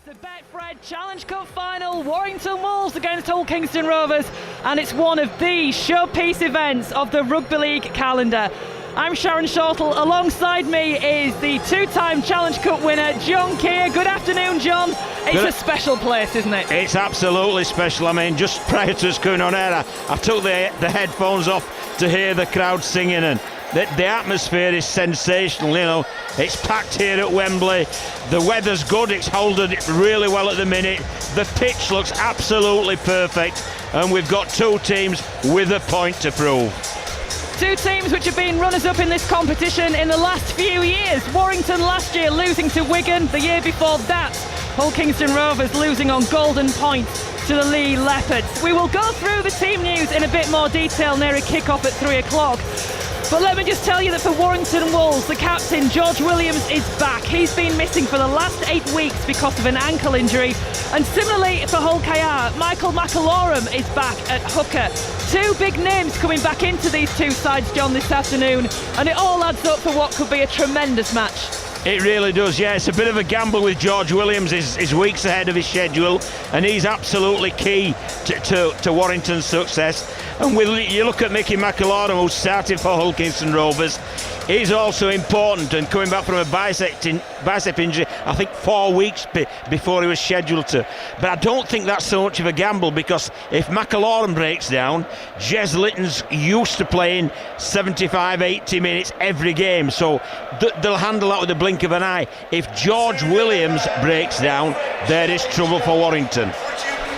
It's the Betfred Challenge Cup final, Warrington Wolves against Kingston Rovers, and it's one of the showpiece events of the Rugby League calendar. I'm Sharon Shortle. Alongside me is the two-time Challenge Cup winner, John Keir. Good afternoon, John. It's a special place, isn't it? It's absolutely special. I mean, just prior to us going on air, I took the headphones off to hear the crowd singing, and the atmosphere is sensational. You know, it's packed here at Wembley. The weather's good. It's holding it really well at the minute. The pitch looks absolutely perfect, and we've got two teams with a point to prove. Two teams which have been runners-up in this competition in the last few years. Warrington last year losing to Wigan. The year before that, Kingston Rovers losing on golden point to the Lee Leopards. We will go through the team news in a bit more detail near a kick-off at 3 o'clock. But let me just tell you that for Warrington Wolves, the captain, George Williams, is back. He's been missing for the last 8 weeks because of an ankle injury. And similarly for Hull KR, Michael McAlorum is back at hooker. Two big names coming back into these two sides, John, this afternoon. And it all adds up for what could be a tremendous match. It really does, yeah. It's a bit of a gamble with George Williams. He's weeks ahead of his schedule, and he's absolutely key to Warrington's success. And you look at Mickey McAlorum, who's starting for Hull Kingston Rovers. He's also important, and coming back from a bicep injury, I think 4 weeks before he was scheduled to. But I don't think that's so much of a gamble, because if McAlorum breaks down, Jez Litton's used to playing 75, 80 minutes every game, so they'll handle that with a blink of an eye. If George Williams breaks down, there is trouble for Warrington.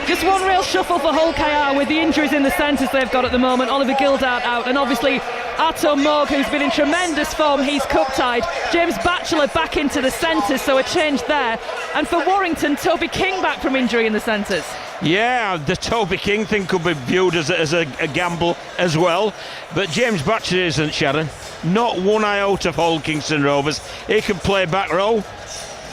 Just one real shuffle for Hull KR with the injuries in the centres they've got at the moment. Oliver Gildart out, and obviously Arto Moog, who's been in tremendous form, he's cup-tied. James Batchelor back into the centres, so a change there. And for Warrington, Toby King back from injury in the centres. Yeah, the Toby King thing could be viewed as a gamble as well. But James Batchelor isn't, Sharon. Not one iota of Hull Kingston Rovers. He can play back row,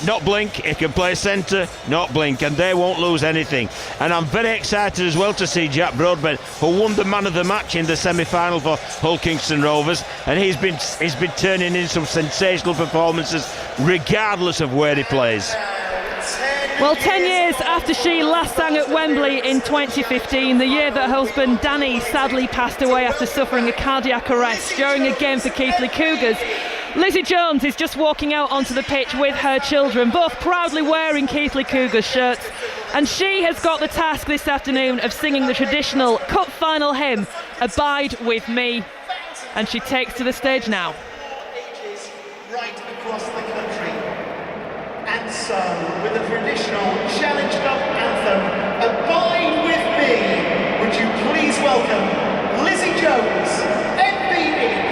not blink. He can play centre, not blink, and they won't lose anything. And I'm very excited as well to see Jack Broadbent, who won the man of the match in the semi-final for Hull Kingston Rovers, and he's been turning in some sensational performances regardless of where he plays. Well, 10 years after she last sang at Wembley in 2015, the year that husband Danny sadly passed away after suffering a cardiac arrest during a game for Keighley Cougars, Lizzie Jones is just walking out onto the pitch with her children, both proudly wearing Keighley Cougars shirts. And she has got the task this afternoon of singing the traditional cup final hymn, Abide With Me. And she takes to the stage now. Right across the country. And so, with the traditional Challenge Cup anthem, Abide With Me, would you please welcome Lizzie Jones, MBE.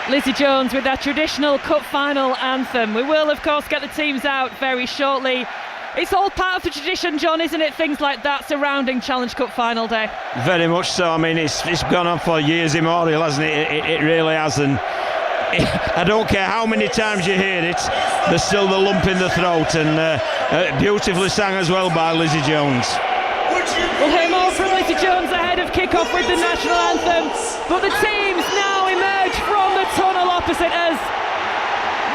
Lizzie Jones with their traditional cup final anthem. We will, of course, get the teams out very shortly. It's all part of the tradition, John, isn't it? Things like that surrounding Challenge Cup final day. Very much so. I mean, it's gone on for years immemorial, hasn't it? It really has. And I don't care how many times you hear it, there's still the lump in the throat. And beautifully sang as well by Lizzie Jones. We'll hear more from Lizzie Jones ahead of kick-off with the national anthem. But the teams now emerge from the tunnel opposite us.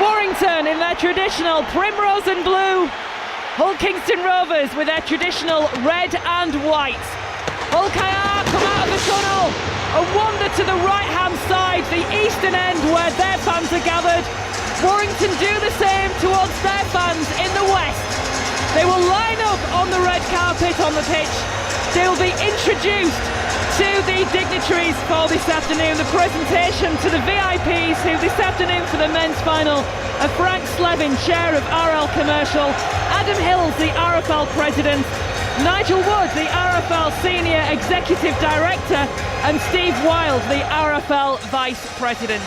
Warrington in their traditional primrose and blue. Hull Kingston Rovers with their traditional red and white. Hull KR come out of the tunnel and wander to the right-hand side, the eastern end where their fans are gathered. Warrington do the same towards their fans in the west. They will line up on the red carpet on the pitch. They will be introduced to the dignitaries for this afternoon. The presentation to the VIPs who this afternoon for the men's final are Frank Slevin, Chair of RL Commercial, Adam Hills, the RFL President, Nigel Wood, the RFL Senior Executive Director, and Steve Wild, the RFL Vice President.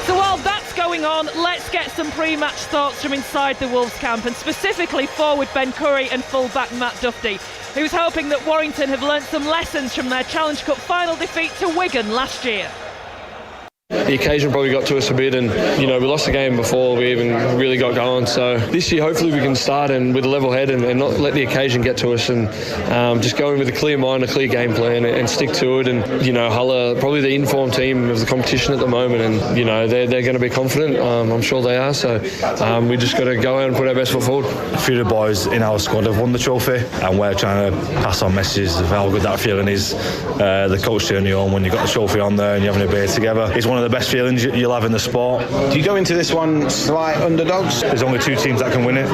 So while that's going on, let's get some pre-match thoughts from inside the Wolves camp, and specifically forward Ben Curry and full-back Matt Duffy, who's hoping that Warrington have learnt some lessons from their Challenge Cup final defeat to Wigan last year. The occasion probably got to us a bit, and we lost the game before we even really got going. So this year hopefully we can start and with a level head and not let the occasion get to us, and just go in with a clear mind, a clear game plan, and stick to it. And Hull are probably the informed team of the competition at the moment, and they're going to be confident. I'm sure they are. So we just got to go out and put our best foot forward. A few of the boys in our squad have won the trophy, and we're trying to pass on messages of how good that feeling is. The coach journey home when you've got the trophy on there and you're having a beer together. It's one of the best feelings you'll have in the sport. Do you go into this one slight underdogs? There's only two teams that can win it,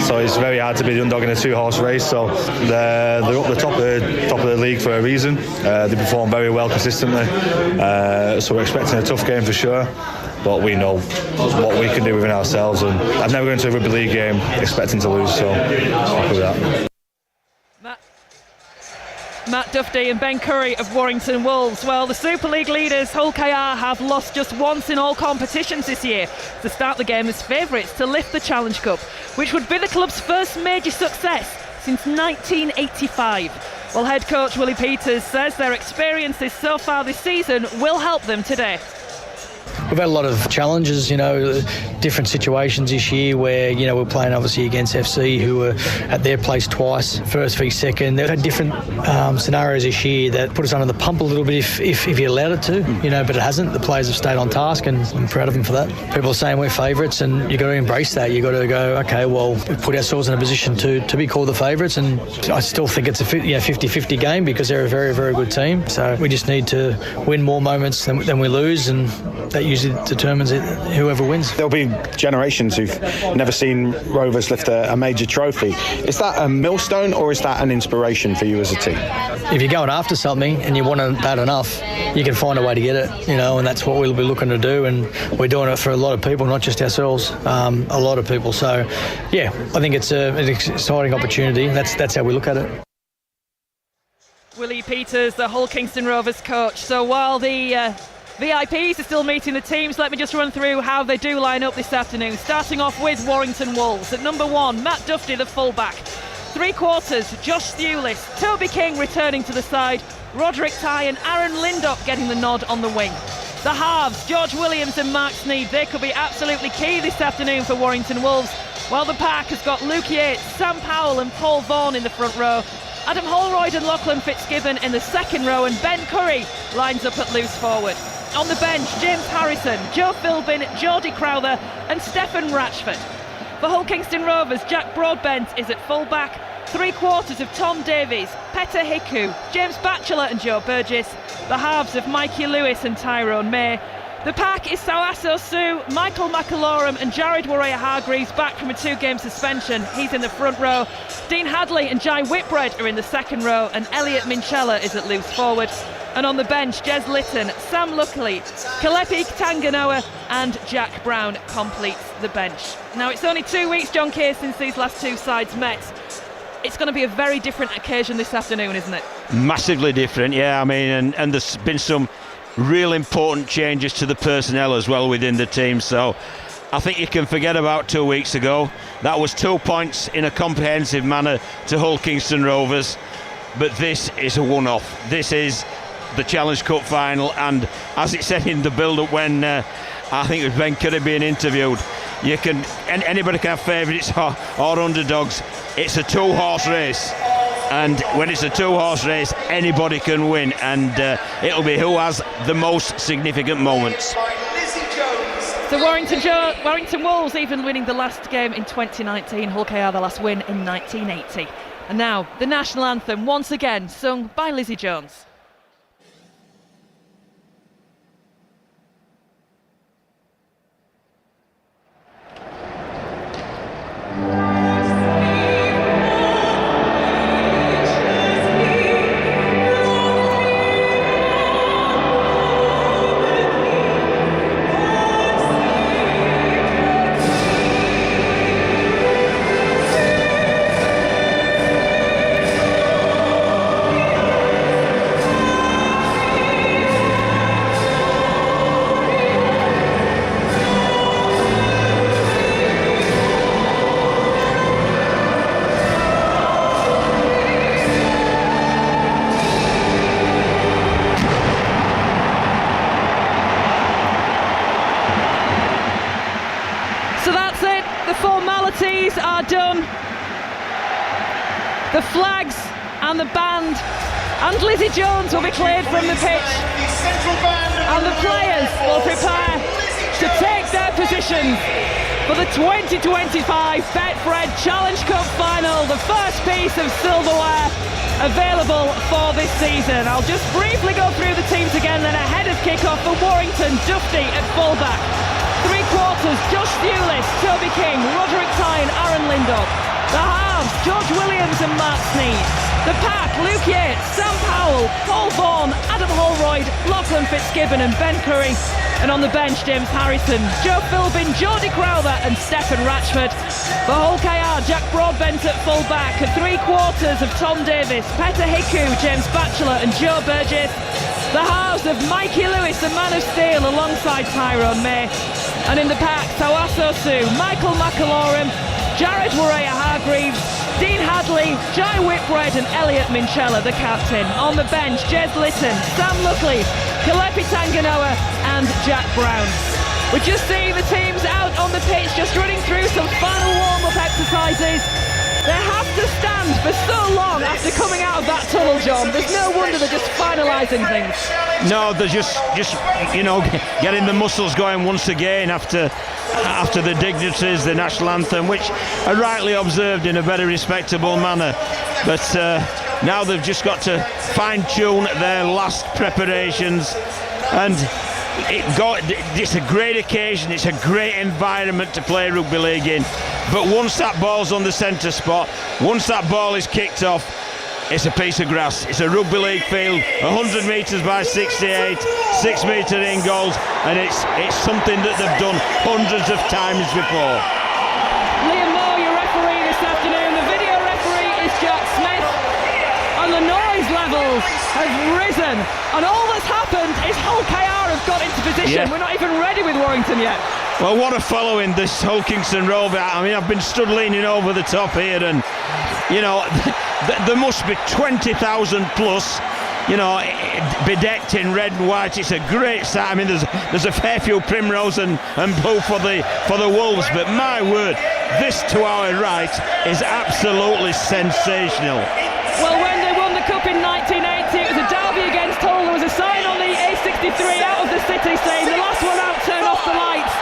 so it's very hard to be the underdog in a two-horse race. So they're up the top of the league for a reason. They perform very well consistently, so we're expecting a tough game for sure. But we know what we can do within ourselves, and I've never gone to a rugby league game expecting to lose, so happy with that. Matt Duffy and Ben Curry of Warrington Wolves. Well, the Super League leaders, Hull KR, have lost just once in all competitions this year to start the game as favourites to lift the Challenge Cup, which would be the club's first major success since 1985. Well, head coach Willie Peters says their experiences so far this season will help them today. We've had a lot of challenges, different situations this year where, we're playing obviously against FC who were at their place twice, first v second. They've had different scenarios this year that put us under the pump a little bit if you allowed it to, but it hasn't. The players have stayed on task and I'm proud of them for that. People are saying we're favourites and you've got to embrace that. You've got to go, okay, well, we've put ourselves in a position to be called the favourites, and I still think it's a 50-50 game because they're a very, very good team. So we just need to win more moments than we lose, and that usually determines whoever wins. There'll be generations who've never seen Rovers lift a major trophy. Is that a millstone or is that an inspiration for you as a team? If you're going after something and you want it bad enough, you can find a way to get it, and that's what we'll be looking to do, and we're doing it for a lot of people, not just ourselves, a lot of people. So, yeah, I think it's an exciting opportunity. That's how we look at it. Willie Peters, the Hull Kingston Rovers coach. So while the VIPs are still meeting the teams, let me just run through how they do line up this afternoon. Starting off with Warrington Wolves. At number 1, Matt Duffy, the fullback. 3 quarters, Josh Thewlis. Toby King returning to the side. Roderick Tye and Aaron Lindop getting the nod on the wing. The halves, George Williams and Mark Sneed. They could be absolutely key this afternoon for Warrington Wolves. While the pack has got Luke Yates, Sam Powell and Paul Vaughan in the front row. Adam Holroyd and Lachlan Fitzgibbon in the second row, and Ben Curry lines up at loose forward. On the bench, James Harrison, Joe Philbin, Geordie Crowther and Stefan Ratchford. For Hull Kingston Rovers, Jack Broadbent is at full-back. 3 quarters of Tom Davies, Petter Hiku, James Batchelor and Joe Burgess. The halves of Mikey Lewis and Tyrone May. The pack is Sawaso Sue, Michael McAlorum and Jared Warrior-Hargreaves back from a 2-game suspension. He's in the front row. Dean Hadley and Jai Whitbread are in the second row, and Elliot Minchella is at loose forward. And on the bench, Jez Litton, Sam Luckley, Kalepi Tanganoa and Jack Brown completes the bench. Now, it's only 2 weeks, John Kay, since these last 2 sides met. It's going to be a very different occasion this afternoon, isn't it? Massively different, yeah. I mean, and there's been some real important changes to the personnel as well within the team. So I think you can forget about 2 weeks ago. That was 2 points in a comprehensive manner to Hull Kingston Rovers. But this is a one-off. This is the Challenge Cup final, and as it said in the build-up when I think it was Ben Curry being interviewed, anybody can have favourites or underdogs. It's a 2-horse race, and when it's a 2-horse race, anybody can win, and it'll be who has the most significant moments. So Warrington Wolves even winning the last game in 2019, Hull KR the last win in 1980. And now the national anthem once again sung by Lizzie Jones. So that's it, the formalities are done. The flags and the band and Lizzie Jones will be cleared from the pitch, and the players will prepare to take their positions for the 2025 Betfred Challenge Cup final, the first piece of silverware available for this season. I'll just briefly go through the teams again, then ahead of kick-off for Warrington, Dufty at fullback. 3/4, Josh Thewlis, Toby King, Roderick Tyne, Aaron Lindop. The halves, George Williams and Mark Sneed. The pack, Luke Yates, Sam Powell, Paul Vaughan, Adam Holroyd, Lachlan Fitzgibbon and Ben Curry. And on the bench, James Harrison, Joe Philbin, Geordie Crowther and Stephen Ratchford. For Hull KR, Jack Broadbent at full-back. At 3/4 of Tom Davis, Peter Hiku, James Batchelor and Joe Burgess. The halves of Mikey Lewis, the man of steel, alongside Tyrone May. And in the pack, Tawaso Su, Michael McAlorum, Jared Warrea-Hargreaves, Dean Hadley, Jai Whitbread and Elliot Minchella, the captain. On the bench, Jez Litton, Sam Luckley, Kalepi Tanganoa and Jack Brown. We're just seeing the teams out on the pitch, just running through some final warm-up exercises. They have to stand for so long after coming out of that tunnel, John. There's no wonder they're just finalising things. No, they're just getting the muscles going once again after the dignities, the national anthem, which are rightly observed in a very respectable manner. But now they've just got to fine-tune their last preparations, and it's a great occasion, it's a great environment to play rugby league in. But once that ball's on the centre spot, once that ball is kicked off, it's a piece of grass. It's a rugby league field, 100 metres by 68, 6 metre in goals, and it's something that they've done hundreds of times before. Liam Moore, your referee this afternoon. The video referee is Jack Smith, and the noise levels have risen. And all that's happened is Hull KR have got into position. Yeah. We're not even ready with Warrington yet. Well, what a following this Hull Kingston Rovers. I mean, I've been stood leaning over the top here, and there must be 20,000 plus, bedecked in red and white. It's a great sight. I mean, there's a fair few primrose and blue for the Wolves, but my word, this to our right is absolutely sensational. Well, when they won the Cup in 1980, it was a derby against Hull. There was a sign on the A63 out of the city saying the last one out, turn off the lights.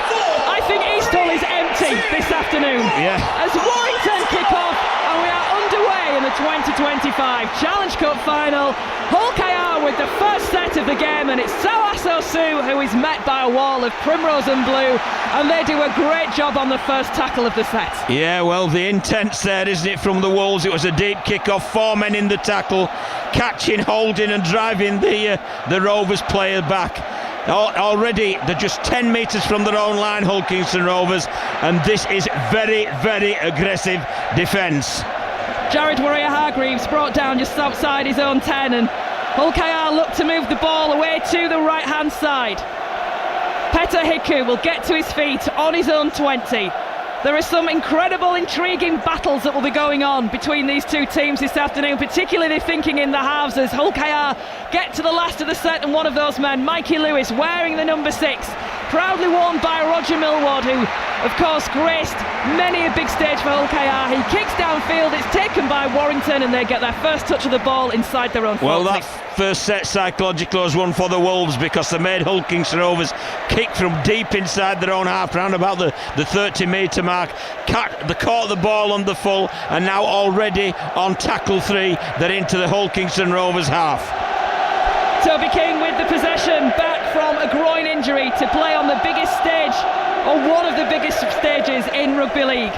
I think East Hull is empty this afternoon. Yeah. As Warrington kick off, and we are underway in the 2025 Challenge Cup final. Hull KR with the first set of the game, and it's Tawaso Su who is met by a wall of primrose and blue, and they do a great job on the first tackle of the set. Yeah, well, the intent's there, isn't it, from the Wolves? It was a deep kick-off, 4 men in the tackle, catching, holding and driving the Rovers player back. Already they're just 10 metres from their own line, Hull Kingston Rovers, and this is very, very aggressive defence. Jared Warrea-Hargreaves brought down just outside his own 10, and Hull KR look to move the ball away to the right-hand side. Petter Hiku will get to his feet on his own 20. There are some incredible, intriguing battles that will be going on between these two teams this afternoon, particularly thinking in the halves as Hull KR get to the last of the set, and one of those men, Mikey Lewis, wearing the number 6, proudly worn by Roger Millward, who of course graced many a big stage for Hull KR. He kicks downfield, it's taken by Warrington, and they get their first touch of the ball inside their own 40. Well, that first set psychologically was one for the Wolves, because they made Hull Kingston Rovers kick from deep inside their own half, round about the 30-metre mark. They caught the ball on the full, and now already on tackle 3 they're into the Hull Kingston Rovers half. Toby King with the possession, back from a groin injury to play on the biggest stage, or one of the biggest stages in rugby league.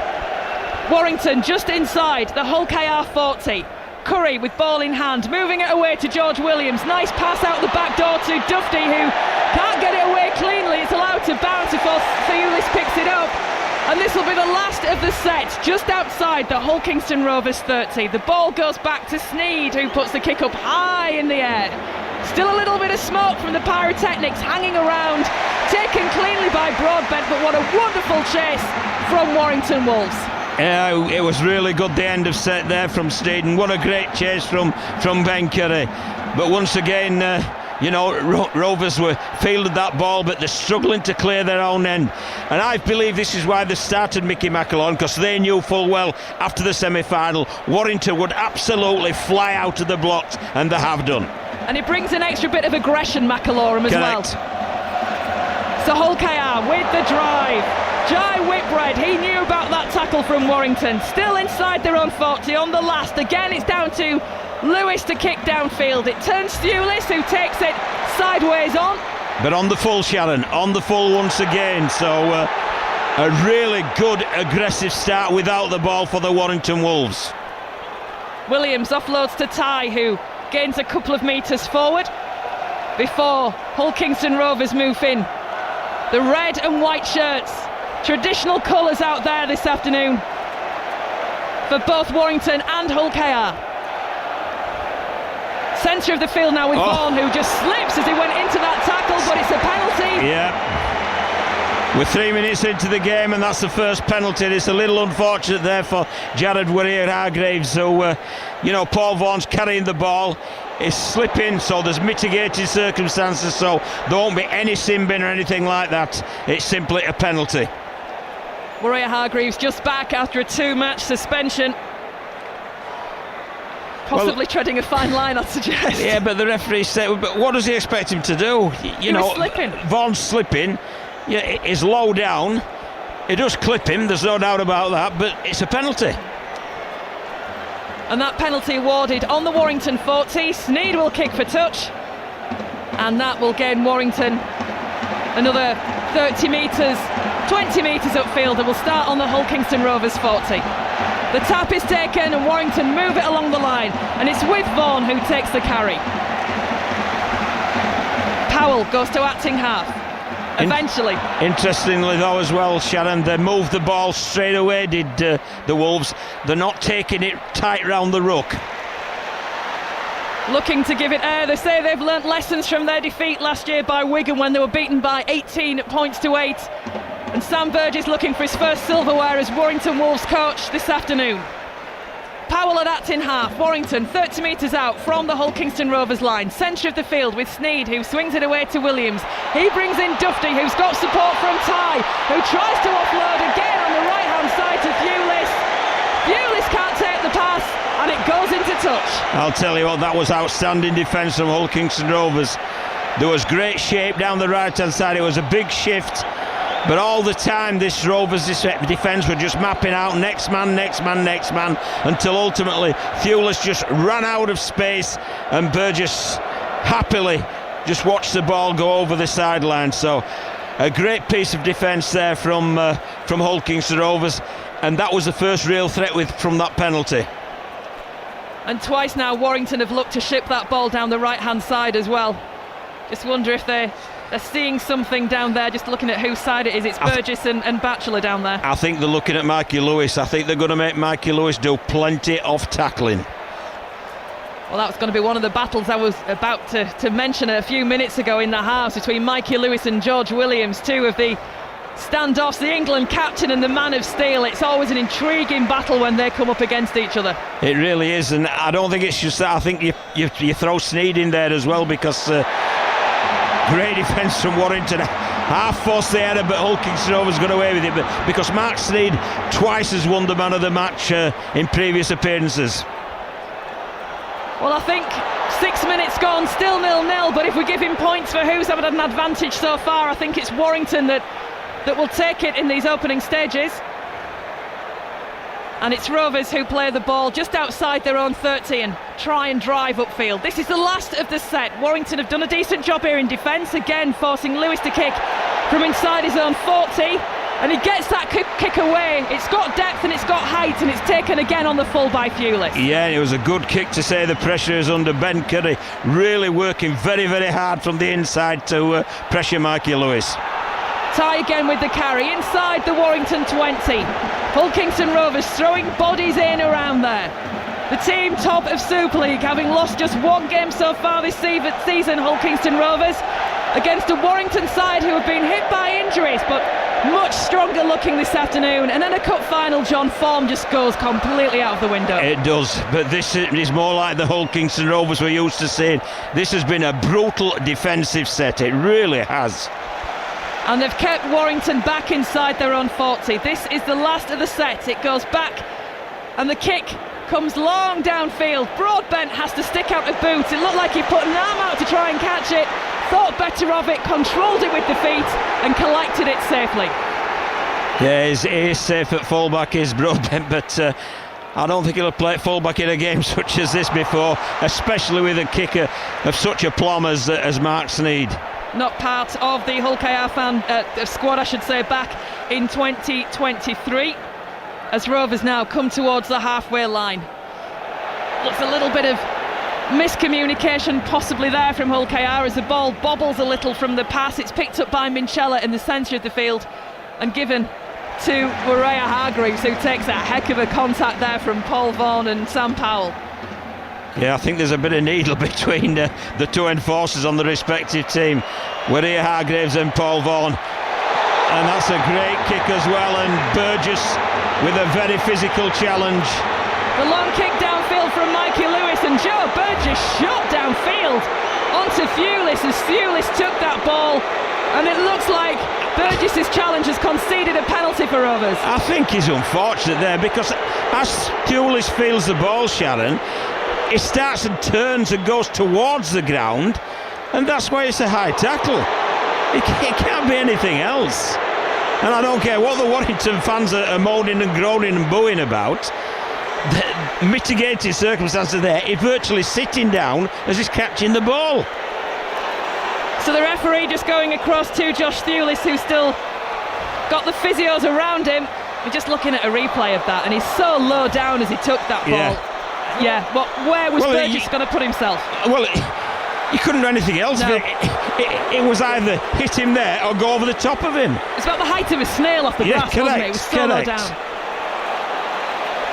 Warrington just inside the Hull KR 40. Curry with ball in hand, moving it away to George Williams. Nice pass out the back door to Dufty, who can't get it away cleanly. It's allowed to bounce before Thewlis picks it up. And this will be the last of the set, just outside the Hull Kingston Rovers 30. The ball goes back to Sneed, who puts the kick up high in the air. Still a little bit of smoke from the pyrotechnics hanging around, taken cleanly by Broadbent, but what a wonderful chase from Warrington Wolves. Yeah, it was really good, the end of set there from Sneed, and what a great chase from Ben Curry. But once again, Rovers were fielded that ball, but they're struggling to clear their own end. And I believe this is why they started Mickey McAloon, because they knew full well after the semi-final Warrington would absolutely fly out of the blocks, and they have done. And it brings an extra bit of aggression, McAlorum, as well. So Hull KR with the drive. Jai Whitbread, he knew about that tackle from Warrington. Still inside their own 40 on the last. Again, it's down to Lewis to kick downfield. It turns Thewlis, who takes it sideways on. But on the full, Sharon, on the full once again. So a really good aggressive start without the ball for the Warrington Wolves. Williams offloads to Ty, who gains a couple of metres forward before Hull Kingston Rovers move in. The red and white shirts, traditional colours out there this afternoon for both Warrington and Hull KR. Centre of the field now with Vaughan, who just slips as he went into that tackle, but it's a penalty. Yeah. We're 3 minutes into the game, and that's the first penalty. It's a little unfortunate there for Jared Warrior-Hargreaves, who, Paul Vaughan's carrying the ball. Is slipping, so there's mitigating circumstances, so there won't be any sin bin or anything like that. It's simply a penalty. Warrior-Hargreaves just back after a 2-match suspension. Possibly treading a fine line, I'd suggest. Yeah, but the referee said, but what does he expect him to do? He was slipping. Vaughan's slipping. Yeah, he's low down. It does clip him, there's no doubt about that, but it's a penalty. And that penalty awarded on the Warrington 40. Sneed will kick for touch, and that will gain Warrington another 30 metres, 20 metres upfield. It will start on the Hull Kingston Rovers 40. The tap is taken and Warrington move it along the line, and it's with Vaughan who takes the carry. Powell goes to acting half. Eventually. Interestingly though as well, Sharon, they moved the ball straight away, did the Wolves. They're not taking it tight round the ruck. Looking to give it air. They say they've learnt lessons from their defeat last year by Wigan when they were beaten by 18 points to 8. And Sam Burgess looking for his first silverware as Warrington Wolves coach this afternoon. Powell at acting half. Warrington 30 metres out from the Hull Kingston Rovers line. Centre of the field with Sneed, who swings it away to Williams. He brings in Dufty, who's got support from Ty, who tries to offload again on the right hand side to Thewlis. Thewlis can't take the pass, and it goes into touch. I'll tell you what, that was outstanding defence from Hull Kingston Rovers. There was great shape down the right hand side. It was a big shift. But all the time this Rovers defence were just mapping out next man, until ultimately Thewlis just ran out of space and Burgess happily just watched the ball go over the sideline. So a great piece of defence there from Hull Kingston Rovers, and that was the first real threat from that penalty. And twice now Warrington have looked to ship that ball down the right hand side as well. Just wonder if they're seeing something down there, just looking at whose side it is. It's Burgess and Batchelor down there. I think they're looking at Mikey Lewis. I think they're going to make Mikey Lewis do plenty of tackling. Well, that was going to be one of the battles I was about to mention a few minutes ago in the house between Mikey Lewis and George Williams, two of the standoffs, the England captain and the man of steel. It's always an intriguing battle when they come up against each other. It really is, and I don't think it's just that. I think you throw Sneed in there as well, because great defence from Warrington. Half forced the header, but Hull Kingston Rovers got away with it. But because Mark Sneed twice has won the man of the match in previous appearances. Well, I think 6 minutes gone, still 0-0, but if we give him points for who's had an advantage so far, I think it's Warrington that will take it in these opening stages. And it's Rovers who play the ball just outside their own 30 and try and drive upfield. This is the last of the set. Warrington have done a decent job here in defence, again forcing Lewis to kick from inside his own 40. And he gets that kick away. It's got depth and it's got height, and it's taken again on the full by Pulis. Yeah, it was a good kick to say the pressure is under. Ben Curry really working very, very hard from the inside to pressure Mikey Lewis. Ty again with the carry inside the Warrington 20. Hull Kingston Rovers throwing bodies in around there. The team top of Super League, having lost just one game so far this season, Hull Kingston Rovers, against a Warrington side who have been hit by injuries, but much stronger looking this afternoon. And in a cup final, John, form just goes completely out of the window. It does, but this is more like the Hull Kingston Rovers we're used to seeing. This has been a brutal defensive set, it really has. And they've kept Warrington back inside their own 40. This is the last of the set. It goes back, and the kick comes long downfield. Broadbent has to stick out a boot. It looked like he put an arm out to try and catch it, thought better of it, controlled it with the feet and collected it safely. Yeah, he is safe at fullback, is Broadbent, but I don't think he'll play fullback in a game such as this before, especially with a kicker of such a plum as Mark Sneed. Not part of the Hull KR squad, I should say, back in 2023. As Rovers now come towards the halfway line. Looks a little bit of miscommunication possibly there from Hull KR as the ball bobbles a little from the pass. It's picked up by Minchella in the centre of the field and given to Waraya Hargreaves, who takes a heck of a contact there from Paul Vaughan and Sam Powell. Yeah, I think there's a bit of needle between the two enforcers on the respective team, Waraya Hargreaves and Paul Vaughan. And that's a great kick as well, and Burgess with a very physical challenge. The long kick downfield from Mikey Lewis, and Joe Burgess shot downfield onto Pulis as Pulis took that ball, and it looks like Burgess's challenge has conceded a penalty for Rovers. I think he's unfortunate there, because as Pulis feels the ball, Sharon, he starts and turns and goes towards the ground, and that's why it's a high tackle. It can't be anything else. And I don't care what the Warrington fans are moaning and groaning and booing about. The mitigating circumstances there, he's virtually sitting down as he's catching the ball. So the referee just going across to Josh Pulis, who's still got the physios around him. We're just looking at a replay of that, and he's so low down as he took that ball. Yeah, where was Burgess going to put himself? Well, he couldn't do anything else. No. It was either hit him there or go over the top of him. It's about the height of a snail off the grass, wasn't it? It was so low down.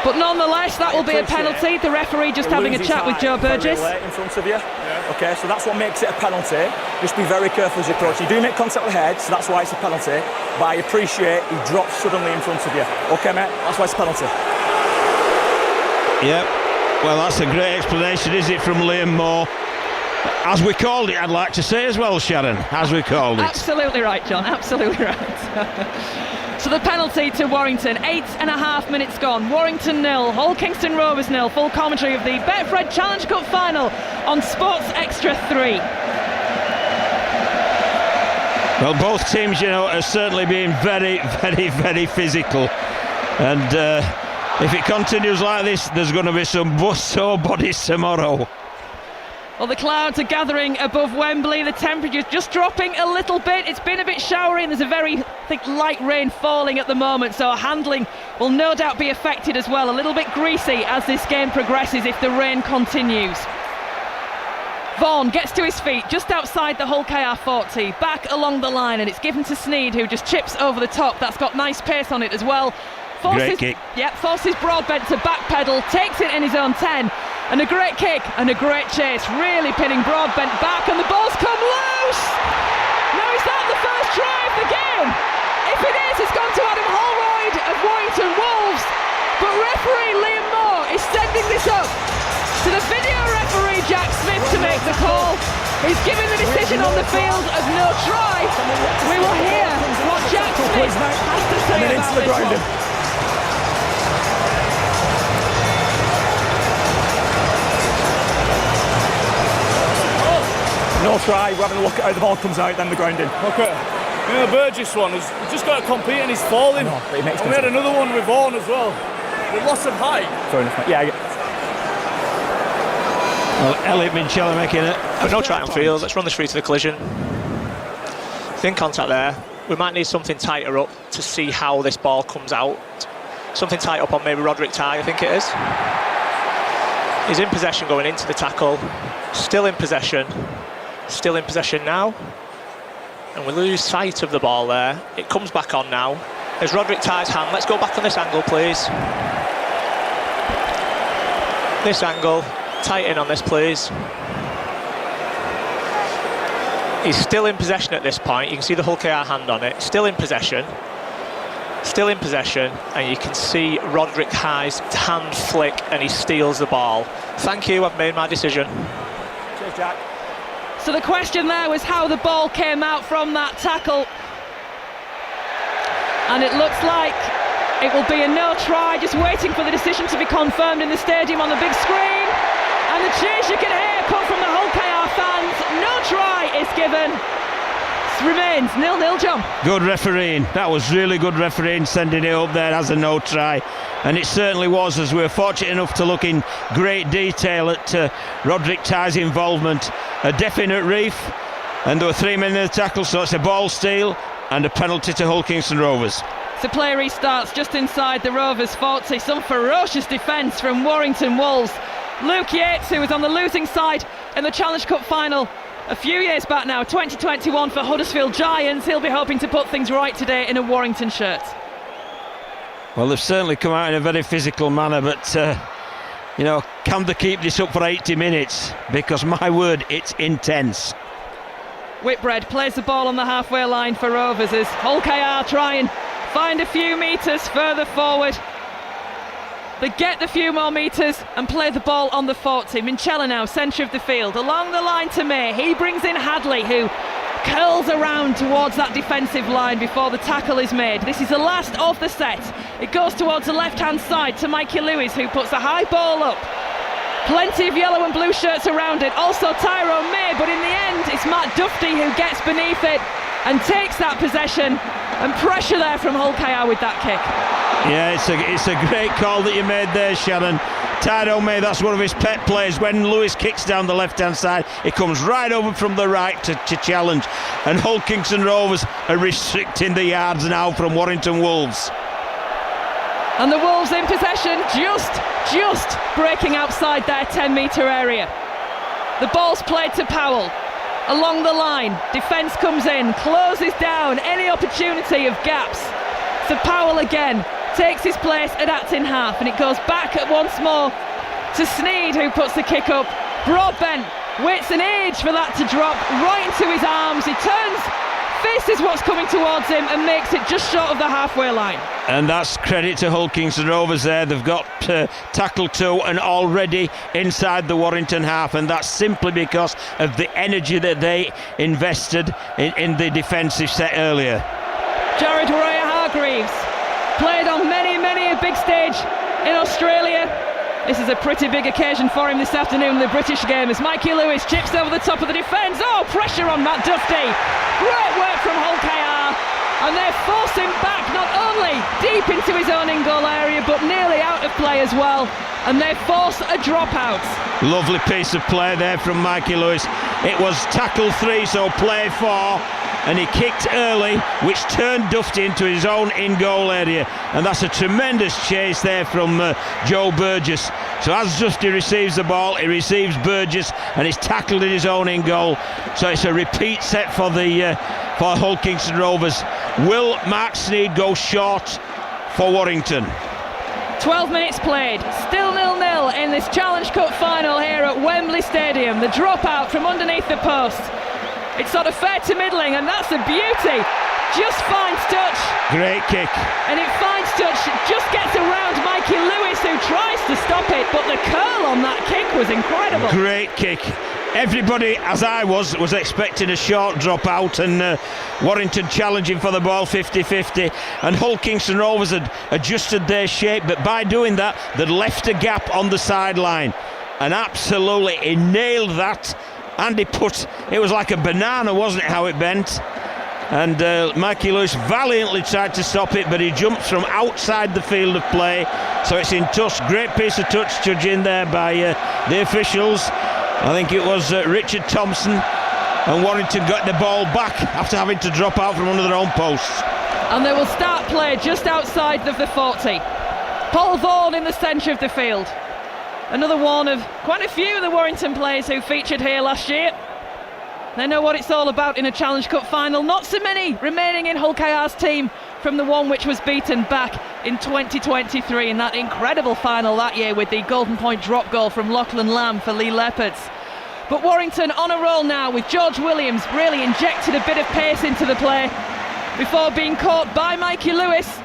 But nonetheless, that will be a penalty. The referee just having a chat with Joe Burgess. In front of you. Yeah. Okay, so that's what makes it a penalty. Just be very careful as you approach. You do make contact with the head, so that's why it's a penalty. But I appreciate he drops suddenly in front of you. Okay, mate, that's why it's a penalty. Yep. Well, that's a great explanation, is it, from Liam Moore? As we called it, I'd like to say as well, Sharon, as we called it. Absolutely right, John, absolutely right. So the penalty to Warrington, 8.5 minutes gone. Warrington 0, Hull Kingston Rovers 0. Full commentary of the Betfred Challenge Cup final on Sports Extra 3. Well, both teams, are certainly being very, very, very physical. And if it continues like this, there's going to be some sore bodies tomorrow. Well, the clouds are gathering above Wembley. The temperature's just dropping a little bit. It's been a bit showery and there's a very thick light rain falling at the moment, so handling will no doubt be affected as well. A little bit greasy as this game progresses if the rain continues. Vaughan gets to his feet just outside the Hull KR 40, back along the line, and it's given to Sneed, who just chips over the top. That's got nice pace on it as well. Great kick. Yeah, forces Broadbent to backpedal, takes it in his own 10, And a great kick and a great chase, really pinning Broadbent back, and the ball's come loose! Now is that the first try of the game? If it is, it's gone to Adam Holroyd of Warrington Wolves, but referee Liam Moore is sending this up to the video referee Jack Smith to make the call. He's giving the decision on the field of no try. We will hear what Jack Smith has to say about this one. No try, we're having a look at how the ball comes out, then the grounding. Okay. You know, Burgess one, he's just got to compete and he's falling. No, but he makes and we had another one with Vaughan as well. The loss of height. Fair enough, mate. Yeah. Well, Elliot Minchella making it. But no try on field, let's run this through to the collision. Thin contact there. We might need something tighter up to see how this ball comes out. Something tight up on maybe Roderick Ty, I think it is. He's in possession going into the tackle. Still in possession. Still in possession now. And we lose sight of the ball there. It comes back on now. There's Roderick Ty's hand. Let's go back on this angle, please. This angle. Tight in on this, please. He's still in possession at this point. You can see the Hull KR hand on it. Still in possession. Still in possession. And you can see Roderick Ty's hand flick and he steals the ball. Thank you, I've made my decision. Cheers, Jack. So the question there was how the ball came out from that tackle. And it looks like it will be a no try, just waiting for the decision to be confirmed in the stadium on the big screen. And the cheers you can hear come from the Hull KR fans. No try is given. It remains 0-0, John. Good refereeing. That was really good refereeing, sending it up there as a no try. And it certainly was, as we were fortunate enough to look in great detail at Roderick Ty's involvement. A definite reef, and there were 3 men in the tackle, so it's a ball steal and a penalty to Hull Kingston Rovers. So play restarts just inside the Rovers 40. Some ferocious defence from Warrington Wolves. Luke Yates, who was on the losing side in the Challenge Cup final a few years back now, 2021 for Huddersfield Giants. He'll be hoping to put things right today in a Warrington shirt. Well, they've certainly come out in a very physical manner, but you know, can they keep this up for 80 minutes? Because my word, it's intense. Whitbread plays the ball on the halfway line for Rovers as Hull KR try and find a few metres further forward. They get the few more metres and play the ball on the 40. Minchella now, centre of the field, along the line to May. He brings in Hadley, who curls around towards that defensive line before the tackle is made. This is the last of the set. It goes towards the left-hand side to Mikey Lewis, who puts a high ball up. Plenty of yellow and blue shirts around it. Also Tyrone May, but in the end, it's Matt Dufty who gets beneath it and takes that possession. And pressure there from Hull KR with that kick. Yeah, it's a great call that you made there, Shannon. Tyrone May, that's one of his pet plays. When Lewis kicks down the left-hand side, he comes right over from the right to challenge. And Hull Kingston Rovers are restricting the yards now from Warrington Wolves. And the Wolves in possession, just breaking outside their 10-metre area. The ball's played to Powell. Along the line, defence comes in, closes down any opportunity of gaps. So Powell again takes his place at Acton half, and it goes back at once more to Sneed, who puts the kick up. Broadbent waits an age for that to drop right into his arms. He turns, faces what's coming towards him and makes it just short of the halfway line. And that's credit to Hull Kingston Rovers there. They've got tackle 2 and already inside the Warrington half, and that's simply because of the energy that they invested in the defensive set earlier. Jared Warrior-Hargreaves played on many a big stage in Australia. This is a pretty big occasion for him this afternoon, the British game, as Mikey Lewis chips over the top of the defence. Oh, pressure on Matt Dufty. Great work from Hull KR. And they're forcing back not only deep into his own in-goal area, but nearly out of play as well. And they force a dropout. Lovely piece of play there from Mikey Lewis. It was tackle 3, so play 4. And he kicked early, which turned Dufty into his own in-goal area. And that's a tremendous chase there from Joe Burgess. So as Dufty receives the ball, he receives Burgess, and he's tackled in his own in-goal. So it's a repeat set for Hull Kingston Rovers. Will Mark Sneed go short for Warrington? 12 minutes played, still 0-0 in this Challenge Cup final. Stadium. The drop out from underneath the post. It's sort of fair to middling, and that's a beauty. Just finds touch. Great kick. And it finds touch, just gets around Mikey Lewis, who tries to stop it, but the curl on that kick was incredible. Great kick. Everybody, as I was expecting a short drop out, and Warrington challenging for the ball 50-50, and Hull Kingston Rovers had adjusted their shape, but by doing that, they'd left a gap on the sideline, and absolutely he nailed that. And he put, it was like a banana, wasn't it, how it bent? And Mikey Lewis valiantly tried to stop it, but he jumps from outside the field of play, so it's in touch. Great piece of touch judging there by the officials. I think it was Richard Thompson, and Warrington got the ball back after having to drop out from under their own posts. And they will start play just outside of the 40. Paul Vaughan in the centre of the field. Another one of quite a few of the Warrington players who featured here last year. They know what it's all about in a Challenge Cup final. Not so many remaining in Hull KR's team from the one which was beaten back in 2023 in that incredible final that year with the Golden Point drop goal from Lachlan Lamb for Lee Leopards. But Warrington on a roll now, with George Williams really injected a bit of pace into the play before being caught by Mikey Lewis.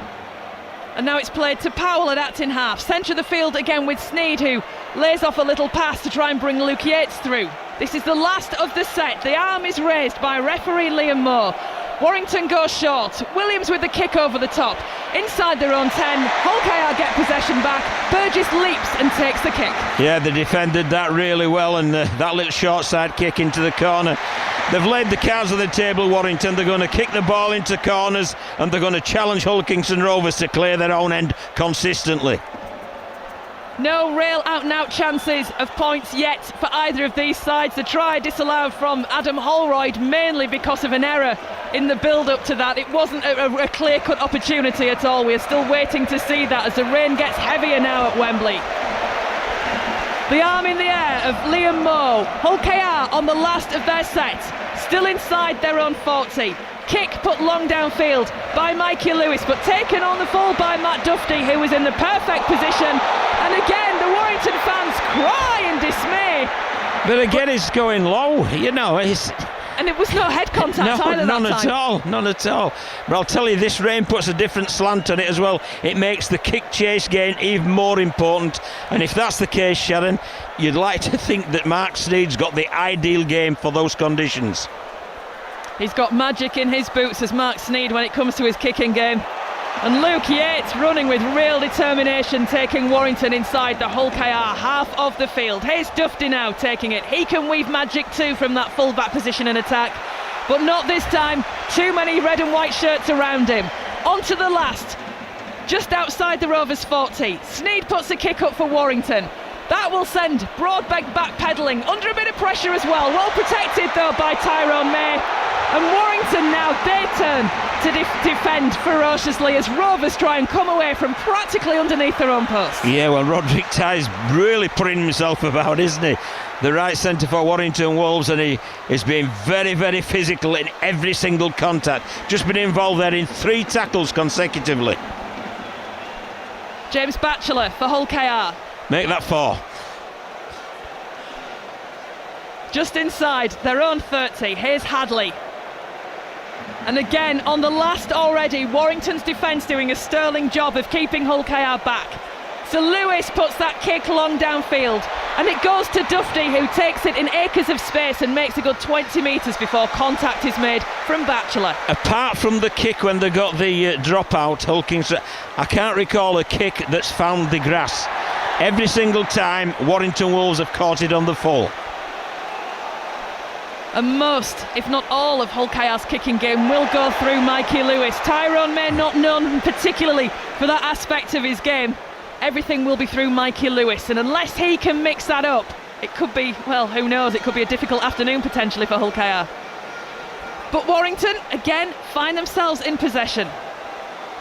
And now it's played to Powell at Acton half. Centre of the field again with Sneed, who lays off a little pass to try and bring Luke Yates through. This is the last of the set. The arm is raised by referee Liam Moore. Warrington goes short. Williams with the kick over the top. Inside their own 10, Hull KR get possession back. Burgess leaps and takes the kick. Yeah, they defended that really well, and that little short side kick into the corner. They've laid the cards on the table, Warrington. They're going to kick the ball into corners, and they're going to challenge Hull Kingston Rovers to clear their own end consistently. No real out-and-out chances of points yet for either of these sides. The try disallowed from Adam Holroyd, mainly because of an error in the build-up to that. It wasn't a clear-cut opportunity at all. We're still waiting to see that as the rain gets heavier now at Wembley. The arm in the air of Liam Moore. Hull KR on the last of their set, still inside their own 40. Kick put long downfield by Mikey Lewis, but taken on the full by Matt Duffy, who was in the perfect position. And again, the Warrington fans cry in dismay. But again, it's going low, you know. And it was no head contact either none that time. None at all. But I'll tell you, this rain puts a different slant on it as well. It makes the kick chase game even more important. And if that's the case, Sharon, you'd like to think that Mark Sneed's got the ideal game for those conditions. He's got magic in his boots as Mark Sneed when it comes to his kicking game. And Luke Yates running with real determination, taking Warrington inside the Hull KR half of the field. Here's Duffy now taking it. He can weave magic too from that full-back position in attack, but not this time. Too many red and white shirts around him. On to the last, just outside the Rovers 40. Sneed puts a kick up for Warrington. That will send Broadbeck backpedaling under a bit of pressure as well. Well protected though by Tyrone May. And Warrington now, they turn to defend ferociously as Rovers try and come away from practically underneath their own post. Yeah, well, Roderick Ty's really putting himself about, isn't he? The right centre for Warrington Wolves, and he is being very, very physical in every single contact. Just been involved there in 3 tackles consecutively. James Batchelor for Hull KR. Make that 4. Just inside their own 30, here's Hadley. And again, on the last already, Warrington's defence doing a sterling job of keeping Hull KR back. So Lewis puts that kick long downfield, and it goes to Duffy, who takes it in acres of space and makes a good 20 metres before contact is made from Batchelor. Apart from the kick when they got the dropout, Hull Kingston, I can't recall a kick that's found the grass. Every single time, Warrington Wolves have caught it on the full. And most, if not all, of Hull KR's kicking game will go through Mikey Lewis. Tyrone May not known particularly for that aspect of his game. Everything will be through Mikey Lewis, and unless he can mix that up, it could be, well, who knows, it could be a difficult afternoon potentially for Hull KR. But Warrington, again, find themselves in possession.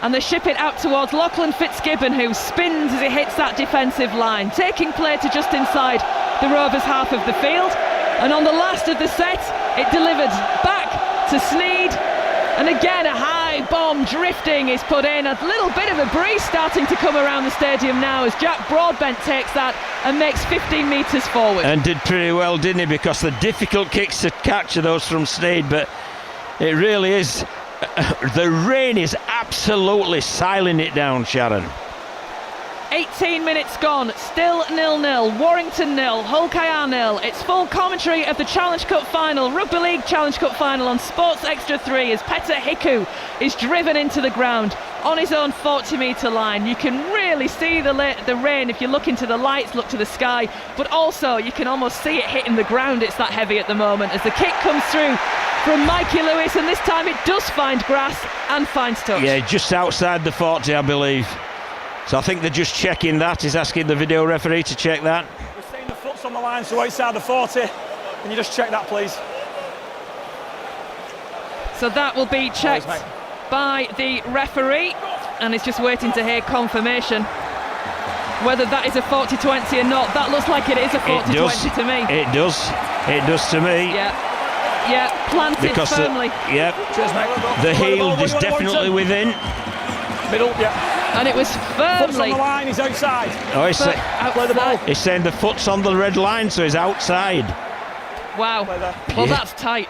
And they ship it out towards Lachlan Fitzgibbon, who spins as he hits that defensive line, taking play to just inside the Rovers half of the field. And on the last of the set, it delivered back to Sneed. And again, a high bomb drifting is put in. A little bit of a breeze starting to come around the stadium now as Jack Broadbent takes that and makes 15 metres forward. And did pretty well, didn't he? Because the difficult kicks to catch are those from Sneyd, but it really is. The rain is absolutely siling it down, Sharon. 18 minutes gone, still 0-0, Warrington 0, Hull KR 0. It's full commentary of the Challenge Cup final, Rugby League Challenge Cup final on Sports Extra 3 as Petter Hiku is driven into the ground on his own 40-metre line. You can really see the rain if you look into the lights, look to the sky, but also you can almost see it hitting the ground. It's that heavy at the moment as the kick comes through from Mikey Lewis, and this time it does find grass and finds touch. Yeah, just outside the 40, I believe. So I think they're just checking that. He's asking the video referee to check that. We're seeing the foot's on the line, so outside the 40. Can you just check that, please? So that will be checked by the referee, and he's just waiting to hear confirmation whether that is a 40-20 or not. That looks like it is a 40-20 to me. It does. It does to me. Yeah, planted because firmly. Cheers, mate. The heel is definitely within. Middle, yeah. And it was firmly. Foot's on the line, he's outside. Oh, Play the ball. He's saying the foot's on the red line, so he's outside. Wow. Well, that's tight.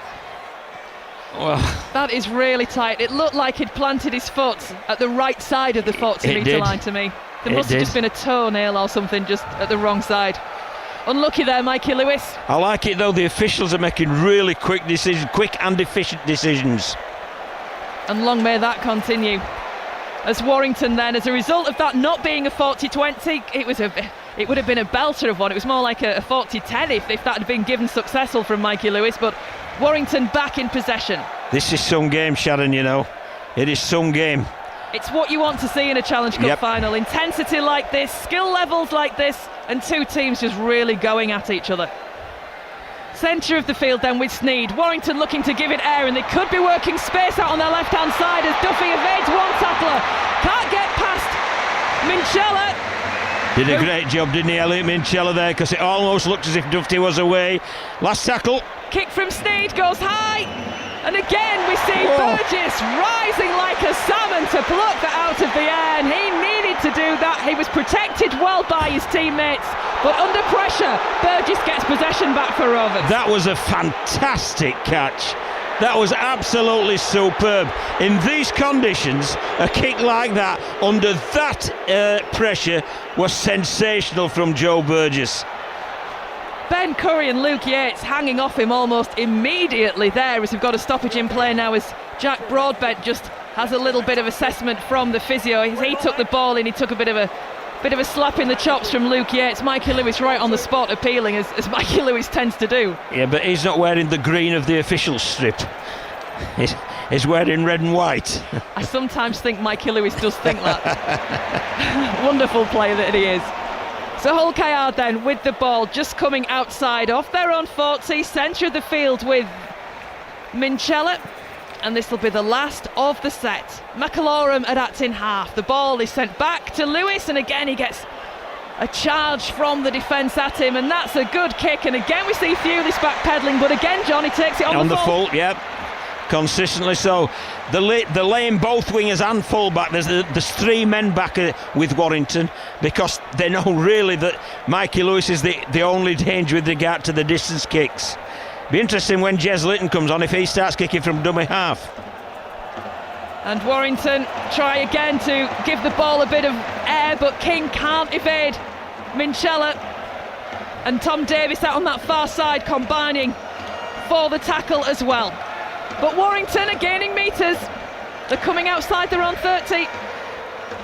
Well, that is really tight. It looked like he'd planted his foot at the right side of the 40-metre line to me. There must have just been a toenail or something just at the wrong side. Unlucky there, Mikey Lewis. I like it though, the officials are making really quick and efficient decisions. And long may that continue. As Warrington then, as a result of that not being a 40-20, it would have been a belter of one. It was more like a 40-10 if that had been given successful from Mikey Lewis, but Warrington back in possession. This is some game, Sharon, you know. It is some game. It's what you want to see in a Challenge Cup final. Intensity like this, skill levels like this, and two teams just really going at each other. Centre of the field then with Sneyd. Warrington looking to give it air, and they could be working space out on their left-hand side as Duffy evades one tackler. Can't get past Minchella. Did a great job, didn't he, Elliot Minchella there, because it almost looked as if Duffy was away. Last tackle. Kick from Sneyd goes high. And again we see Burgess rising like a salmon to pluck that out of the air, and he needed to do that. He was protected well by his teammates, but under pressure Burgess gets possession back for Rovers. That was a fantastic catch. That was absolutely superb. In these conditions, a kick like that under that pressure was sensational from Joe Burgess. Ben Curry and Luke Yates hanging off him almost immediately there as we've got a stoppage in play now as Jack Broadbent just has a little bit of assessment from the physio. He took the ball and he took a bit of a slap in the chops from Luke Yates. Mikey Lewis right on the spot appealing as Mikey Lewis tends to do. Yeah, but he's not wearing the green of the official strip. He's wearing red and white. I sometimes think Mikey Lewis does think that. Wonderful player that he is. So Hull KR then with the ball just coming outside off their own 40, centre of the field with Minchella, and this will be the last of the set. McAlorum at Acton half. The ball is sent back to Lewis, and again he gets a charge from the defence at him, and that's a good kick, and again we see Thewlis backpedaling, but again Johnny takes it on the full. Yep. Consistently so. They're laying both wingers and full-back. There's three men back with Warrington because they know really that Mikey Lewis is the only danger with regard to the distance kicks. Be interesting when Jez Litton comes on if he starts kicking from dummy half. And Warrington try again to give the ball a bit of air, but King can't evade Minchella. And Tom Davis out on that far side combining for the tackle as well. But Warrington are gaining metres. They're coming outside their own 30.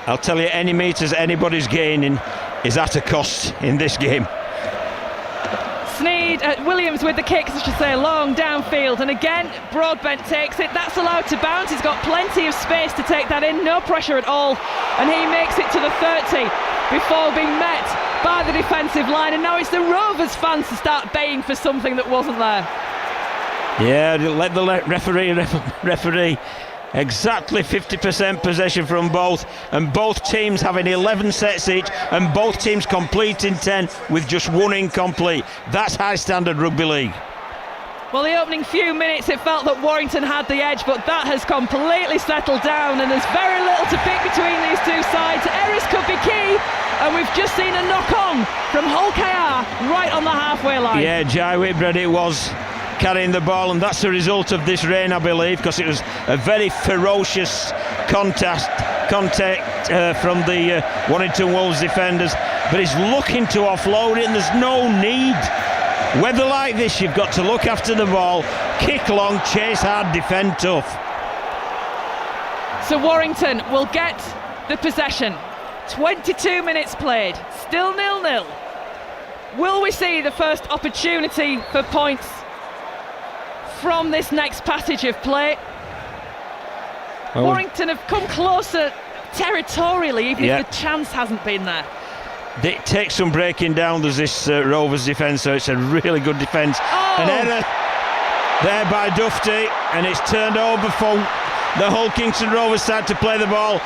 I'll tell you, any metres anybody's gaining is at a cost in this game. Williams with the kicks, I should say, long downfield, and again Broadbent takes it. That's allowed to bounce. He's got plenty of space to take that in, no pressure at all, and he makes it to the 30 before being met by the defensive line. And now it's the Rovers fans to start baying for something that wasn't there. Yeah, let the referee. Exactly 50% possession from both, and both teams having 11 sets each, and both teams completing 10 with just one incomplete. That's high standard rugby league. Well, the opening few minutes it felt that Warrington had the edge, but that has completely settled down, and there's very little to pick between these two sides. Errors could be key, And we've just seen a knock-on from Hull KR right on the halfway line. Yeah, Jai Whitbread it was, carrying the ball, and that's the result of this rain, I believe, because it was a very ferocious contact from the Warrington Wolves defenders. But he's looking to offload it, and there's no need. Weather like this, you've got to look after the ball, kick long, chase hard, defend tough. So Warrington will get the possession. 22 minutes played, still 0-0. Will we see the first opportunity for points from this next passage of play? Warrington have come closer territorially, even if the chance hasn't been there. It takes some breaking down. There's this Rovers defence, so it's a really good defence. An error there by Dufty, and it's turned over for the Hull Kingston Rovers side to play the ball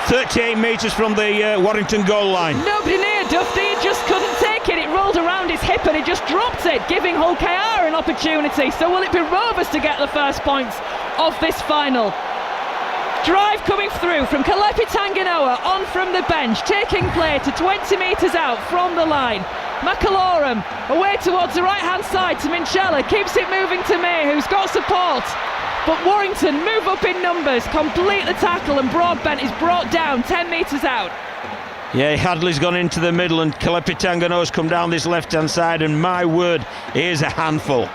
38 metres from the Warrington goal line. Nobody near Dufty, he just couldn't take it. It rolled around his hip and he just dropped it, giving Hull KR an opportunity. So will it be Rovers to get the first points of this final? Drive coming through from Kalepi Tanganoa on from the bench, taking play to 20 metres out from the line. McAlorum away towards the right hand side to Minchella, keeps it moving to May, who's got support. But Warrington move up in numbers, complete the tackle, and Broadbent is brought down 10 metres out. Yeah, Hadley's gone into the middle and Kalepi Tanganoa's come down this left hand side, and my word, he is a handful.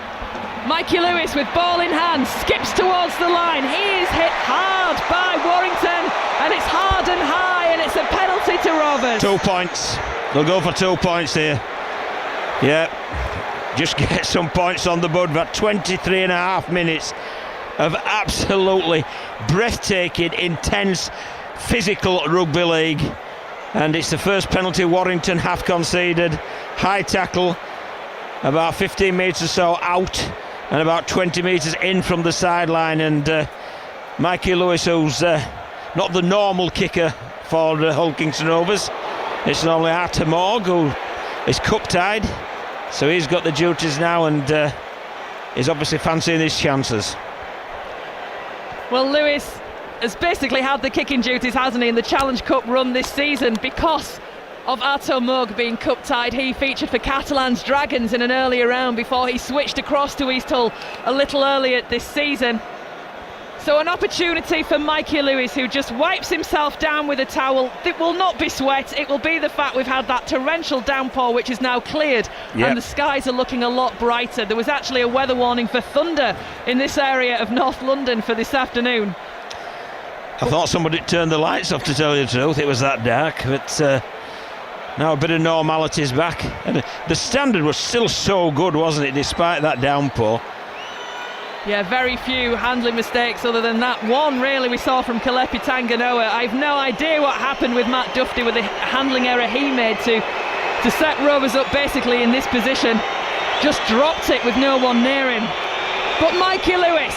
Mikey Lewis with ball in hand, skips towards the line. He is hit hard by Warrington, and it's hard and high, and it's a penalty to Rovers. 2 points. They'll go for 2 points here. Yeah, just get some points on the board. About 23 and a half minutes of absolutely breathtaking, intense, physical rugby league. And it's the first penalty Warrington have conceded. High tackle, about 15 metres or so out, and about 20 metres in from the sideline. And Mikey Lewis, who's not the normal kicker for the Hull Kingston Rovers, it's normally Arthur Morg, who is cup-tied, so he's got the duties now, and he's obviously fancying his chances. Well, Lewis has basically had the kicking duties, hasn't he, in the Challenge Cup run this season because of Arto Morg being cup-tied. He featured for Catalan's Dragons in an earlier round before he switched across to East Hull a little earlier this season. So an opportunity for Mikey Lewis, who just wipes himself down with a towel. It will not be sweat, it will be the fact we've had that torrential downpour which is now cleared, and the skies are looking a lot brighter. There was actually a weather warning for thunder in this area of North London for this afternoon. I thought somebody turned the lights off, to tell you the truth, it was that dark, but now a bit of normality is back. And the standard was still so good, wasn't it, despite that downpour? Yeah, very few handling mistakes other than that one really we saw from Kalepi Tanganoa. I've no idea what happened with Matt Dufty with the handling error he made to set Rovers up basically in this position. Just dropped it with no one near him. But Mikey Lewis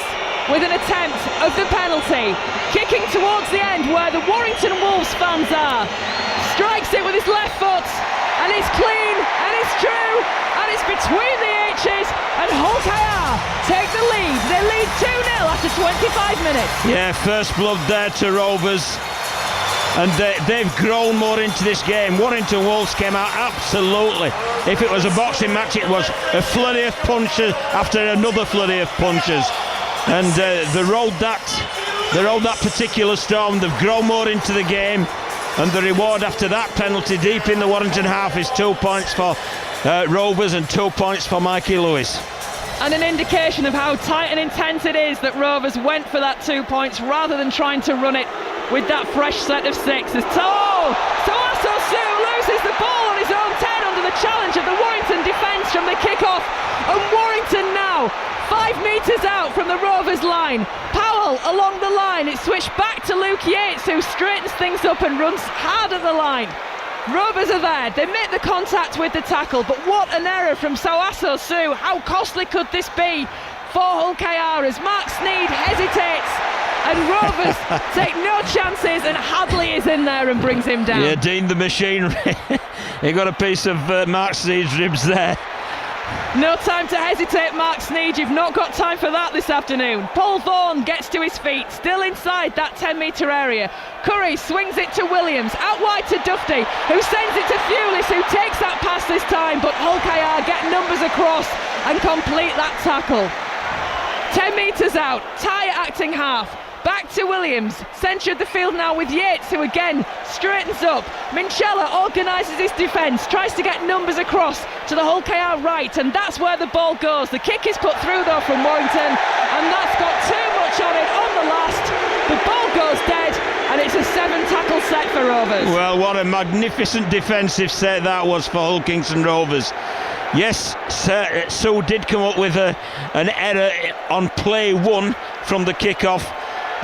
with an attempt of the penalty, kicking towards the end where the Warrington Wolves fans are. Strikes it with his left foot, and it's clean, and it's true, and it's between the H's, and Hull KR take the lead. They lead 2-0 after 25 minutes. Yeah, first blood there to Rovers, and they've grown more into this game. Warrington Wolves came out absolutely. If it was a boxing match, it was a flurry of punches after another flurry of punches, and they rode that particular storm. They've grown more into the game. And the reward after that penalty deep in the Warrington half is 2 points for Rovers and 2 points for Mikey Lewis. And an indication of how tight and intense it is that Rovers went for that 2 points rather than trying to run it with that fresh set of six. As Toaso Su loses the ball on his own 10 under the challenge of the Warrington defence from the kick-off. And Warrington now 5 metres out from the Rovers line. Powell along the line. It's switched back to Luke Yates, who straightens things up and runs hard at the line. Rovers are there. They make the contact with the tackle, but what an error from Soaso Su. How costly could this be for Hull KR as Mark Sneed hesitates and Rovers take no chances, and Hadley is in there and brings him down. Yeah, Dean the machinery. He got a piece of Mark Sneed's ribs there. No time to hesitate, Mark Sneed. You've not got time for that this afternoon. Paul Vaughan gets to his feet, still inside that 10-metre area. Curry swings it to Williams, out wide to Dufty, who sends it to Fulis, who takes that pass this time, but Hull KR get numbers across and complete that tackle. 10 metres out, tie acting half. Back to Williams, centred the field now with Yates, who again straightens up. Minchella organises his defence, tries to get numbers across to the Hull KR right, and that's where the ball goes. The kick is put through though from Warrington, and that's got too much on it on the last. The ball goes dead, and it's a 7-tackle set for Rovers. Well, what a magnificent defensive set that was for Hull Kingston Rovers. Yes, Sue did come up with an error on play 1 from the kick-off,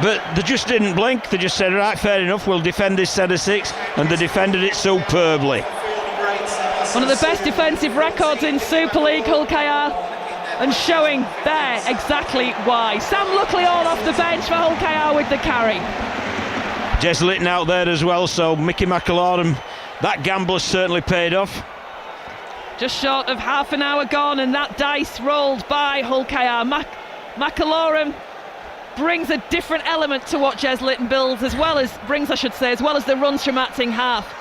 but they just didn't blink. They just said, right, fair enough, we'll defend this set of 6, and they defended it superbly. One of the best defensive records in Super League, Hull KR, and showing there exactly why. Sam Luckley all off the bench for Hull KR with the carry. Jez Litton out there as well, so Mickey McAlorum, that gamble has certainly paid off. Just short of half an hour gone, and that dice rolled by Hull KR. McAlorum brings a different element to what Jez Litton builds, as well as the runs from acting half.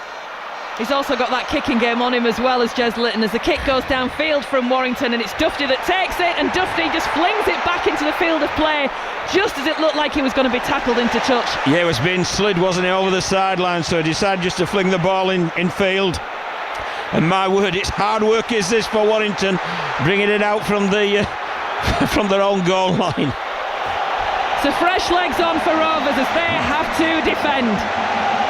He's also got that kicking game on him as well as Jez Litton, as the kick goes downfield from Warrington, and it's Dufty that takes it, and Dufty just flings it back into the field of play just as it looked like he was going to be tackled into touch. Yeah, it was being slid, wasn't it, over the sideline, so he decided just to fling the ball in field. And my word, it's hard work is this for Warrington, bringing it out from from their own goal line. So fresh legs on for Rovers as they have to defend.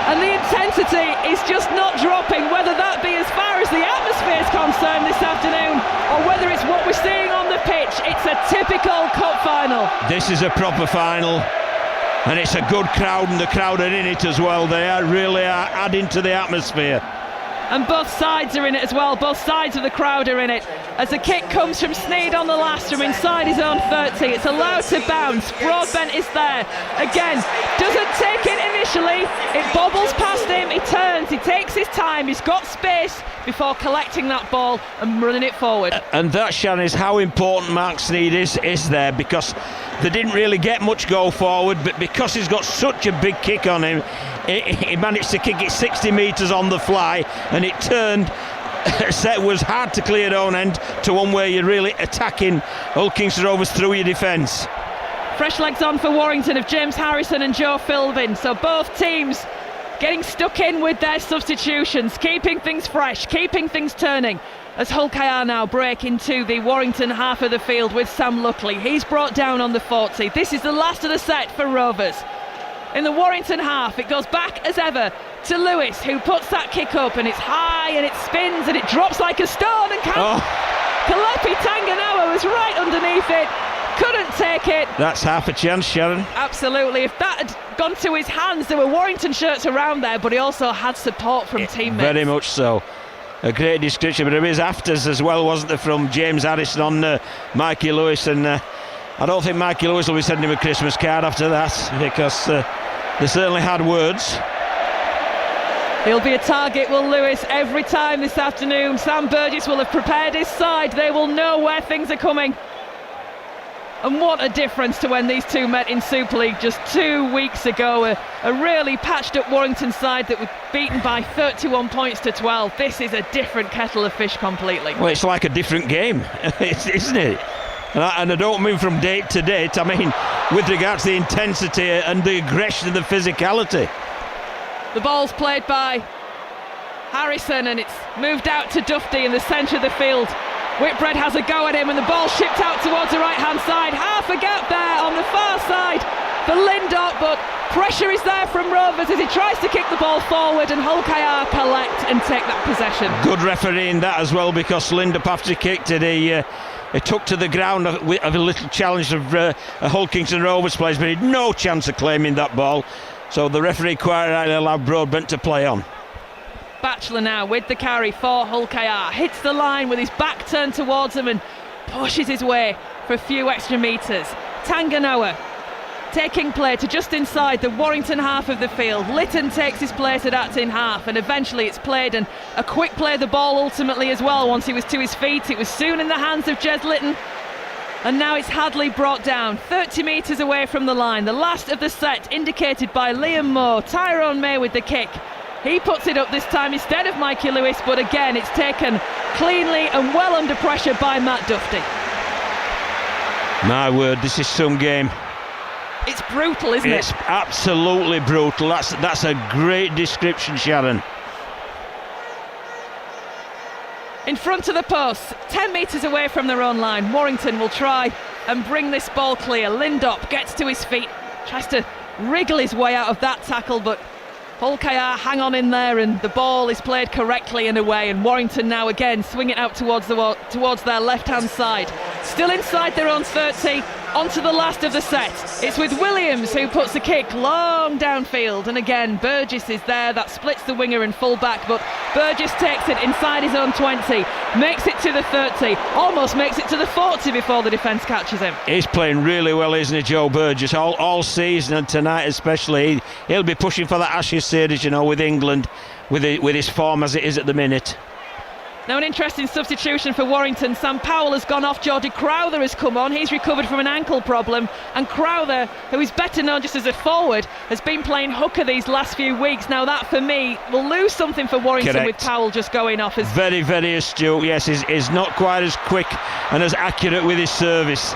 And the intensity is just not dropping, whether that be as far as the atmosphere is concerned this afternoon, or whether it's what we're seeing on the pitch. It's a typical cup final. This is a proper final, and it's a good crowd, and the crowd are in it as well. They really are adding to the atmosphere. And both sides are in it as well. Both sides of the crowd are in it. As the kick comes from Sneed on the last from inside his own 30. It's allowed to bounce. Broadbent is there. Again, doesn't take it initially. It bobbles past him. He turns. He takes his time. He's got space before collecting that ball and running it forward. And that, Shannon, is how important Mark Sneed is there, because they didn't really get much go forward, but because he's got such a big kick on him, he managed to kick it 60 metres on the fly, and it turned. Set was hard to clear own end to one where you're really attacking Hull Kingston Rovers through your defence. Fresh legs on for Warrington of James Harrison and Joe Philbin. So both teams getting stuck in with their substitutions, keeping things fresh, keeping things turning. As Hull KR now break into the Warrington half of the field with Sam Luckley. He's brought down on the 40. This is the last of the set for Rovers. In the Warrington half, it goes back as ever to Lewis, who puts that kick up, and it's high and it spins and it drops like a stone, and Kalepi Tanganawa was right underneath it, couldn't take it. That's half a chance, Sharon. Absolutely. If that had gone to his hands, there were Warrington shirts around there, but he also had support from teammates. Very much so. A great description, but there is afters as well, wasn't there, from James Harrison on Mikey Lewis, and I don't think Mikey Lewis will be sending him a Christmas card after that, because they certainly had words. He'll be a target, will Lewis, every time this afternoon. Sam Burgess will have prepared his side. They will know where things are coming. And what a difference to when these two met in Super League just 2 weeks ago. A really patched up Warrington side that was beaten by 31 points to 12. This is a different kettle of fish completely. Well, it's like a different game, isn't it? And I don't mean from date to date. I mean with regards to the intensity and the aggression and the physicality. The ball's played by Harrison, and it's moved out to Dufty in the centre of the field. Whitbread has a go at him, and the ball shipped out towards the right hand side. Half a gap there on the far side for Lindop, but pressure is there from Rovers as he tries to kick the ball forward, and Hull KR collect and take that possession. Good refereeing that as well, because Lindop, after he kicked it, he took to the ground of a little challenge of a Hull Kingston Rovers players, but he had no chance of claiming that ball. So the referee quite rightly allowed Broadbent to play on. Batchelor now with the carry for Hull KR. Hits the line with his back turned towards him and pushes his way for a few extra metres. Tanganoa taking play to just inside the Warrington half of the field. Lytton takes his place at Acton half, and eventually it's played, and a quick play the ball ultimately as well. Once he was to his feet, it was soon in the hands of Jez Lytton, and now it's Hadley brought down 30 metres away from the line. The last of the set indicated by Liam Moore. Tyrone May with the kick. He puts it up this time instead of Mikey Lewis, but again it's taken cleanly and well under pressure by Matt Dufty. My word, this is some game. It's brutal, isn't it? It's absolutely brutal. That's a great description, Sharon. In front of the post, 10 metres away from their own line, Warrington will try and bring this ball clear. Lindop gets to his feet, tries to wriggle his way out of that tackle, but Hull KR hang on in there, and the ball is played correctly and away, and Warrington now again swing it out towards their left-hand side. Still inside their own 30, onto the last of the set. It's with Williams who puts the kick long downfield, and again Burgess is there. That splits the winger and full-back, but Burgess takes it inside his own 20, makes it to the 30, almost makes it to the 40 before the defence catches him. He's playing really well, isn't he, Joe Burgess? All season, and tonight especially. He'll be pushing for that Ashes series, you know, with England, with his form as it is at the minute. Now an interesting substitution for Warrington. Sam Powell has gone off. Jordy Crowther has come on. He's recovered from an ankle problem, and Crowther, who is better known just as a forward, has been playing hooker these last few weeks. Now that for me will lose something for Warrington. Correct. With Powell just going off. As very, very astute. Yes, he's not quite as quick and as accurate with his service.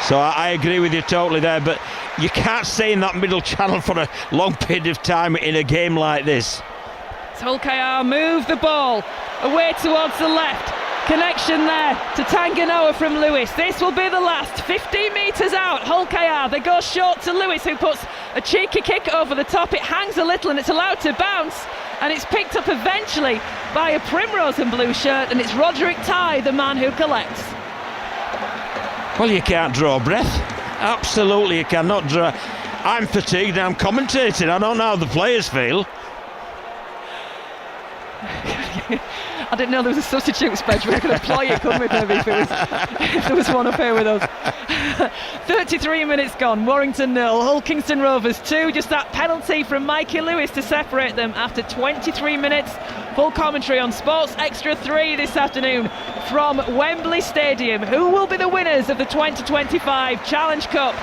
So I agree with you totally there, but you can't stay in that middle channel for a long period of time in a game like this. Hull KR move the ball away towards the left. Connection there to Tanganoa from Lewis. This will be the last. 15 metres out, Hull KR. They go short to Lewis, who puts a cheeky kick over the top. It hangs a little and it's allowed to bounce, and it's picked up eventually by a primrose and blue shirt, and it's Roderick Tye, the man who collects. Well, you can't draw breath. Absolutely you cannot draw. I'm fatigued, I'm commentating. I don't know how the players feel. I didn't know there was a substitute Spedge. We could employ you, couldn't we, maybe, if there was one up here with us. 33 minutes gone, Warrington 0, Hull Kingston Rovers 2. Just that penalty from Mikey Lewis to separate them after 23 minutes. Full commentary on Sports Extra 3 this afternoon from Wembley Stadium. Who will be the winners of the 2025 Challenge Cup?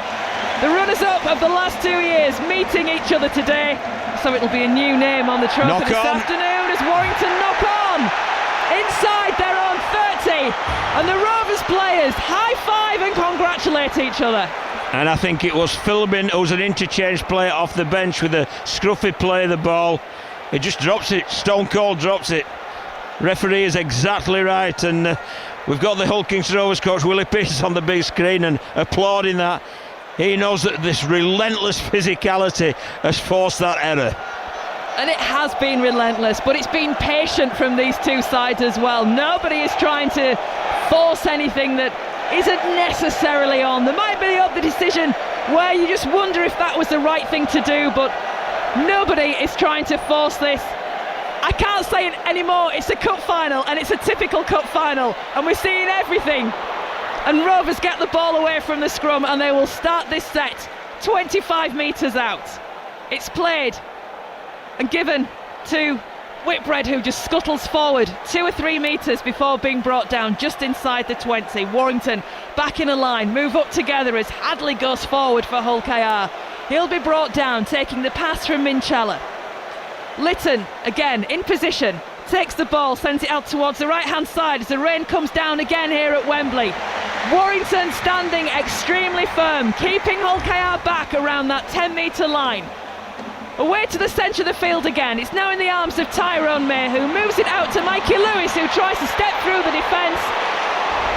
The runners-up of the last 2 years meeting each other today. So it'll be a new name on the trophy this afternoon as Warrington knock on inside their own 30, and the Rovers players high-five and congratulate each other. And I think it was Philbin who was an interchange player off the bench with a scruffy play of the ball. He just drops it, stone cold drops it. Referee is exactly right, and we've got the Hull Kingston Rovers coach Willie Pearce on the big screen and applauding that. He knows that this relentless physicality has forced that error. And it has been relentless, but it's been patient from these two sides as well. Nobody is trying to force anything that isn't necessarily on. There might be the decision where you just wonder if that was the right thing to do, but nobody is trying to force this. I can't say it anymore. It's a cup final, and it's a typical cup final, and we're seeing everything. And Rovers get the ball away from the scrum, and they will start this set 25 metres out. It's played and given to Whitbread, who just scuttles forward 2 or 3 metres before being brought down just inside the 20. Warrington back in a line, move up together as Hadley goes forward for Hull KR. He'll be brought down, taking the pass from Minchella. Lytton, again, in position, takes the ball, sends it out towards the right-hand side as the rain comes down again here at Wembley. Warrington standing extremely firm, keeping Hull KR back around that 10-metre line. Away to the centre of the field again. It's now in the arms of Tyrone May, who moves it out to Mikey Lewis, who tries to step through the defence.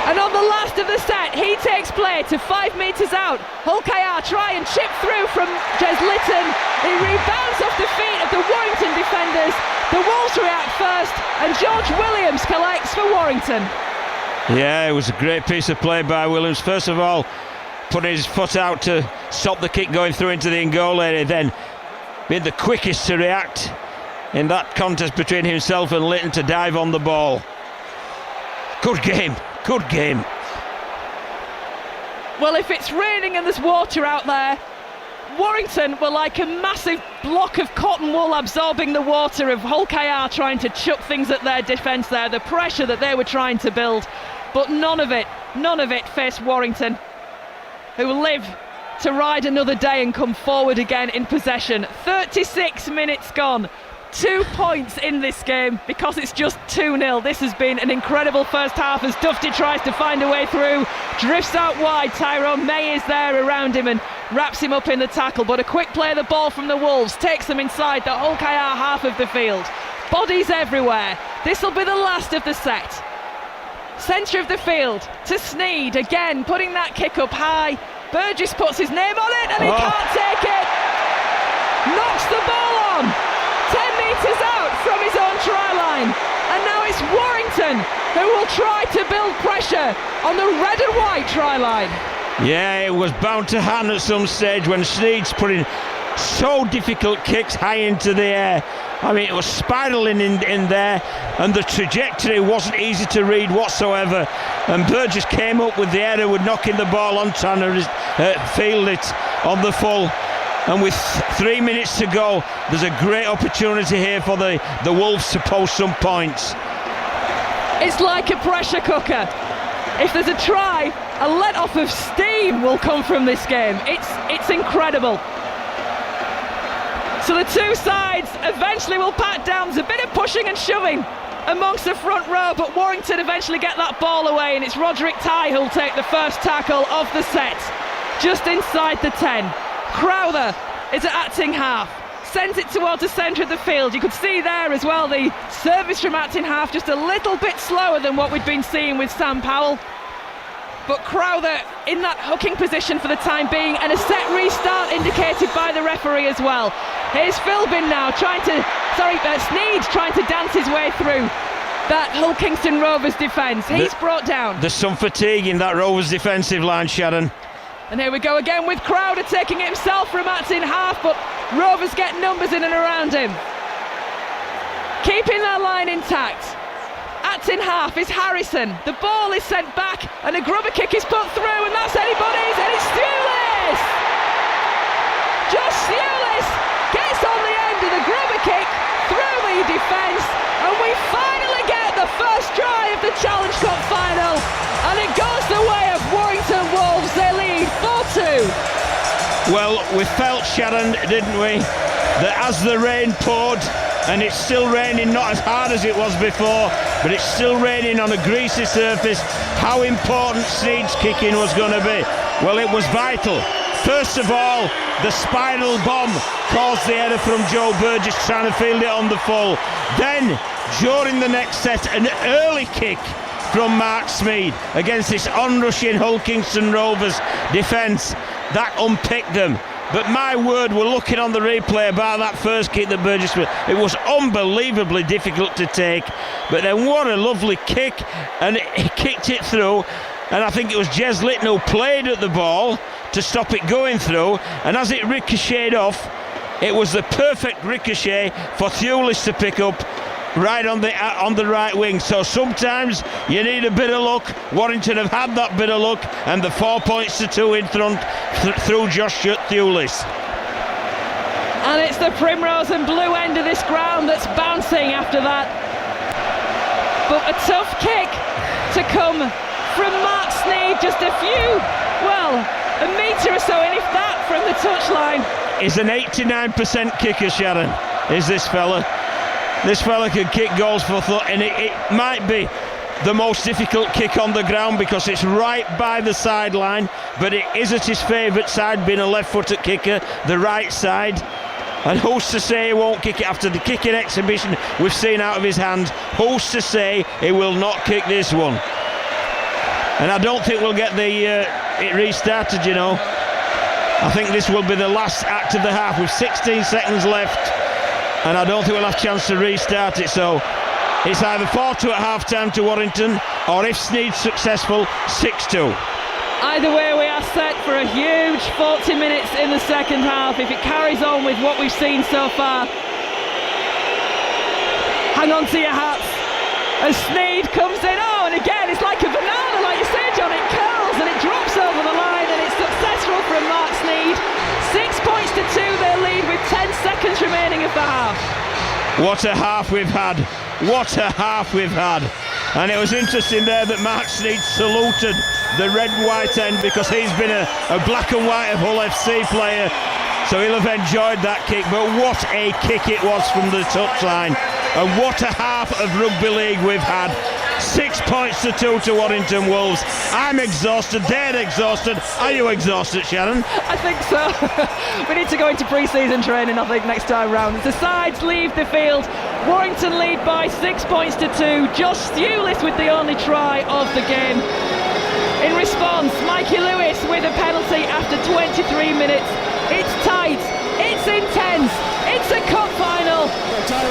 And on the last of the set, he takes play to 5 metres out. Hull KR try and chip through from Jez Lytton. He rebounds off the feet of the Warrington defenders. The Wolves react first, and George Williams collects for Warrington. Yeah, it was a great piece of play by Williams. First of all, putting his foot out to stop the kick going through into the in-goal area, then being the quickest to react in that contest between himself and Lytton to dive on the ball. Good game, good game. Well, if it's raining and there's water out there, Warrington were like a massive block of cotton wool absorbing the water of Hull KR trying to chuck things at their defence there, the pressure that they were trying to build. But none of it faced Warrington, who will live to ride another day and come forward again in possession. 36 minutes gone. 2 points in this game because it's just 2-0. This has been an incredible first half as Dufty tries to find a way through, drifts out wide. Tyrone May is there around him and wraps him up in the tackle, but a quick play of the ball from the Wolves takes them inside the Hull KR half of the field. Bodies everywhere. This will be the last of the set. Centre of the field to Sneed, again putting that kick up high. Burgess puts his name on it and he can't take it. Knocks the ball on. 10 metres out from his own try line, and now it's Warrington who will try to build pressure on the red and white try line. Yeah, it was bound to happen at some stage when Sneed's putting so difficult kicks high into the air. I mean, it was spiralling in there, and the trajectory wasn't easy to read whatsoever. And Burgess came up with the error with knocking the ball on Tanner, field it on the full. And with 3 minutes to go, there's a great opportunity here for the Wolves to post some points. It's like a pressure cooker. If there's a try, a let-off of steam will come from this game. It's incredible. So the two sides eventually will pat down. There's a bit of pushing and shoving amongst the front row, but Warrington eventually get that ball away, and it's Roderick Tye who'll take the first tackle of the set, just inside the 10. Crowther is at Acting half, sends it towards the centre of the field. You could see there as well the service from Acting half just a little bit slower than what we'd been seeing with Sam Powell. But Crowther in that hooking position for the time being, and a set restart indicated by the referee as well. Here's Philbin now Sneed trying to dance his way through that Hull Kingston Rovers defence. He's brought down. There's some fatigue in that Rovers defensive line, Sharon. And here we go again with Crowder taking it himself from Acting half, but Rovers get numbers in and around him. Keeping their line intact. Acting half is Harrison. The ball is sent back and a grubber kick is put through, and that's anybody's, and it's Thewlis! Josh Thewlis gets on the end of the grubber kick through the defence, and we finally get the first try of the Challenge Cup final, and it goes the way of Warrington Wolves. They lead 4-2. Well, we felt, Sharon, didn't we, that as the rain poured, and it's still raining, not as hard as it was before, but it's still raining on a greasy surface, how important Sneed's kicking was going to be. Well, it was vital. First of all, the spiral bomb caused the error from Joe Burgess trying to field it on the full. Then, during the next set, an early kick from Mark Smead against this onrushing Hull Kingston Rovers defence. That unpicked them. But my word, we're looking on the replay about that first kick that Burgess made. It was unbelievably difficult to take. But then what a lovely kick, and he kicked it through. And I think it was Jez Litton who played at the ball to stop it going through. And as it ricocheted off, it was the perfect ricochet for Thewlis to pick up right on the right wing. So sometimes you need a bit of luck. Warrington have had that bit of luck, and the 4 points to 2 in front through Josh Thewlis. And it's the primrose and blue end of this ground that's bouncing after that. But a tough kick to come from Mark Sneed, just a metre or so, and if that, from the touchline. He's an 89% kicker, Sharon, is this fella. This fella can kick goals for thought, and it might be the most difficult kick on the ground because it's right by the sideline, but it is at his favourite side, being a left-footed kicker, the right side. And who's to say he won't kick it after the kicking exhibition we've seen out of his hand? Who's to say he will not kick this one? And I don't think we'll get it restarted, you know. I think this will be the last act of the half with 16 seconds left, and I don't think we'll have a chance to restart it. So it's either 4-2 at half-time to Warrington, or if Sneed's successful, 6-2. Either way, we are set for a huge 40 minutes in the second half if it carries on with what we've seen so far. Hang on to your hats as Sneed comes in. Oh, and again, it's like a banana, like you say, John. It curls and it drops over the line, and it's successful from Mark Sneed. 6 points to 2 they lead with 10 seconds remaining of the half. What a half we've had. What a half we've had. And it was interesting there that Mark Sneed saluted the red-white end because he's been a black and white of Hull FC player. So he'll have enjoyed that kick. But what a kick it was from the touchline. And what a half of rugby league we've had. 6 points to 2 to Warrington Wolves. I'm exhausted, they're exhausted. Are you exhausted, Sharon? I think so. We need to go into pre-season training, I think, next time round. The sides leave the field. Warrington lead by 6 points to 2. Josh Thewlis with the only try of the game. In response, Mikey Lewis with a penalty after 23 minutes. It's tight, it's intense, it's a cup final.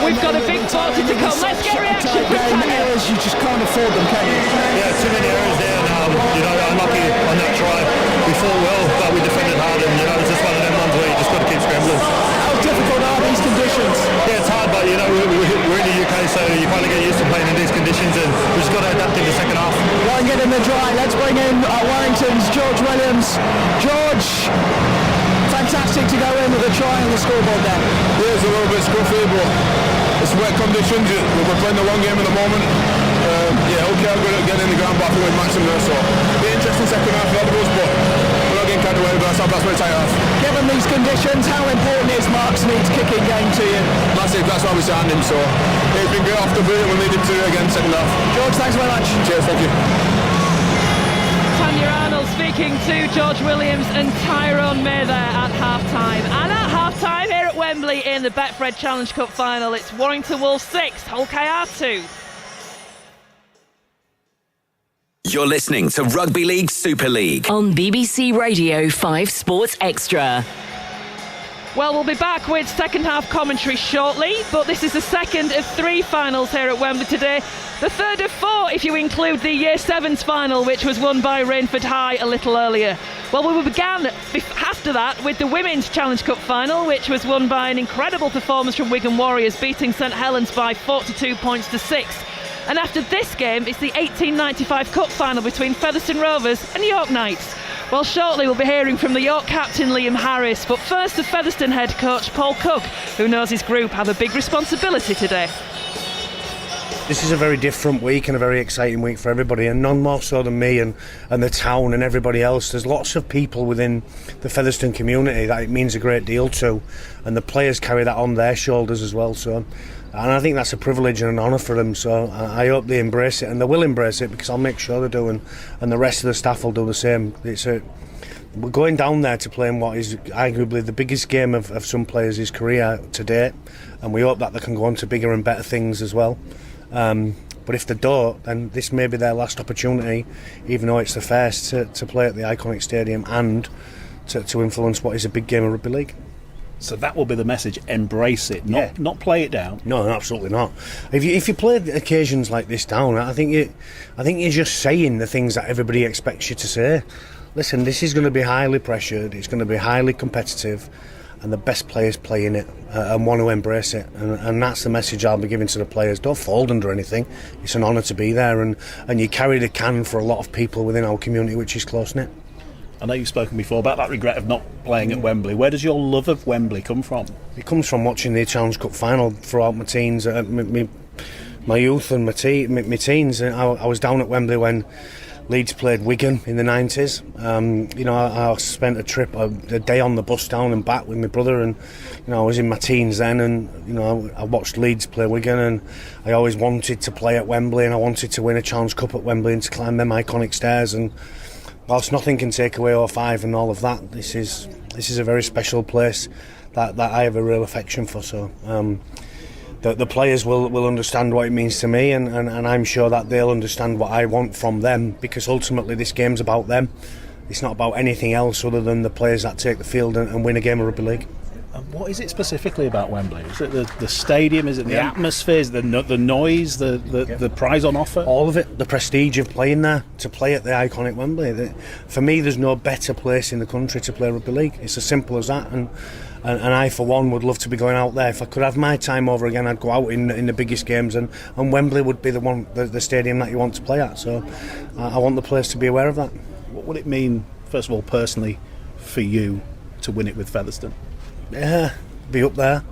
We've got a big 40 to come. Let's get reaction from Tanya. Errors, you just can't afford them, can you? Yeah, too many errors there. Unlucky on that try. We fought well, but we defended hard, and it's just one of them ones where you just got to keep scrambling. How difficult are these conditions? Yeah, it's hard, but we're in the UK, so you kind of get used to playing in these conditions, and we just got to adapt in the second half. Go and get in the dry. Let's bring in Warrington's George Williams. George, fantastic to go in with a try on the scoreboard there. Yeah, it's a little bit scruffy, but it's wet conditions. We're playing the long game at the moment. Okay, I'm going to get in the ground, but I think we're maximum there, so it'll be interesting second half for us, but we're not getting carried away with ourselves. That's where it's tight half. Given these conditions, how important is Mark Sneed's kicking game to you? Massive, that's why we signed him, so he's been great off the boot and we'll need him to again second half. George, thanks very much. Cheers, thank you. Tanya Arnold speaking to George Williams and Tyrone May there at half-time. And at half-time here at Wembley in the Betfred Challenge Cup final, it's Warrington Wolves 6, Hull KR 2. You're listening to Rugby League Super League on BBC Radio 5 Sports Extra. Well, we'll be back with second half commentary shortly, but this is the second of 3 finals here at Wembley today. The third of 4 if you include the Year 7's final, which was won by Rainford High a little earlier. Well, we began after that with the Women's Challenge Cup final, which was won by an incredible performance from Wigan Warriors, beating St Helens by 42 points to 6. And after this game, it's the 1895 Cup final between Featherstone Rovers and York Knights. Well, shortly we'll be hearing from the York captain Liam Harris, but first the Featherstone head coach Paul Cook, who knows his group have a big responsibility today. This is a very different week and a very exciting week for everybody, and none more so than me and the town and everybody else. There's lots of people within the Featherstone community that it means a great deal to, and the players carry that on their shoulders as well. So, and I think that's a privilege and an honour for them, so I hope they embrace it, and they will embrace it, because I'll make sure they do, and the rest of the staff will do the same. We're going down there to play in what is arguably the biggest game of some players' career to date, and we hope that they can go on to bigger and better things as well. But if they don't, then this may be their last opportunity, even though it's the first, to play at the iconic stadium and to influence what is a big game of rugby league. So that will be the message: embrace it, not play it down. No, absolutely not. If you play occasions like this down, I think you're just saying the things that everybody expects you to say. Listen, this is going to be highly pressured. It's going to be highly competitive, and the best players play in it and want to embrace it. And that's the message I'll be giving to the players. Don't fold under anything. It's an honour to be there, and you carry the can for a lot of people within our community, which is close-knit. I know you've spoken before about that regret of not playing at Wembley. Where does your love of Wembley come from? It comes from watching the Challenge Cup final throughout my teens, my youth and my teens. I was down at Wembley when Leeds played Wigan in the 90s. I spent a day on the bus down and back with my brother, and I was in my teens then, and I watched Leeds play Wigan, and I always wanted to play at Wembley, and I wanted to win a Challenge Cup at Wembley and to climb them iconic stairs. And whilst nothing can take away 05 and all of that, this is a very special place that I have a real affection for. So the players will understand what it means to me, and I'm sure that they'll understand what I want from them, because ultimately this game's about them. It's not about anything else other than the players that take the field and win a game of rugby league. And what is it specifically about Wembley? Is it the stadium? Is it the atmosphere? Is it the noise? The prize on offer? All of it. The prestige of playing there, to play at the iconic Wembley. For me, there's no better place in the country to play rugby league. It's as simple as that. And I, for one, would love to be going out there. If I could have my time over again, I'd go out in the biggest games, and Wembley would be the stadium that you want to play at. So I want the players to be aware of that. What would it mean, first of all, personally, for you to win it with Featherstone? Yeah, be up there.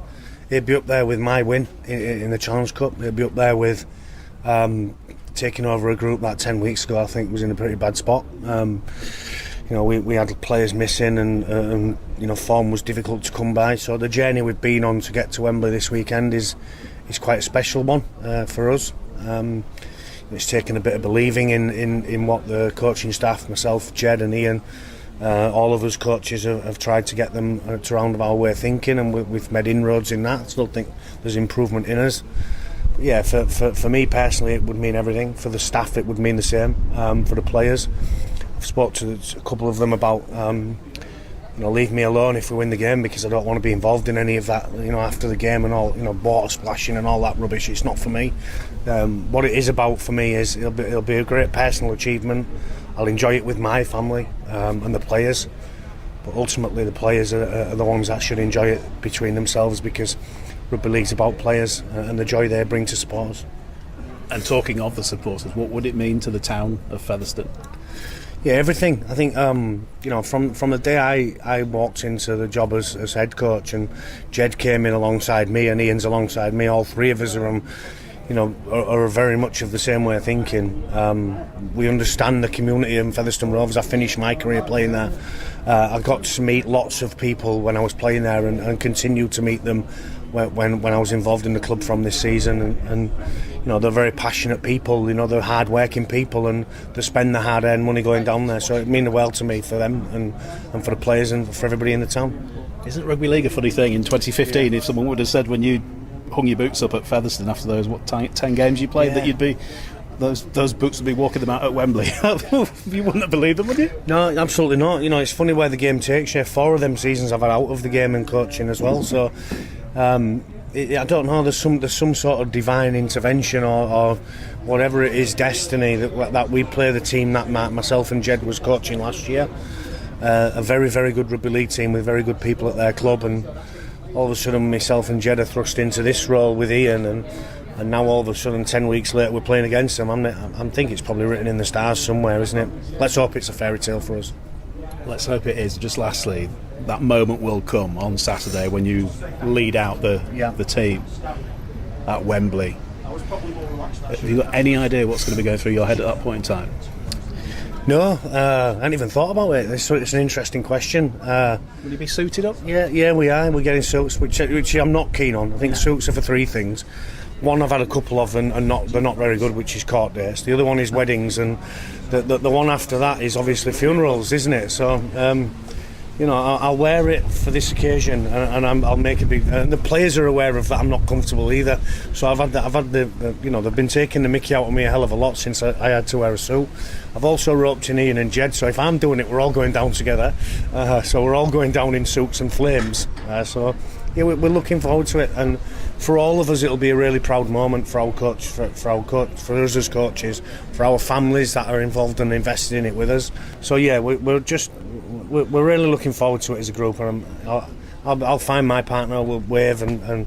He'd be up there with my win in the Challenge Cup. He'd be up there with taking over a group that 10 weeks ago I think was in a pretty bad spot. We had players missing and form was difficult to come by. So the journey we've been on to get to Wembley this weekend is quite a special one for us. It's taken a bit of believing in what the coaching staff, myself, Jed and Ian, all of us coaches have tried to get them to round of our way of thinking, and we've made inroads in that. I still think there's improvement in us. Yeah, for me personally it would mean everything. For the staff it would mean the same. For the players, I've spoke to a couple of them about leave me alone if we win the game, because I don't want to be involved in any of that after the game and all water splashing and all that rubbish. It's not for me. What it is about for me is it'll be a great personal achievement. I'll enjoy it with my family and the players, but ultimately the players are the ones that should enjoy it between themselves, because rugby league's about players and the joy they bring to supporters. And talking of the supporters, what would it mean to the town of Featherstone? Yeah, everything. I think from the day I walked into the job as head coach, and Jed came in alongside me and Ian's alongside me, all three of us are very much of the same way of thinking. We understand the community in Featherstone Rovers. I finished my career playing there. I got to meet lots of people when I was playing there, and continued to meet them when I was involved in the club from this season. And they're very passionate people. They're hard-working people, and they spend the hard-earned money going down there. So it means the world to me for them and for the players and for everybody in the town. Isn't rugby league a funny thing? In 2015, if someone would have said when you hung your boots up at Featherstone after those 10 games you played, that you'd be those boots would be walking them out at Wembley, you wouldn't have believed them, would you? No, absolutely not. It's funny where the game takes you. 4 of them seasons I've had out of the game and coaching as well. So I don't know. There's some sort of divine intervention or whatever it is, destiny that we play the team that myself and Jed was coaching last year. A very, very good rugby league team with very good people at their club, and all of a sudden myself and Jed are thrust into this role with Ian, and now all of a sudden 10 weeks later we're playing against them. I think it's probably written in the stars somewhere, isn't it? Let's hope it's a fairy tale for us. Let's hope it is. Just lastly, that moment will come on Saturday when you lead out the team at Wembley. Have you got any idea what's going to be going through your head at that point in time? No, I hadn't even thought about it. It's an interesting question. Will you be suited up? Yeah, we are. We're getting suits, which I'm not keen on. I think suits are for 3 things. One I've had a couple of and they're not very good, which is court dates. The other one is weddings, and the one after that is obviously funerals, isn't it? So I'll wear it for this occasion, and I'll make it big. The players are aware of that. I'm not comfortable either. So I've had they've been taking the mickey out of me a hell of a lot since I had to wear a suit. I've also roped in Ian and Jed, so if I'm doing it, we're all going down together. So we're all going down in suits and flames. We're looking forward to it, and for all of us, it'll be a really proud moment for our coach, for us as coaches, for our families that are involved and invested in it with us. So we're really looking forward to it as a group, and I'll find my partner, we'll wave, and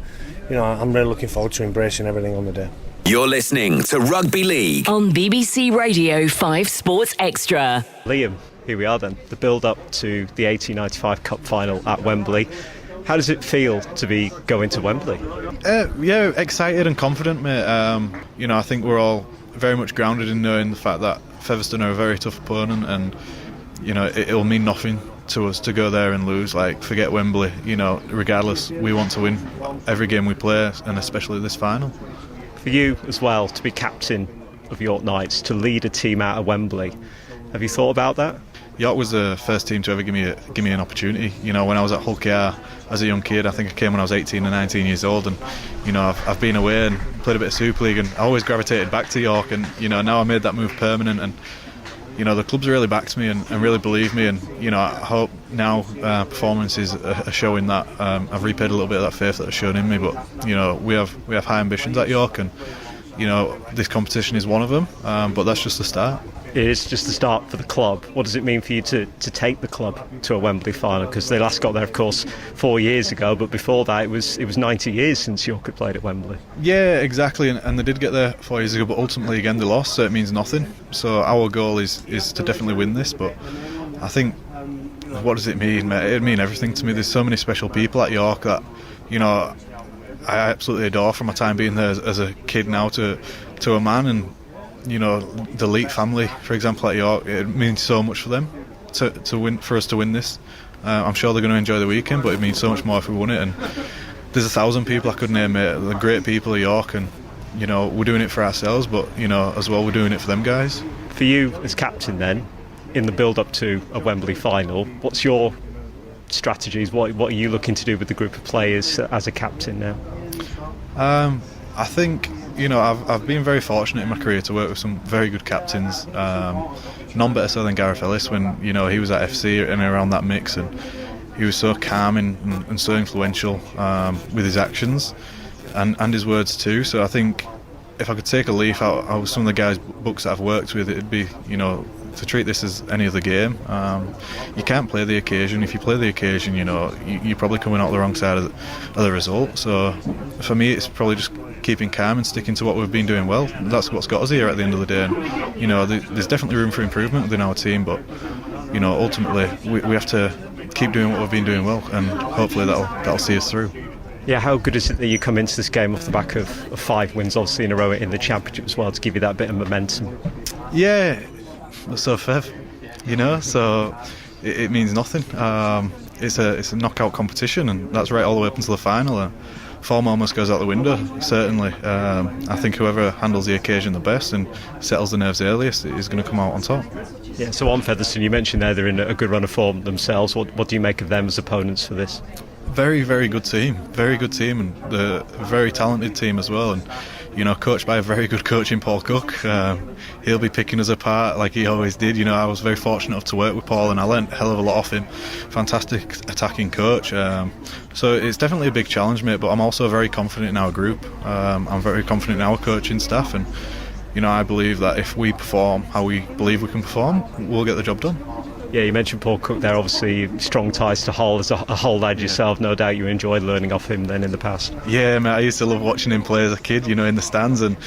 I'm really looking forward to embracing everything on the day. You're listening to Rugby League on BBC Radio 5 Sports Extra. Liam, here we are then, the build-up to the 1895 Cup final at Wembley. How does it feel to be going to Wembley? Yeah, excited and confident, mate. I think we're all very much grounded in knowing the fact that Featherstone are a very tough opponent, and it'll mean nothing to us to go there and lose. Like, forget Wembley. Regardless, we want to win every game we play, and especially this final. For you as well, to be captain of York Knights, to lead a team out of Wembley, have you thought about that? York was the first team to ever give me an opportunity. When I was at Hull KR as a young kid, I think I came when I was 18 and 19 years old, and I've been away and played a bit of Super League, and I always gravitated back to York, and now I made that move permanent, and the club's really backed me and really believe me, and I hope now performances are showing that I've repaid a little bit of that faith that was shown in me. But we have high ambitions at York, and this competition is one of them, but that's just the start. It is just the start for the club. What does it mean for you to take the club to a Wembley final? Because they last got there, of course, 4 years ago, but before that it was 90 years since York had played at Wembley. Yeah, exactly, and they did get there 4 years ago, but ultimately again they lost, so it means nothing. So our goal is to definitely win this, but I think what does it mean, mate? It'd mean everything to me. There's so many special people at York that, you know, I absolutely adore from my time being there as a kid now to a man. And, you know, the Leet family, for example, at York, it means so much for them to win, for us to win this. I'm sure they're going to enjoy the weekend, but it means so much more if we won it. And there's 1,000 people I could name, mate. The great people of York, and, you know, we're doing it for ourselves, but, you know, as well, we're doing it for them guys. For you as captain then, in the build-up to a Wembley final, what's your strategies? What are you looking to do with the group of players as a captain now? I think, you know, I've been very fortunate in my career to work with some very good captains. None better so than Gareth Ellis when, you know, he was at FC and around that mix, and he was so calm and so influential with his actions and his words too. So I think if I could take a leaf out of some of the guys' books that I've worked with, it'd be, you know, to treat this as any other game. You can't play the occasion. If you play the occasion, you know, you're probably coming out the wrong side of the result. So for me, it's probably just keeping calm and sticking to what we've been doing well. That's what's got us here at the end of the day. And, you know, there's definitely room for improvement within our team, but, you know, ultimately we have to keep doing what we've been doing well, and hopefully that'll see us through. Yeah, how good is it that you come into this game off the back of 5 wins, obviously in a row in the Championship as well, to give you that bit of momentum? Yeah, so fair, you know, so it means nothing. It's a knockout competition, and that's right all the way up until the final. And form almost goes out the window, certainly. I think whoever handles the occasion the best and settles the nerves earliest is going to come out on top. Yeah, so on Featherstone, you mentioned there they're in a good run of form themselves. What do you make of them as opponents for this? Very, very good team, and a very talented team as well, and, you know, coached by a very good coach in Paul Cook. He'll be picking us apart like he always did. You know, I was very fortunate enough to work with Paul, and I learnt a hell of a lot off him. Fantastic attacking coach. So it's definitely a big challenge, mate, but I'm also very confident in our group. I'm very confident in our coaching staff, and, you know, I believe that if we perform how we believe we can perform, we'll get the job done. Yeah, you mentioned Paul Cook there, obviously strong ties to Hull. As a Hull lad yourself, no doubt you enjoyed learning off him then in the past. Yeah, mate, I used to love watching him play as a kid, you know, in the stands and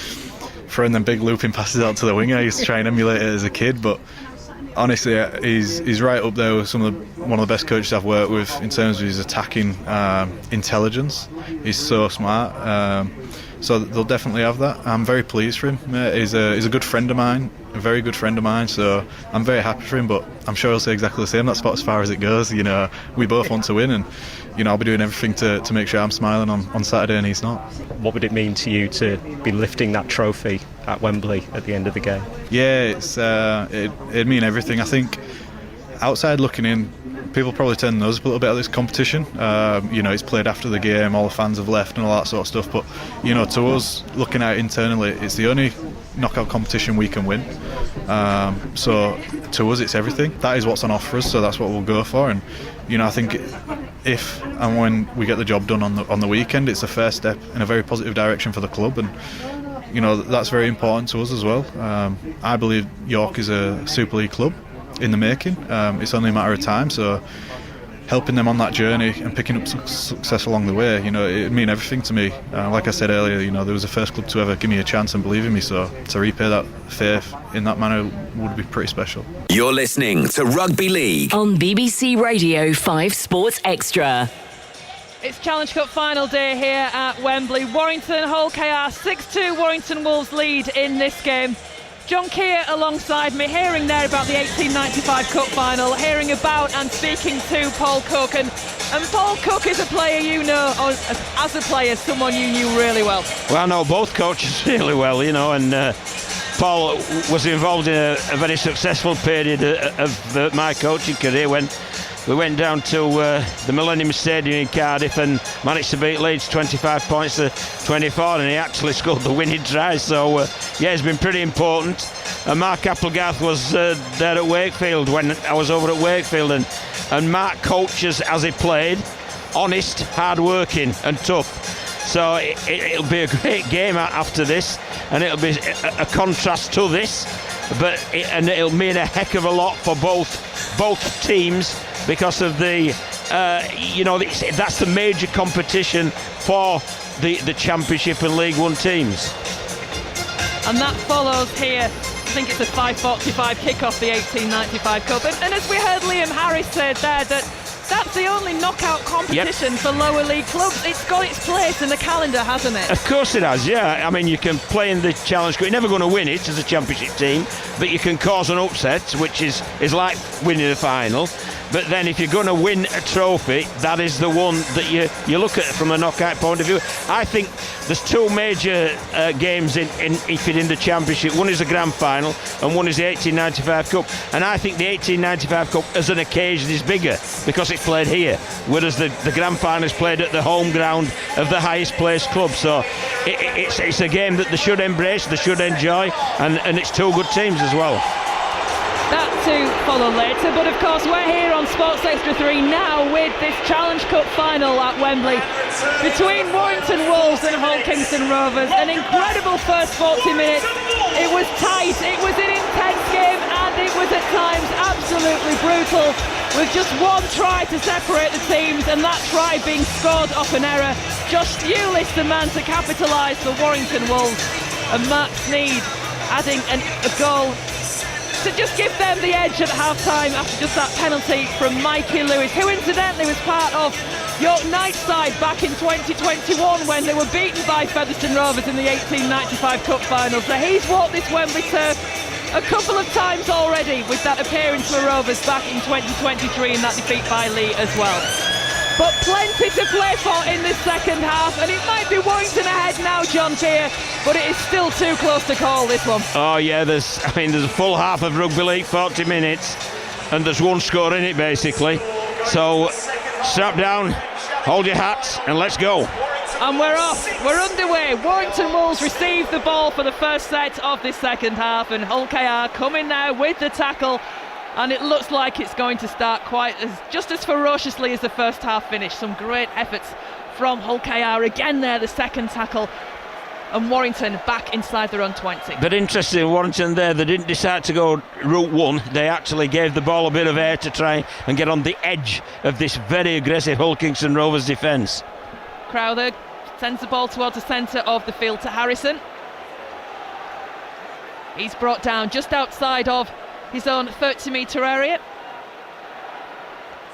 throwing them big looping passes out to the winger. I used to try and emulate it as a kid, but honestly, he's right up there with one of the best coaches I've worked with in terms of his attacking intelligence. He's so smart. So they'll definitely have that. I'm very pleased for him. He's a good friend of mine, a very good friend of mine, so I'm very happy for him, but I'm sure he'll say exactly the same. That's about as far as it goes. You know, we both want to win, and, you know, I'll be doing everything to make sure I'm smiling on Saturday and he's not. What would it mean to you to be lifting that trophy at Wembley at the end of the game? Yeah, it'd mean everything. I think outside looking in, people probably turn their nose up a little bit at this competition. You know, it's played after the game, all the fans have left and all that sort of stuff, but, you know, to us, looking at it internally, it's the only knockout competition we can win. So to us, it's everything. That is what's on offer us, so that's what we'll go for. And, you know, I think if and when we get the job done on the weekend, it's a first step in a very positive direction for the club, and, you know, that's very important to us as well. I believe York is a Super League club in the making. It's only a matter of time, so helping them on that journey and picking up success along the way, you know, it mean everything to me. Like I said earlier, you know, there was the first club to ever give me a chance and believe in me, so to repay that faith in that manner would be pretty special. You're listening to Rugby League on BBC Radio 5 Sports Extra. It's Challenge Cup final day here at Wembley. Warrington, Hull KR 6-2. Warrington Wolves lead in this game. John Keir alongside me, hearing there about the 1895 Cup final, hearing about and speaking to Paul Cook. And Paul Cook is a player you know, or as a player, someone you knew really well. Well, I know both coaches really well, you know, and Paul was involved in a very successful period of my coaching career when we went down to the Millennium Stadium in Cardiff and managed to beat Leeds 25 points to 24, and he actually scored the winning try. So, yeah, it's been pretty important. And Mark Applegarth was there at Wakefield when I was over at Wakefield, and Mark coaches as he played, honest, hard-working and tough. So it'll be a great game after this, and it'll be a contrast to this, and it'll mean a heck of a lot for both teams, because of the, you know, that's the major competition for the Championship and League One teams. And that follows here I think it's a 5:45 kick-off the 1895 Cup. And as we heard Liam Harris say there, that's the only knockout competition for lower league clubs. It's got its place in the calendar, hasn't it? Of course it has, yeah. I mean, you can play in the Challenge Cup. You're never going to win it as a championship team, but you can cause an upset, which is like winning a final. But then if you're going to win a trophy, that is the one that you look at from a knockout point of view. I think there's two major games in the championship. One is the grand final and one is the 1895 Cup. And I think the 1895 Cup as an occasion is bigger because it's played here, whereas the grand final is played at the home ground of the highest placed club. So it's a game that they should embrace, they should enjoy, and it's two good teams as well. That to follow later, but of course we're here on Sports Extra 3 now with this Challenge Cup final at Wembley between Warrington Wolves and Hull Kingston Rovers. An incredible first 40 minutes. It was tight, it was an intense game, and it was at times absolutely brutal, with just one try to separate the teams, and that try being scored off an error. Josh Hewlett, the man to capitalise for Warrington Wolves, and Mark Sneed adding a goal to just give them the edge at half-time after just that penalty from Mikey Lewis, who incidentally was part of York Knights side back in 2021 when they were beaten by Featherstone Rovers in the 1895 Cup final. So he's walked this Wembley turf a couple of times already with that appearance for Rovers back in 2023 and that defeat by Lee as well. But plenty to play for in this second half, and it might be Warrington ahead now, John Keir, but it is still too close to call, this one. Oh yeah, there's a full half of rugby league, 40 minutes, and there's one score in it basically. So strap down, hold your hats, and let's go. And we're off, we're underway. Warrington Wolves receive the ball for the first set of this second half, and Hull KR coming now with the tackle. And it looks like it's going to start just as ferociously as the first half finished. Some great efforts from Hull KR. Again there, the second tackle. And Warrington back inside their own 20. But interesting, Warrington there, they didn't decide to go route one. They actually gave the ball a bit of air to try and get on the edge of this very aggressive Hull Kingston Rovers defence. Crowther sends the ball towards the centre of the field to Harrison. He's brought down just outside of his own 30-metre area.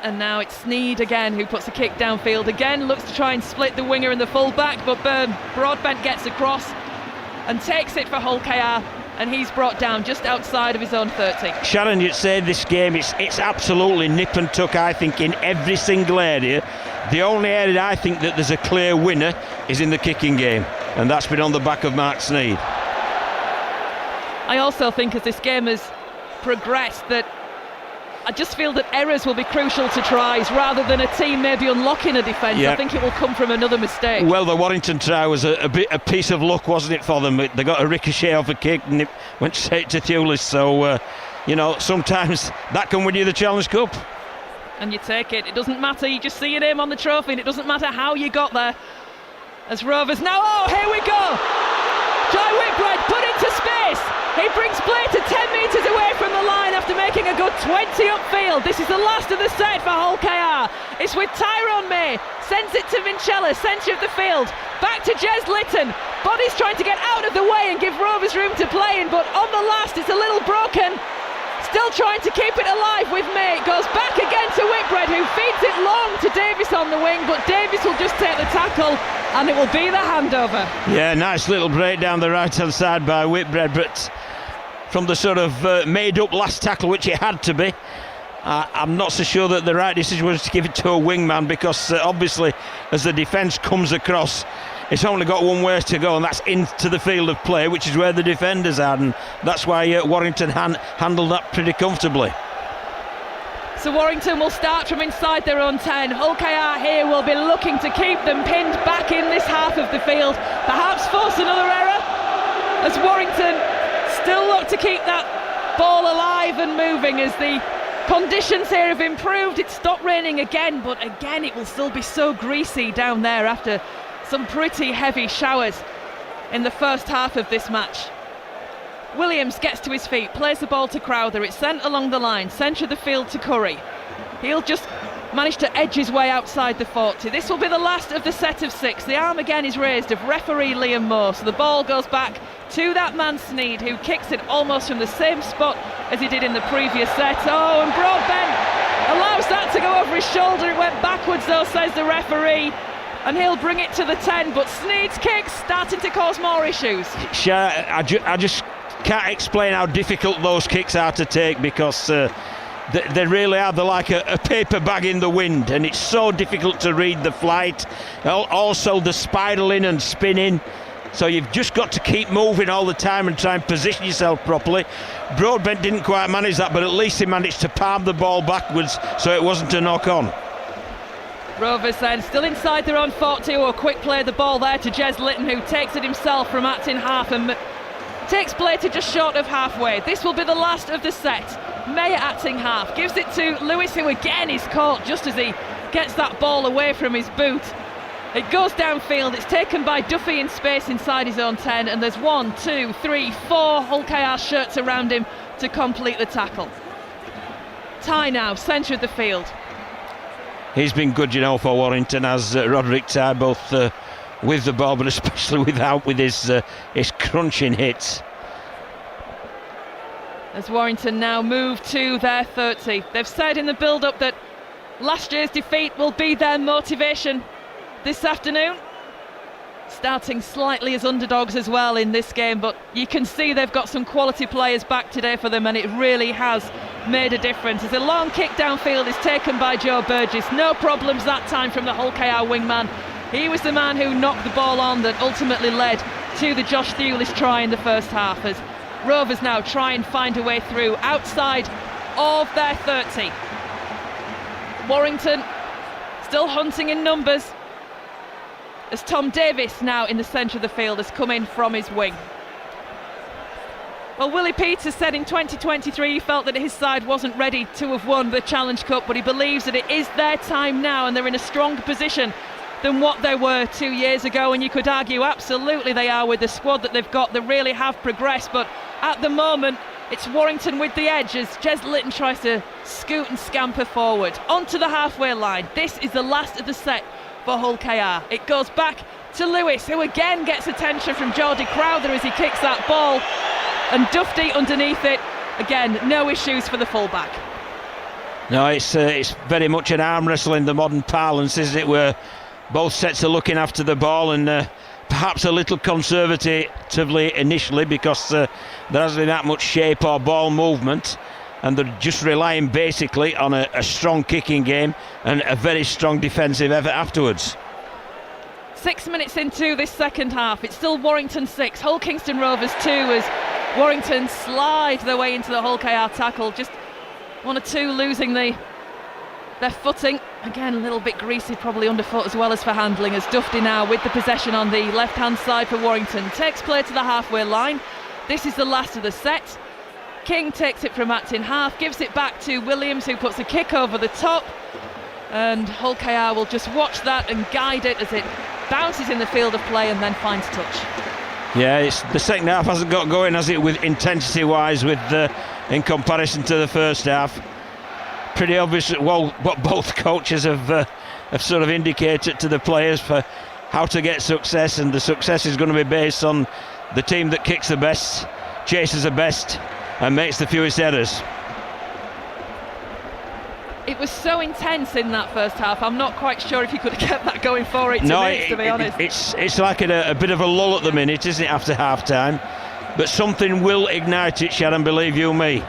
And now it's Sneed again who puts a kick downfield again, looks to try and split the winger and the full-back, but Broadbent gets across and takes it for Hull KR, and he's brought down just outside of his own 30. Sharon, you'd say this game, it's absolutely nip and tuck, I think, in every single area. The only area I think that there's a clear winner is in the kicking game, and that's been on the back of Mark Sneed. I also think as this game has progressed that I just feel that errors will be crucial to tries rather than a team maybe unlocking a defence. I think it will come from another mistake. Well, the Warrington try was a piece of luck, wasn't it, for them? They got a ricochet off a kick and it went straight to Thewlis. So, sometimes that can win you the Challenge Cup. And you take it. It doesn't matter. You just see your name on the trophy and it doesn't matter how you got there. As Rovers now, here we go! Joy Whitbread put into space. He brings play to 10 metres away from the line after making a good 20 upfield. This is the last of the set for Hull KR. It's with Tyrone May. Sends it to Vincella, centre of the field. Back to Jez Litton. Body's trying to get out of the way and give Rovers room to play in, but on the last it's a little broken. Still trying to keep it alive with May. It goes back again to Whitbread, who feeds it long to Davis on the wing, but Davis will just take the tackle and it will be the handover. Yeah, nice little break down the right hand side by Whitbread, but from the sort of made up last tackle, which it had to be, I'm not so sure that the right decision was to give it to a wingman, because obviously as the defence comes across, it's only got one way to go, and that's into the field of play, which is where the defenders are, and that's why Warrington handled that pretty comfortably. So Warrington will start from inside their own 10. Hull KR here will be looking to keep them pinned back in this half of the field, perhaps force another error, as Warrington still look to keep that ball alive and moving as the conditions here have improved. It stopped raining again, but again it will still be so greasy down there after some pretty heavy showers in the first half of this match. Williams gets to his feet, plays the ball to Crowther. It's sent along the line, centre of the field to Curry. He'll just managed to edge his way outside the 40. This will be the last of the set of 6. The arm again is raised of referee Liam Moore, so the ball goes back to that man Sneed, who kicks it almost from the same spot as he did in the previous set. Oh, and Broadbent allows that to go over his shoulder. It went backwards though, says the referee, and he'll bring it to the 10, but Sneed's kicks starting to cause more issues. I just can't explain how difficult those kicks are to take, because they really are. They're like a paper bag in the wind, and it's so difficult to read the flight. Also the spiraling and spinning, so you've just got to keep moving all the time and try and position yourself properly. Broadbent didn't quite manage that, but at least he managed to palm the ball backwards so it wasn't a knock on. Rovers then still inside their own 40. A quick play the ball there to Jez Litton, who takes it himself from acting half and takes play to just short of halfway. This will be the last of the set. May at acting half gives it to Lewis, who again is caught just as he gets that ball away from his boot. It goes downfield, it's taken by Duffy in space inside his own 10, and there's 1, 2, 3, 4 Hull KR shirts around him to complete the tackle. Ty now, centre of the field. He's been good, you know, for Warrington, as Roderick Ty, both with the ball, but especially with his crunching hits. As Warrington now move to their 30. They've said in the build-up that last year's defeat will be their motivation this afternoon. Starting slightly as underdogs as well in this game, but you can see they've got some quality players back today for them, and it really has made a difference. As a long kick downfield is taken by Joe Burgess. No problems that time from the Hull KR wingman. He was the man who knocked the ball on that ultimately led to the Josh Thewlis try in the first half, as Rovers now try and find a way through outside of their 30. Warrington still hunting in numbers, as Tom Davis now in the centre of the field has come in from his wing. Well, Willie Peters said in 2023 he felt that his side wasn't ready to have won the Challenge Cup, but he believes that it is their time now and they're in a stronger position than what they were 2 years ago. And you could argue absolutely they are, with the squad that they've got. They really have progressed, but at the moment it's Warrington with the edge as Jez Litton tries to scoot and scamper forward onto the halfway line. This is the last of the set for Hull KR. It goes back to Lewis, who again gets attention from Geordie Crowther as he kicks that ball, and Dufty underneath it. Again, no issues for the fullback. No, it's very much an arm wrestle in the modern parlance, isn't it, where both sets are looking after the ball, and perhaps a little conservatively initially, because there hasn't been that much shape or ball movement, and they're just relying basically on a strong kicking game and a very strong defensive effort afterwards. 6 minutes into this second half, it's still Warrington 6, Hull Kingston Rovers 2, as Warrington slide their way into the Hull KR tackle. Just 1 or 2 losing their footing. Again, a little bit greasy, probably underfoot as well as for handling, as Dufty now with the possession on the left-hand side for Warrington. Takes play to the halfway line. This is the last of the set. King takes it from acting half, gives it back to Williams, who puts a kick over the top, and Hull KR will just watch that and guide it as it bounces in the field of play and then finds touch. Yeah, it's the second half hasn't got going, has it, with intensity wise, with in comparison to the first half. Pretty obvious, well, what both coaches have sort of indicated to the players for how to get success, and the success is going to be based on the team that kicks the best, chases the best, and makes the fewest errors. It was so intense in that first half, I'm not quite sure if you could have kept that going for 8 minutes, to be honest. It's like a bit of a lull at the minute, isn't it, after half time? But something will ignite it, Sharon, believe you me.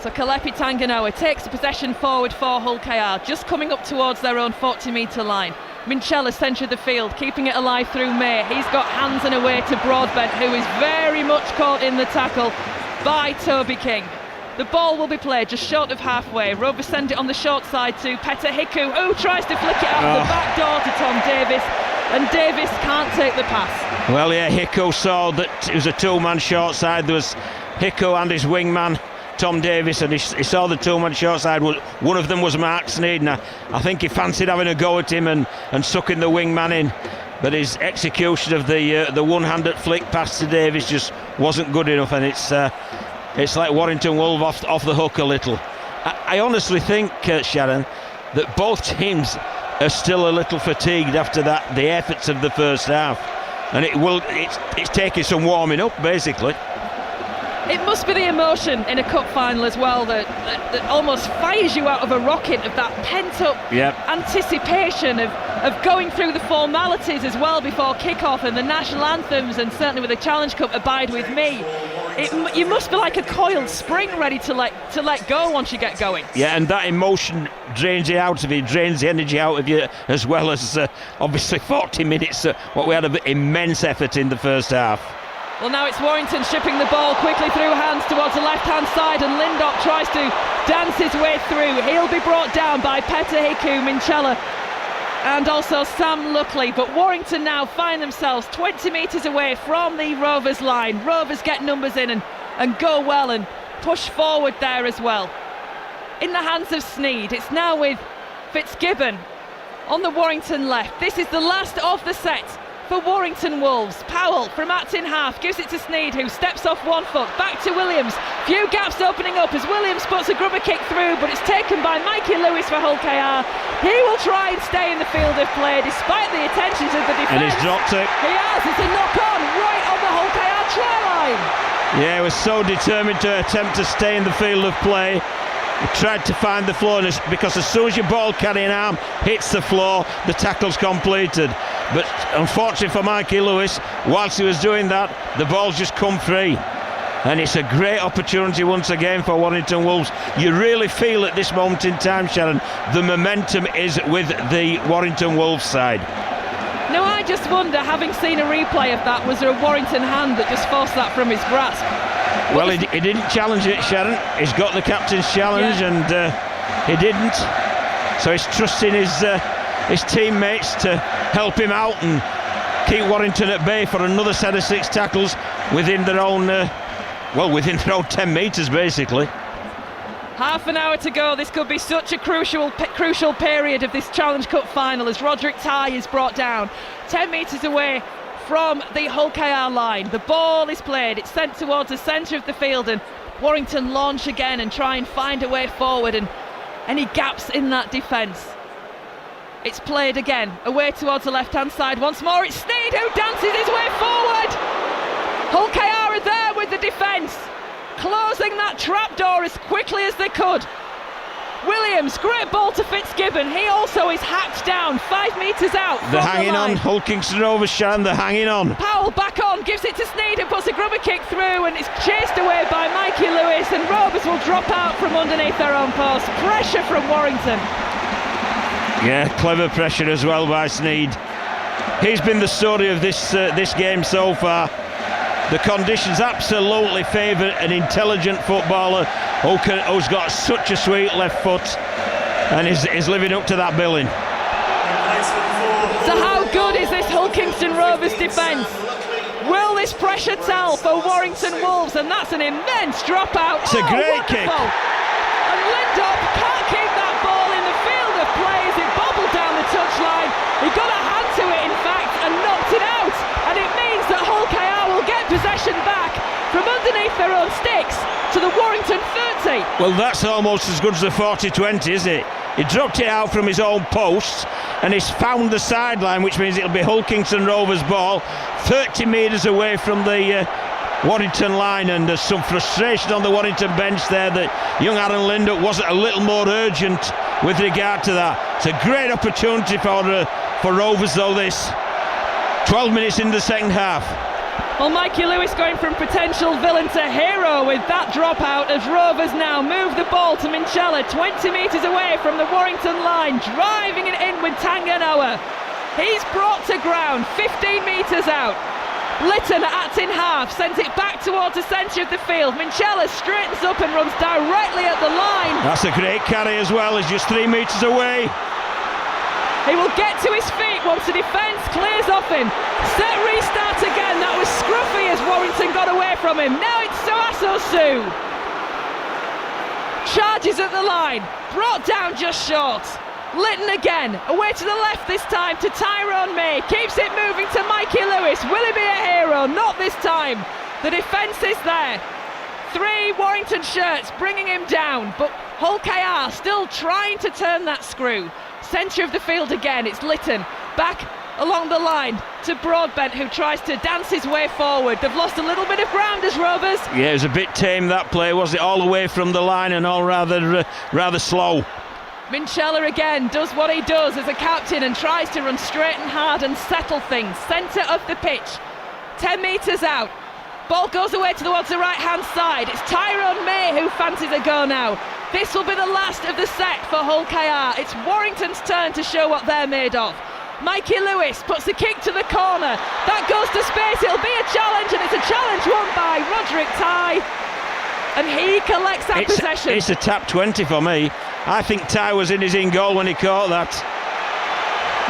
So Kalepi Tanganoa takes the possession forward for Hull KR, just coming up towards their own 40-metre line. Minchella, centre of the field, keeping it alive through May. He's got hands and away to Broadbent, who is very much caught in the tackle by Toby King. The ball will be played just short of halfway. Rovers send it on the short side to Petter Hiku, who tries to flick it out the back door to Tom Davis, and Davis can't take the pass. Well, yeah, Hiku saw that it was a two-man short side. There was Hiku and his wingman Tom Davis, and he saw the two-man short side. One of them was Mark Sneed, and I think he fancied having a go at him and sucking the wingman in, but his execution of the one-handed flick pass to Davis just wasn't good enough, and it's like Warrington Wolves off the hook a little. I honestly think, Sharon, that both teams are still a little fatigued after the efforts of the first half, and it's taking some warming up basically. It must be the emotion in a cup final as well that almost fires you out of a rocket, of that pent-up anticipation of going through the formalities as well before kick-off, and the national anthems, and certainly with the Challenge Cup, Abide With Me. You must be like a coiled spring ready to let go once you get going. Yeah, and that emotion drains you out of you, drains the energy out of you, as well as obviously 40 minutes what we had of immense effort in the first half. Well, now it's Warrington shipping the ball quickly through hands towards the left-hand side, and Lindop tries to dance his way through. He'll be brought down by Petter Hiku, Minchella, and also Sam Luckley. But Warrington now find themselves 20 metres away from the Rovers line. Rovers get numbers in and go well and push forward there as well. In the hands of Sneed, it's now with Fitzgibbon on the Warrington left. This is the last of the set for Warrington Wolves. Powell from in half gives it to Sneed, who steps off one foot, back to Williams. Few gaps opening up as Williams puts a grubber kick through, but it's taken by Mikey Lewis for Hull KR. He will try and stay in the field of play despite the attentions of the defence. And he's dropped it. He has. It's a knock on right on the Hull KR try line. Yeah, he was so determined to attempt to stay in the field of play. He tried to find the floor, because as soon as your ball carrying arm hits the floor, the tackle's completed. But unfortunately for Mikey Lewis, whilst he was doing that, the ball's just come free. And it's a great opportunity once again for Warrington Wolves. You really feel at this moment in time, Sharon, the momentum is with the Warrington Wolves side. Now I just wonder, having seen a replay of that, was there a Warrington hand that just forced that from his grasp? Well, he didn't challenge it, Sharon. He's got the captain's challenge, and he didn't. So he's trusting his teammates to help him out and keep Warrington at bay for another set of 6 tackles within their own, within their own 10 metres, basically. Half an hour to go. This could be such a crucial period of this Challenge Cup final as Roderick Ty is brought down 10 metres away from the Hull KR line. The ball is played, it's sent towards the centre of the field, and Warrington launch again and try and find a way forward, and any gaps in that defence. It's played again, away towards the left-hand side once more. It's Sneed who dances his way forward. Hull KR are there with the defence, closing that trapdoor as quickly as they could. Williams, great ball to Fitzgibbon. He also is hacked down 5 metres out. They're hanging on. Hull Kingston Rovers, Sharon, they're hanging on. Powell back on, gives it to Sneed, who puts a grubber kick through, and it's chased away by Mikey Lewis, and Rovers will drop out from underneath their own post. Pressure from Warrington. Yeah, clever pressure as well by Sneed. He's been the story of this game so far. The conditions absolutely favour an intelligent footballer who's got such a sweet left foot and is living up to that billing. So how good is this Hull Kingston Rovers defence? Will this pressure tell for Warrington Wolves? And that's an immense dropout. It's a great kick. And Lindop can't keep that ball in the field of play as it bobbled down the touchline. He got a hand to it, in fact, and knocked it out. And it means that Hull KR will get possession back from underneath their own sticks to the Warrington 30. Well, that's almost as good as a 40-20, isn't it? He dropped it out from his own post and he's found the sideline, which means it'll be Hull Kingston Rovers ball 30 metres away from the Warrington line, and there's some frustration on the Warrington bench there that young Aaron Lindop wasn't a little more urgent with regard to that. It's a great opportunity for Rovers, though, this 12 minutes in the second half. Well, Mikey Lewis going from potential villain to hero with that dropout as Rovers now move the ball to Minchella 20 metres away from the Warrington line, driving it in with Tanganoa. He's brought to ground 15 metres out. Litton in half, sends it back towards the centre of the field. Minchella straightens up and runs directly at the line. That's a great carry as well, he's just 3 metres away. He will get to his feet once the defence clears off him. Set restart again. That was scruffy as Warrington got away from him. Now it's Soaso Su. Charges at the line. Brought down just short. Litton again. Away to the left this time to Tyrone May. Keeps it moving to Mikey Lewis. Will he be a hero? Not this time. The defence is there. 3 Warrington shirts bringing him down, but Hull KR still trying to turn that screw. Centre of the field again, it's Lytton. Back along the line to Broadbent, who tries to dance his way forward. They've lost a little bit of ground as Rovers. Yeah, it was a bit tame, that play, was it? All the way from the line and all rather slow. Minchella again does what he does as a captain and tries to run straight and hard and settle things. Centre of the pitch, 10 metres out. Ball goes away towards the right hand side. It's Tyrone May who fancies a go now. This will be the last of the set for Hull KR. It's Warrington's turn to show what they're made of. Mikey Lewis puts the kick to the corner. That goes to space. It'll be a challenge, and it's a challenge won by Roderick Ty. And he collects that possession. It's a tap 20 for me. I think Ty was in his in goal when he caught that.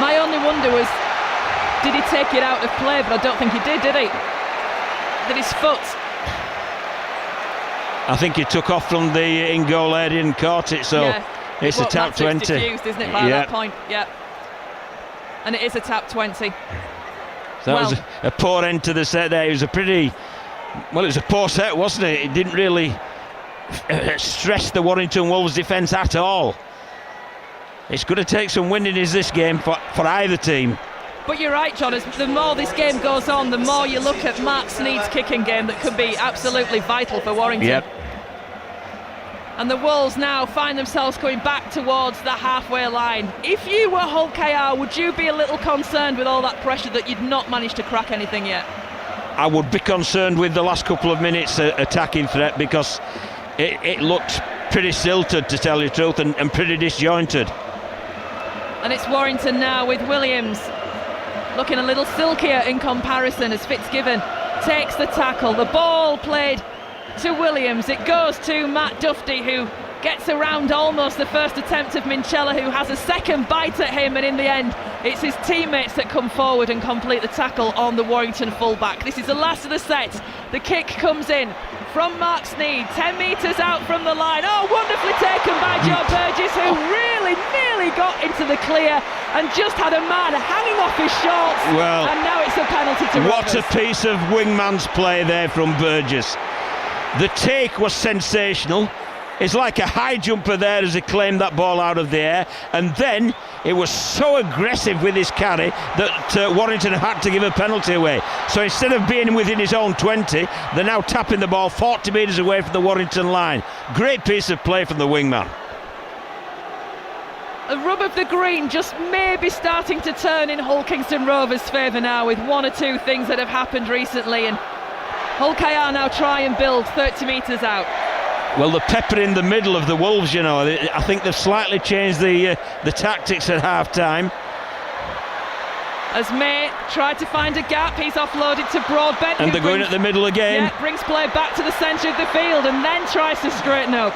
My only wonder was, did he take it out of play? But I don't think he did he? That his foot. I think he took off from the in goal area and caught it, so it's a tap 20. It's diffused, isn't it, by that point? Yeah. And it is a tap 20. That was a poor end to the set there. It was it was a poor set, wasn't it? It didn't really stress the Warrington Wolves defence at all. It's going to take some winning in this game for either team. But you're right, John, as the more this game goes on, the more you look at Mark Sneed's kicking game that could be absolutely vital for Warrington. Yep. And the Wolves now find themselves going back towards the halfway line. If you were Hull KR, would you be a little concerned with all that pressure that you'd not managed to crack anything yet? I would be concerned with the last couple of minutes attacking threat, because it looked pretty stilted, to tell you the truth, and pretty disjointed. And it's Warrington now with Williams looking a little silkier in comparison as Fitzgibbon takes the tackle. The ball played to Williams. It goes to Matt Dufty, who gets around almost the first attempt of Minchella, who has a second bite at him, and in the end it's his teammates that come forward and complete the tackle on the Warrington fullback. This is the last of the set. The kick comes in from Mark Sneed, 10 metres out from the line. Oh, wonderfully taken by Joe Burgess, who really nearly got into the clear and just had a man hanging off his shorts. Well, and now it's a penalty to What Rovers. a piece of wingman's play there from Burgess. The take was sensational. It's like a high jumper there as he claimed that ball out of the air, and then it was so aggressive with his carry that Warrington had to give a penalty away. So instead of being within his own 20, they're now tapping the ball 40 metres away from the Warrington line. Great piece of play from the wingman. The rub of the green just maybe starting to turn in Hull Kingston Rovers' favour now, with one or two things that have happened recently, and Hull KR now try and build 30 metres out. Well, the pepper in the middle of the Wolves, you know, I think they've slightly changed the tactics at half-time. As May tried to find a gap, he's offloaded to Broadbent. And they're going at the middle again. Yeah, brings play back to the centre of the field and then tries to straighten up.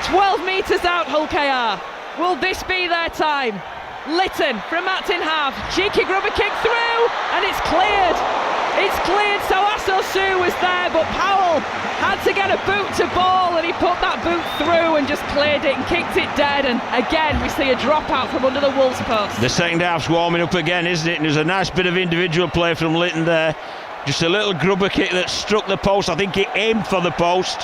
12 metres out, Hull KR. Will this be their time? Lytton from Acton half, cheeky grubber kick through, and it's cleared. It's cleared, so Asso was there, but Powell had to get a boot to ball, and he put that boot through and just cleared it and kicked it dead. And again, we see a dropout from under the Wolves post. The second half's warming up again, isn't it? And there's a nice bit of individual play from Lytton there. Just a little grubber kick that struck the post. I think he aimed for the post,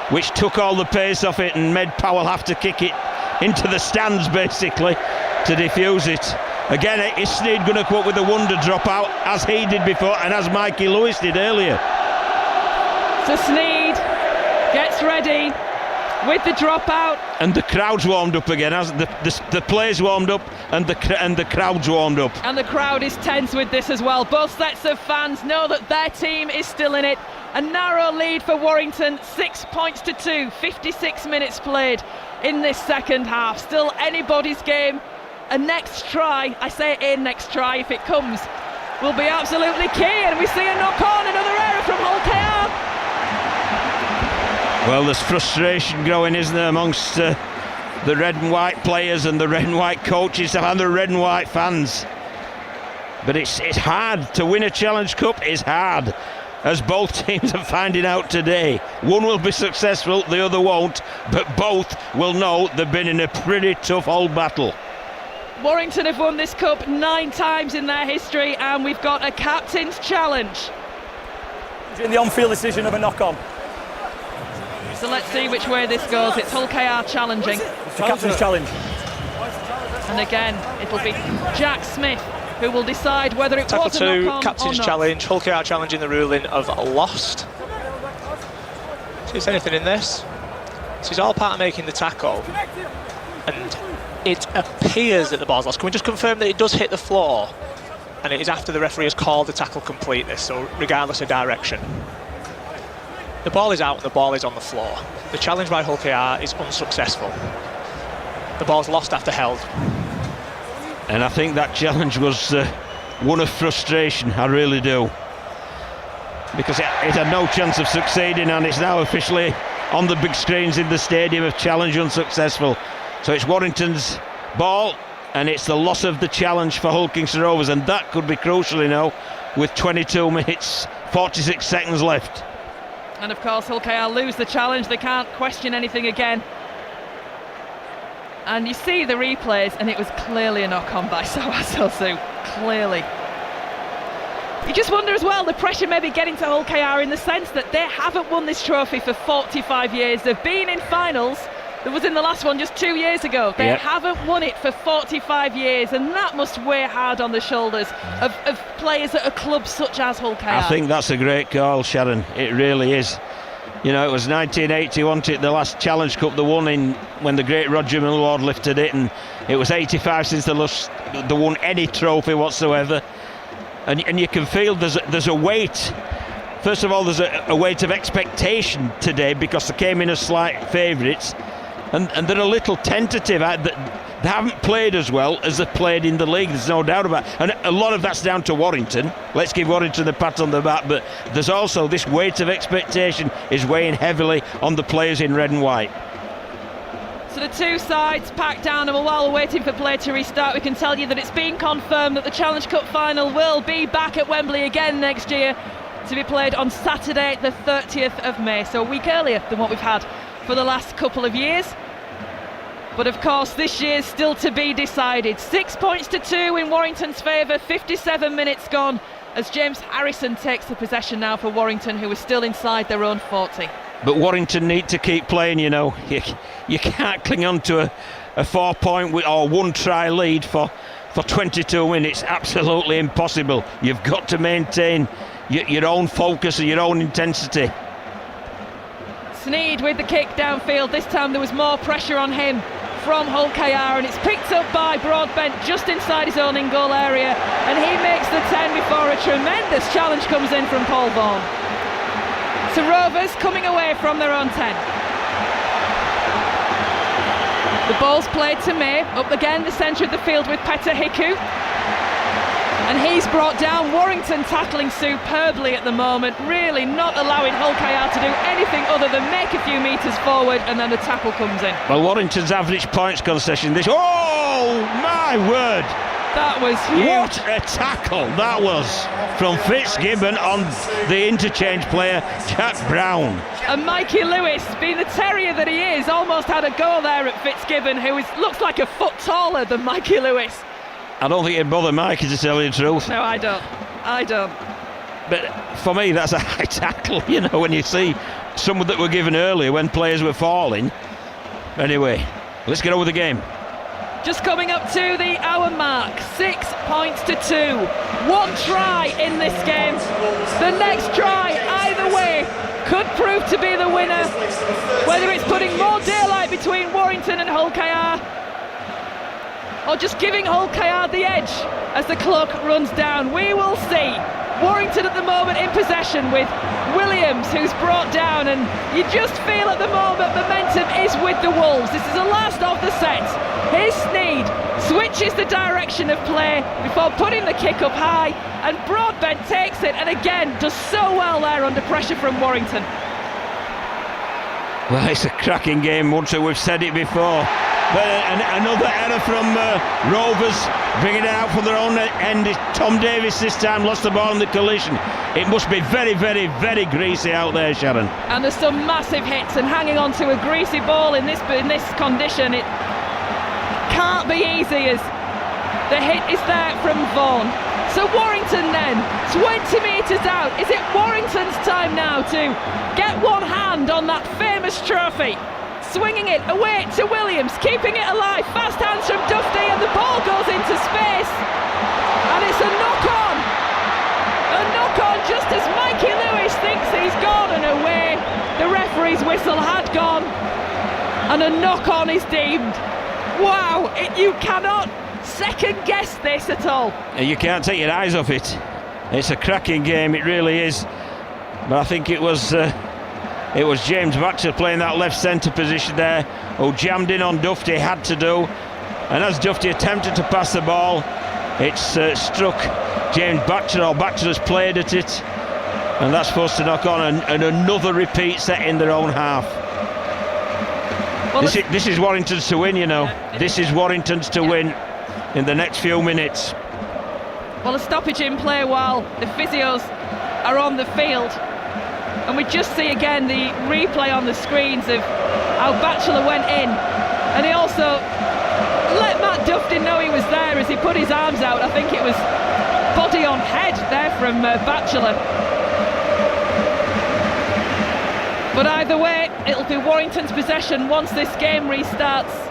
which took all the pace off it and made Powell have to kick it into the stands, basically, to defuse it. Again, is Sneed going to come up with a wonder dropout, as he did before and as Mikey Lewis did earlier? So Sneed gets ready with the dropout. And the crowd's warmed up again, as the players warmed up and the crowd's warmed up. And the crowd is tense with this as well. Both sets of fans know that their team is still in it. A narrow lead for Warrington, 6 points to 2, 56 minutes played in this second half. Still anybody's game. A next try, I say a next try if it comes, will be absolutely key. And we see a knock on, another error from Hull KR. Well, there's frustration growing, isn't there, amongst the red and white players and the red and white coaches and the red and white fans. But it's hard to win a Challenge Cup. It's hard, as both teams are finding out today. One will be successful, the other won't, but both will know they've been in a pretty tough old battle. Warrington have won this cup 9 times in their history, and we've got a captain's challenge. In the on-field decision of a knock-on. So let's see which way this goes. It's Hull KR challenging. It's the captain's challenge. And again, it'll be Jack Smith who will decide whether it Tackle was a knock-on two, captain's or not. challenge. Hull KR challenging the ruling of lost. See if there's anything in this. This is all part of making the tackle. And it appears that the ball's lost. Can we just confirm that it does hit the floor? And it is after the referee has called the tackle complete, this, so regardless of direction. The ball is out and the ball is on the floor. The challenge by Hull KR is unsuccessful. The ball's lost after held. And I think that challenge was one of frustration, I really do. Because it had no chance of succeeding, and it's now officially on the big screens in the stadium of challenge unsuccessful. So it's Warrington's ball, and it's the loss of the challenge for Hull Kingston Rovers, and that could be crucial, you know, with 22 minutes, 46 seconds left. And of course, Hull KR lose the challenge. They can't question anything again. And you see the replays, and it was clearly a knock-on by Sosu. Clearly. You just wonder as well, the pressure may be getting to Hull KR in the sense that they haven't won this trophy for 45 years. They've been in finals. There was in the last one just 2 years ago. They haven't won it for 45 years, and that must weigh hard on the shoulders of players at a club such as Hull KR. I think that's a great call, Sharon. It really is. You know, it was 1980, wasn't it, the last Challenge Cup they won in when the great Roger Millward lifted it, and it was 85 since they won any trophy whatsoever. And you can feel there's a weight. First of all, there's a weight of expectation today because they came in as slight favourites, and they're a little tentative. They haven't played as well as they've played in the league, there's no doubt about it. And a lot of that's down to Warrington. Let's give Warrington a pat on the back, but there's also this weight of expectation is weighing heavily on the players in red and white. So the two sides packed down, and while we're waiting for play to restart, we can tell you that it's been confirmed that the Challenge Cup final will be back at Wembley again next year, to be played on Saturday the 30th of May, so a week earlier than what we've had for the last couple of years. But of course this year's still to be decided. 6 points to 2 in Warrington's favour, 57 minutes gone as James Harrison takes the possession now for Warrington, who are still inside their own 40. But Warrington need to keep playing, you know. You can't cling on to a 4-point or one try lead for 22 minutes. Absolutely impossible. You've got to maintain your own focus and your own intensity. Sneed with the kick downfield. This time there was more pressure on him from Hull KR, and it's picked up by Broadbent just inside his own in-goal area, and he makes the 10 before a tremendous challenge comes in from Paul Vaughan. So Rovers coming away from their own 10. The ball's played to May, up again the centre of the field with Petter Hiku. And he's brought down. Warrington tackling superbly at the moment, really not allowing Hull KR to do anything other than make a few metres forward, and then the tackle comes in. Well, Warrington's average points concession this... Oh, my word! That was huge. What a tackle that was from Fitzgibbon on the interchange player, Jack Brown. And Mikey Lewis, being the terrier that he is, almost had a go there at Fitzgibbon, who looks like a foot taller than Mikey Lewis. I don't think it'd bother Mikey, to tell you the truth. No, I don't. But for me, that's a high tackle, you know, when you see some that were given earlier when players were falling. Anyway, let's get on with the game. Just coming up to the hour mark, 6 points to 2. One try in this game. The next try, either way, could prove to be the winner. Whether it's putting more daylight between Warrington and Hull KR, or just giving Hull KR the edge as the clock runs down, we will see. Warrington at the moment in possession with Williams, who's brought down, and you just feel at the moment momentum is with the Wolves. This is the last of the set. Here's Sneed, switches the direction of play before putting the kick up high, and Broadbent takes it, and again does so well there under pressure from Warrington. Well, it's a cracking game, once we've said it before. But another error from Rovers, bringing it out from their own end. Tom Davis this time lost the ball in the collision. It must be very, very, very greasy out there, Sharon. And there's some massive hits, and hanging on to a greasy ball in this condition, it can't be easy as the hit is there from Vaughan. So Warrington then, 20 metres out. Is it Warrington's time now to get one hand on that famous trophy? Swinging it away to Williams, keeping it alive. Fast hands from Dufty, and the ball goes into space. And it's a knock-on. A knock-on just as Mikey Lewis thinks he's gone and away. The referee's whistle had gone. And a knock-on is deemed. Wow, you cannot second-guess this at all. You can't take your eyes off it. It's a cracking game, it really is. But I think it was James Batchelor playing that left centre position there, who jammed in on Dufty, had to do. And as Dufty attempted to pass the ball, it's struck James Batchelor, or Batchelor's played at it. And that's supposed to knock on, and another repeat set in their own half. Well, this is Warrington's to win, you know. This is Warrington's to win in the next few minutes. Well, a stoppage in play while the physios are on the field. And we just see again the replay on the screens of how Batchelor went in. And he also let Matt Dufty know he was there as he put his arms out. I think it was body on head there from Batchelor. But either way, it'll be Warrington's possession once this game restarts.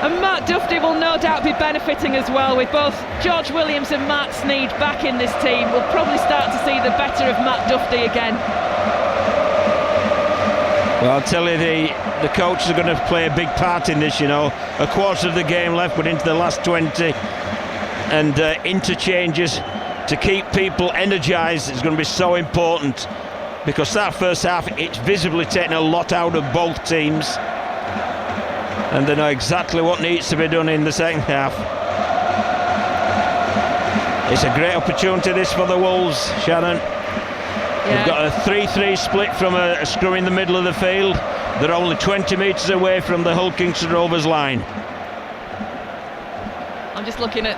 And Matt Dufty will no doubt be benefiting as well, with both George Williams and Matt Sneyd back in this team. We'll probably start to see the better of Matt Dufty again. Well, I'll tell you, the coaches are going to play a big part in this, you know. A quarter of the game left, but into the last 20. And interchanges to keep people energised is going to be so important, because that first half, it's visibly taken a lot out of both teams. And they know exactly what needs to be done in the second half. It's a great opportunity this for the Wolves, Shannon. They've got a 3-3 split from a scrum in the middle of the field. They're only 20 metres away from the Hull Kingston Rovers line. I'm just looking at,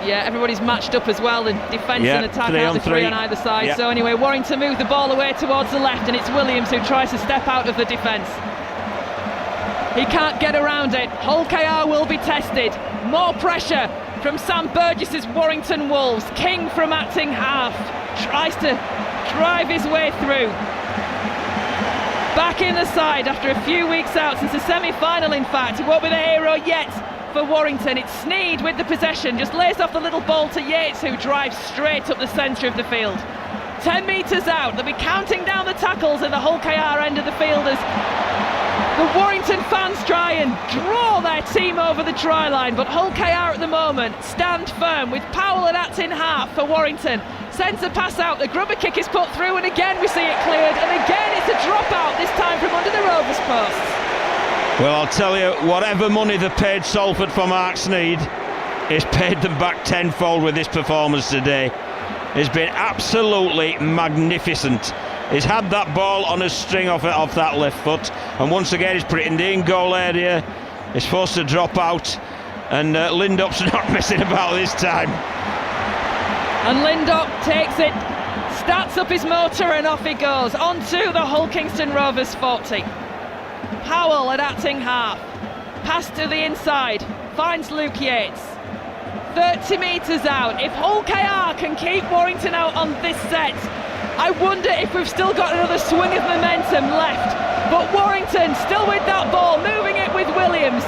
everybody's matched up as well. The defence and attack out the three on either side. So anyway, Warrington move the ball away towards the left, and it's Williams who tries to step out of the defence. He can't get around it. Hull KR will be tested. More pressure from Sam Burgess's Warrington Wolves. King from acting half tries to drive his way through. Back in the side after a few weeks out since the semi-final, in fact. He won't be the hero yet for Warrington. It's Sneyd with the possession, just lays off the little ball to Yates, who drives straight up the centre of the field. 10 metres out, they'll be counting down the tackles at the Hull KR end of the field as the Warrington fans try and draw their team over the try line, but Hull KR at the moment stand firm, with Powell at acting half for Warrington. Sends the pass out, the grubber kick is put through, and again we see it cleared, and again it's a dropout, this time from under the Rovers posts. Well, I'll tell you, whatever money they paid Salford for Mark Sneyd, it's paid them back tenfold with this performance today. It's been absolutely magnificent. He's had that ball on a string off that left foot, and once again he's put it in the in-goal area. He's forced to drop out, and Lindop's not messing about this time. And Lindop takes it, starts up his motor, and off he goes, onto the Hull Kingston Rovers 40. Powell at acting half, pass to the inside, finds Luke Yates. 30 metres out. If Hull KR can keep Warrington out on this set, I wonder if we've still got another swing of momentum left. But Warrington still with that ball, moving it with Williams.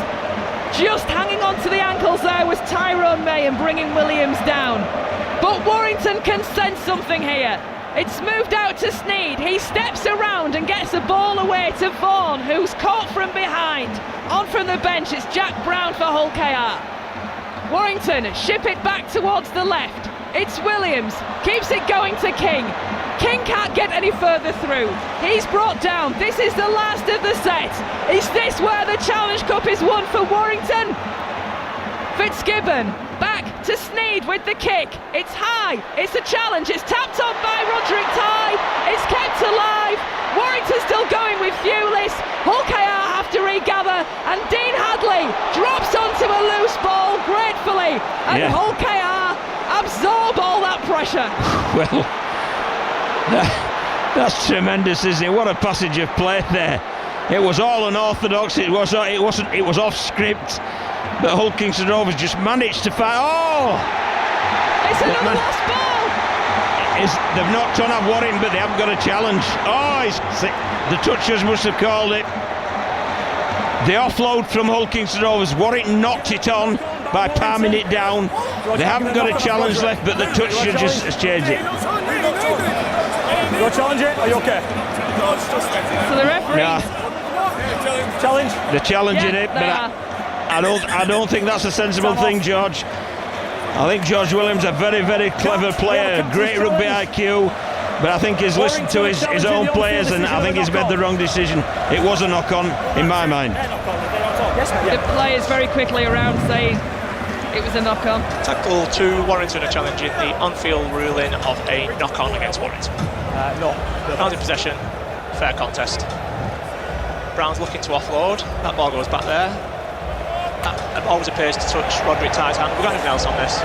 Just hanging on to the ankles there was Tyrone May, and bringing Williams down. But Warrington can sense something here. It's moved out to Sneyd. He steps around and gets the ball away to Vaughan, who's caught from behind. On from the bench, it's Jack Brown for Hull KR. Warrington ship it back towards the left. It's Williams, keeps it going to King. King can't get any further through. He's brought down. This is the last of the set. Is this where the Challenge Cup is won for Warrington? Fitzgibbon back to Sneyd with the kick. It's high, it's a challenge, it's tapped on by Roderick Tye. It's kept alive. Warrington still going with Fewlis. Hull KR have to regather, and Dean Hadley drops onto a loose ball gratefully, and Hull KR absorb all that pressure. Well, that's tremendous, isn't it? What a passage of play there. It was all unorthodox. It was off script. But Hull Kingston Rovers just managed to fight. Oh! It's another lost ball! They've knocked on at Warrington, but they haven't got a challenge. Oh, the touchers must have called it. The offload from Hull Kingston Rovers. Warrington knocked it on by palming it down. They haven't got a challenge left, but the toucher just has changed it. You're challenging it? Are you okay? So the referee. Challenge? They're challenging it, but I don't think that's a sensible thing, George. I think George Williams, a very, very clever player, great rugby IQ, but I think he's listened to his own players, and I think he's made the wrong decision. It was a knock-on, in my mind. The players very quickly around saying it was a knock-on. Tackle to Warrington are challenging the on-field ruling of a knock-on against Warrington. No. Round in possession, fair contest. Brown's looking to offload, that ball goes back there. That always appears to touch Roderick Ty's hand. We've got anything else on this?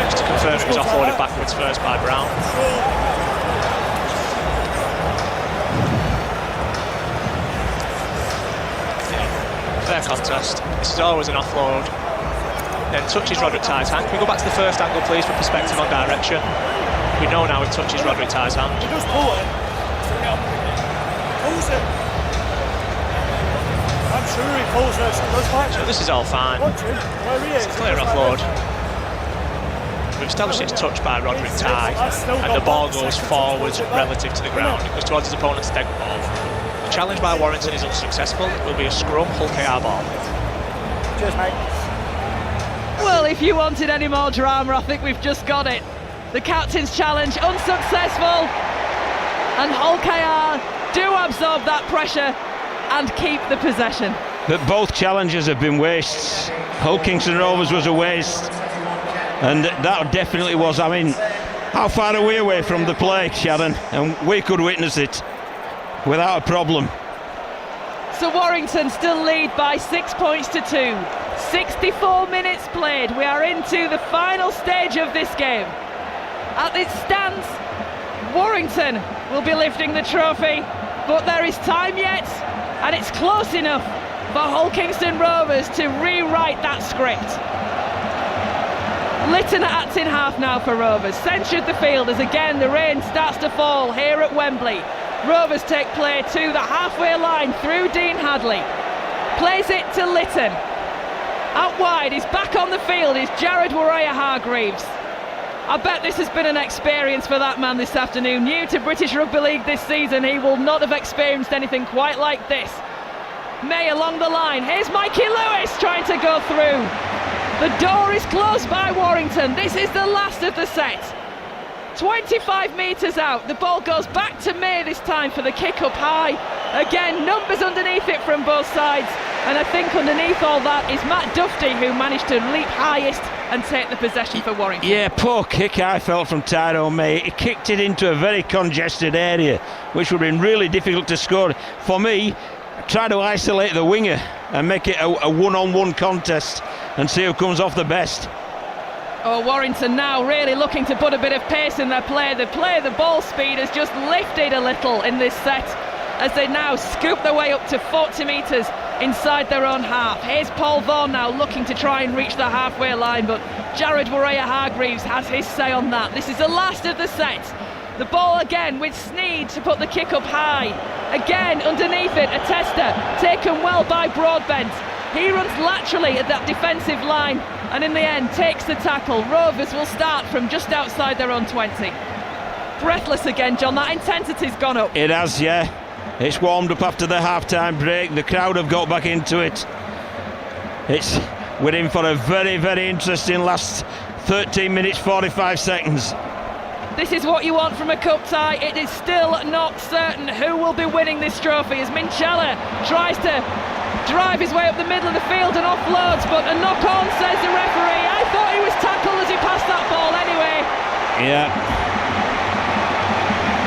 Just to confirm it was offloaded backwards first by Brown. Fair contest. This is always an offload. Then touches Roderick Ty's hand. Can we go back to the first angle, please, for perspective on direction? We know now it touches Roderick Ty's hand. He does pull it. Pulls it. I'm sure he pulls it. So this is all fine. It's a clear offload. We've established it's touched by Roderick Ty, and the ball goes forwards relative to the ground. It goes towards his opponent's dead ball. The challenge by Warrington is unsuccessful. It will be a scrum, Hull KR ball. Cheers, mate. Well, if you wanted any more drama, I think we've just got it. The captain's challenge unsuccessful, and Hull KR do absorb that pressure and keep the possession. But both challenges have been wastes. Hull Kingston Rovers was a waste, and that definitely was. I mean, how far are we away from the play, Sharon? And we could witness it without a problem. So Warrington still lead by 6 points to 2. 64 minutes played. We are into the final stage of this game. As it stands, Warrington will be lifting the trophy, but there is time yet, and it's close enough for Hull Kingston Rovers to rewrite that script. Lytton at in half now for Rovers. Censured the field as again the rain starts to fall here at Wembley. Rovers take play to the halfway line through Dean Hadley. Plays it to Lytton. Out wide, he's back on the field, is Jared Warrior-Hargreaves. I bet this has been an experience for that man this afternoon. New to British Rugby League this season, he will not have experienced anything quite like this. May along the line, here's Mikey Lewis trying to go through. The door is closed by Warrington. This is the last of the set. 25 metres out, the ball goes back to May this time for the kick up high. Again, numbers underneath it from both sides, and I think underneath all that is Matt Dufty, who managed to leap highest and take the possession for Warrington. Yeah, poor kick I felt from Tyrone May. He kicked it into a very congested area, which would have been really difficult to score. For me, try to isolate the winger and make it a one-on-one contest and see who comes off the best. Oh, Warrington now really looking to put a bit of pace in their play. The ball speed has just lifted a little in this set as they now scoop their way up to 40 metres inside their own half. Here's Paul Vaughan now looking to try and reach the halfway line, but Jared Warrior-Hargreaves has his say on that. This is the last of the set. The ball again with Sneed to put the kick up high. Again underneath it, a tester taken well by Broadbent. He runs laterally at that defensive line and in the end takes the tackle. Rovers will start from just outside their own 20. Breathless again, John, that intensity's gone up. It has, yeah. It's warmed up after the half-time break. The crowd have got back into it. We're in for a very, very interesting last 13 minutes, 45 seconds. This is what you want from a cup tie. It is still not certain who will be winning this trophy as Minchella tries to drive his way up the middle of the field and offloads, but a knock-on, says the referee. I thought he was tackled as he passed that ball anyway. Yeah.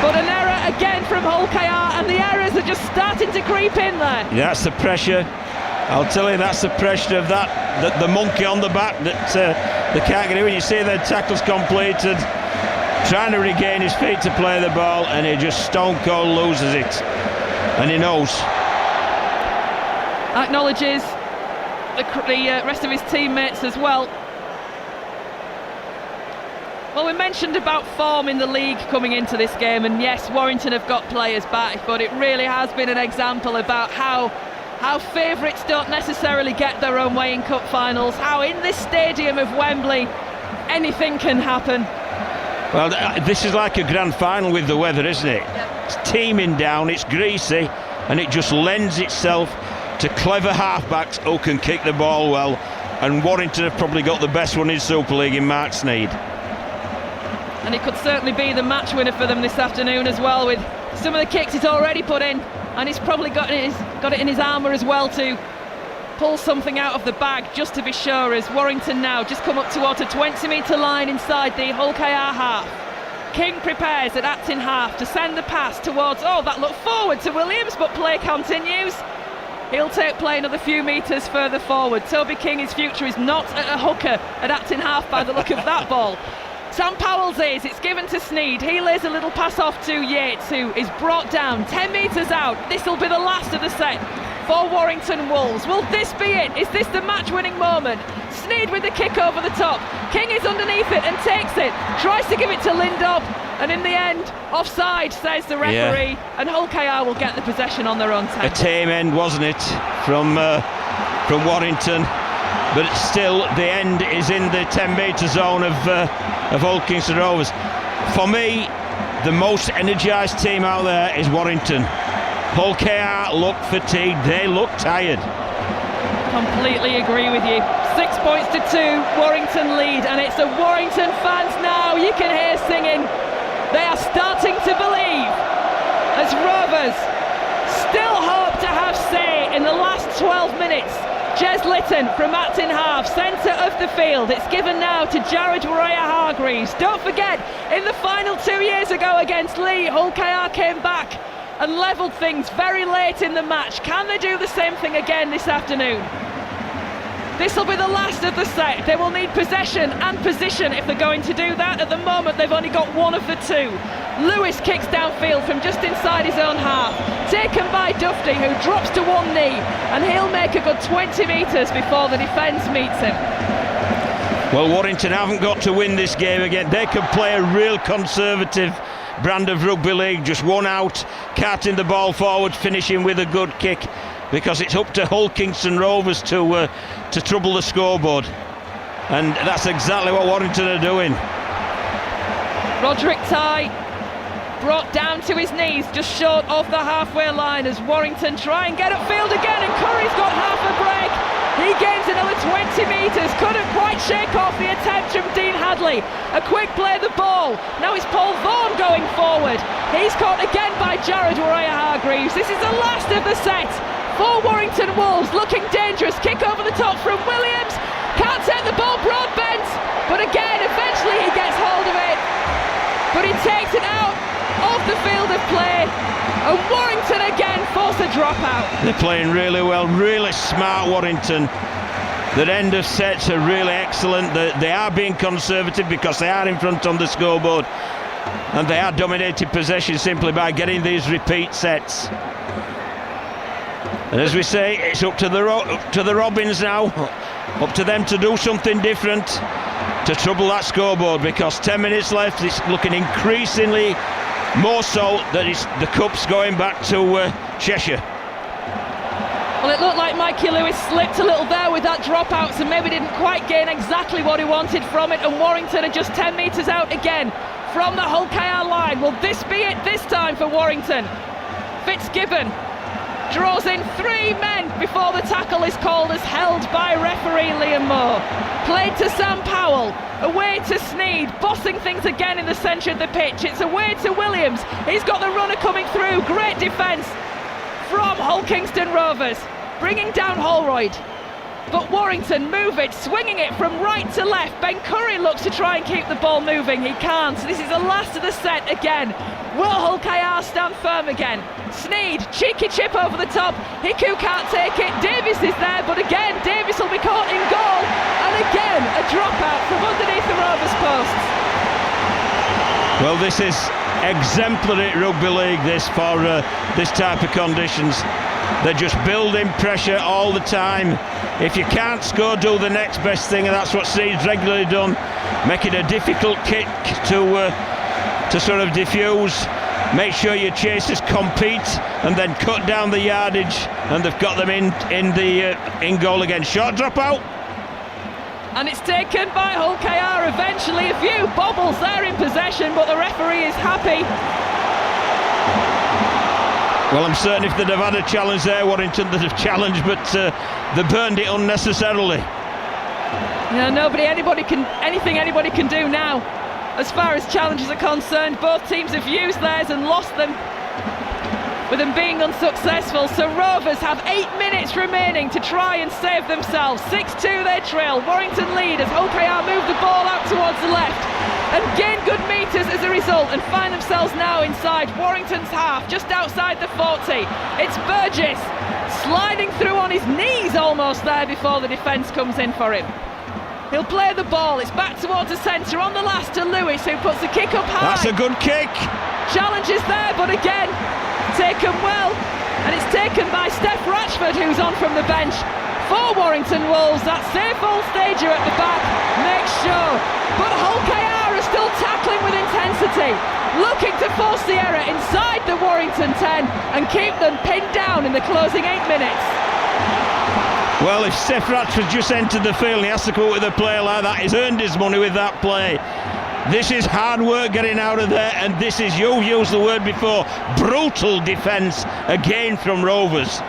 But an error again from Hull KR, and the errors are just starting to creep in there. That's the pressure. I'll tell you, that's the pressure of the monkey on the back that they can't get in. You see the tackle's completed, trying to regain his feet to play the ball, and he just stone cold loses it. And he knows. Acknowledges the rest of his teammates as well. Well, we mentioned about form in the league coming into this game, and yes, Warrington have got players back, but it really has been an example about how favourites don't necessarily get their own way in cup finals, how in this stadium of Wembley anything can happen. Well, this is like a grand final with the weather, isn't it? It's teeming down, it's greasy, and it just lends itself to clever halfbacks who can kick the ball well, and Warrington have probably got the best one in Super League in Mark Sneyd. And it could certainly be the match winner for them this afternoon as well, with some of the kicks he's already put in, and he's probably got it in his armour as well to pull something out of the bag just to be sure, as Warrington now just come up towards a 20-metre line inside the Hull KR half. King prepares at Acton half to send the pass towards, that looked forward to Williams, but play continues. He'll take play another few metres further forward. Toby King, his future is not at a hooker at Acton half by the look of that ball. Sam Powell's it's given to Sneyd. He lays a little pass off to Yates, who is brought down 10 metres out. This will be the last of the set for Warrington Wolves. Will this be it? Is this the match-winning moment? Sneyd with the kick over the top. King is underneath it and takes it. Tries to give it to Lindop, and in the end, offside, says the referee. Yeah. And Hull KR will get the possession on their own tempo. A tame end, wasn't it, from Warrington? But still, the end is in the 10-metre zone of Hull Kingston Rovers. For me, the most energised team out there is Warrington. Hull KR look fatigued, they look tired. Completely agree with you. 6 points to 2, Warrington lead, and it's the Warrington fans now, you can hear singing. They are starting to believe, as Rovers still hope to have say in the last 12 minutes. Jez Litton from Acton half, centre of the field. It's given now to Jared Warrior-Hargreaves. Don't forget, in the final 2 years ago against Lee, Hull KR came back and levelled things very late in the match. Can they do the same thing again this afternoon? This will be the last of the set. They will need possession and position if they're going to do that. At the moment, they've only got one of the two. Lewis kicks downfield from just inside his own half, taken by Dufty, who drops to one knee, and he'll make a good 20 metres before the defence meets him. Well, Warrington haven't got to win this game again. They can play a real conservative brand of rugby league, just one out, carting the ball forward, finishing with a good kick, because it's up to Hull Kingston Rovers to trouble the scoreboard, and that's exactly what Warrington are doing. Roderick Tye brought down to his knees, just short of the halfway line, as Warrington try and get upfield again, and Curry's got half a break. He gains another 20 metres, couldn't quite shake off the attempt from Dean Hadley. A quick play the ball, now it's Paul Vaughan going forward. He's caught again by Jared Warrior-Hargreaves. This is the last of the set for Warrington Wolves, looking dangerous. Kick over the top from Williams, can't take the ball broadbent, but again, eventually he gets hold of it, but he takes it out of the field of play, and Warrington again force a dropout. They're playing really well, really smart Warrington. Their end of sets are really excellent. They are being conservative because they are in front on the scoreboard, and they are dominating possession simply by getting these repeat sets. And as we say, it's up to the Robins now, up to them to do something different to trouble that scoreboard, because 10 minutes left. It's looking increasingly more so that the cup's going back to Cheshire. Well, it looked like Mikey Lewis slipped a little there with that dropout, so maybe didn't quite gain exactly what he wanted from it, and Warrington are just 10 metres out again from the Hull KR line. Will this be it this time for Warrington? Fitzgibbon draws in 3 men before the tackle is called, as held by referee Liam Moore. Played to Sam Powell, away to Sneyd, bossing things again in the centre of the pitch. It's away to Williams, he's got the runner coming through. Great defence from Hull Kingston Rovers, bringing down Holroyd. But Warrington move it, swinging it from right to left. Ben Curry looks to try and keep the ball moving, he can't. This is the last of the set again. Will Hull KR stand firm again? Sneyd, cheeky chip over the top. Hiku can't take it. Davis is there, but again, Davis will be caught in goal. And again, a dropout from underneath the Rovers posts. Well, this is exemplary rugby league, this, for this type of conditions. They're just building pressure all the time. If you can't score, do the next best thing, and that's what Sneed's regularly done, making a difficult kick to sort of diffuse. Make sure your chasers compete and then cut down the yardage, and they've got them in goal again. Short drop out. And it's taken by Hull KR eventually. A few bobbles there in possession, but the referee is happy. Well, I'm certain if they'd have had a challenge there, Warrington, they'd have challenged, but they burned it unnecessarily. Yeah, anything anybody can do now. As far as challenges are concerned, both teams have used theirs and lost them, with them being unsuccessful. So Rovers have 8 minutes remaining to try and save themselves. 6-2 they trail. Warrington lead as Hull KR move the ball out towards the left and gain good metres as a result, and find themselves now inside Warrington's half, just outside the 40. It's Burgess sliding through on his knees almost there before the defence comes in for him. He'll play the ball, it's back towards the centre, on the last to Lewis, who puts the kick up high. That's a good kick. Challenge is there, but again, taken well, and it's taken by Steph Ratchford, who's on from the bench for Warrington Wolves. That safe old stager at the back makes sure, but Hull KR are still tackling with intensity, looking to force the error inside the Warrington 10 and keep them pinned down in the closing 8 minutes. Well, if Steph Ratchford just entered the field and he has to come up with a play like that, he's earned his money with that play. This is hard work getting out of there, and this is, you've used the word before, brutal defence again from Rovers.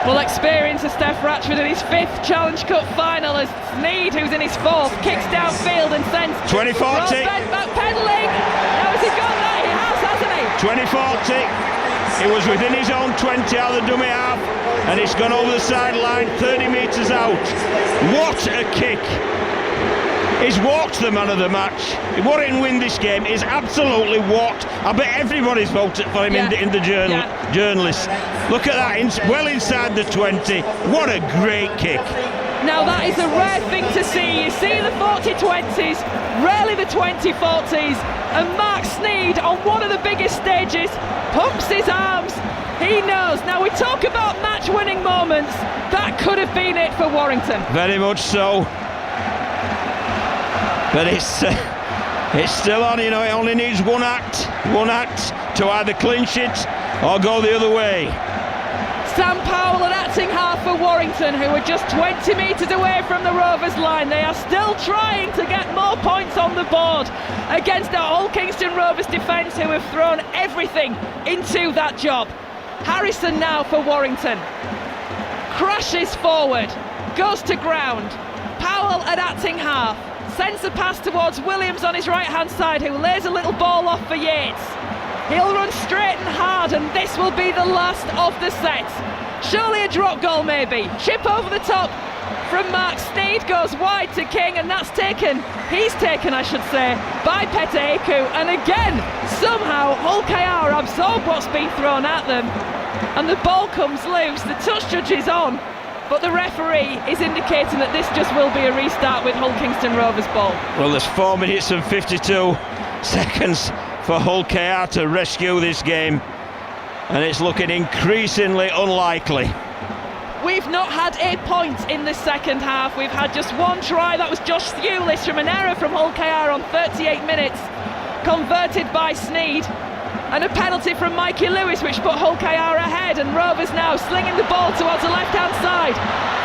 We'll experience of Steph Ratchford in his 5th Challenge Cup final as Sneed, who's in his 4th, kicks downfield and sends 20-40. backpedaling. Now has he got that? He has, hasn't he? 20-40. It was within his own 20 out of the dummy half, and it's gone over the sideline 30 metres out. What a kick! He's walked the man of the match. Warrington win this game is absolutely walked. I bet everybody's voted for him in the journalists. Look at that, well inside the 20. What a great kick. Now that is a rare thing to see. You see the 40-20s, rarely the 20-40s, and Mark Sneed on one of the biggest stages pumps his arms. He knows. Now we talk about match-winning moments. That could have been it for Warrington. Very much so. But it's still on, you know, it only needs one act to either clinch it or go the other way. Sam Powell and acting half for Warrington, who are just 20 metres away from the Rovers line. They are still trying to get more points on the board against our Hull Kingston Rovers defence, who have thrown everything into that job. Harrison now for Warrington. Crashes forward, goes to ground. Powell at acting half. Sends a pass towards Williams on his right-hand side, who lays a little ball off for Yates. He'll run straight and hard, and this will be the last of the set. Surely a drop goal, maybe. Chip over the top from Mark Sneed, goes wide to King, and that's taken. He's taken, I should say, by Pete Eku. And again, somehow, Hull KR absorb what's been thrown at them, and the ball comes loose. The touch judge is on, but the referee is indicating that this just will be a restart with Hull Kingston Rovers ball. Well, there's 4 minutes and 52 seconds for Hull KR to rescue this game, and it's looking increasingly unlikely. We've not had a point in the second half. We've had just one try. That was Josh Thewlis from an error from Hull KR on 38 minutes, converted by Sneed. And a penalty from Mikey Lewis, which put Hull KR ahead, and Rovers now slinging the ball towards the left-hand side,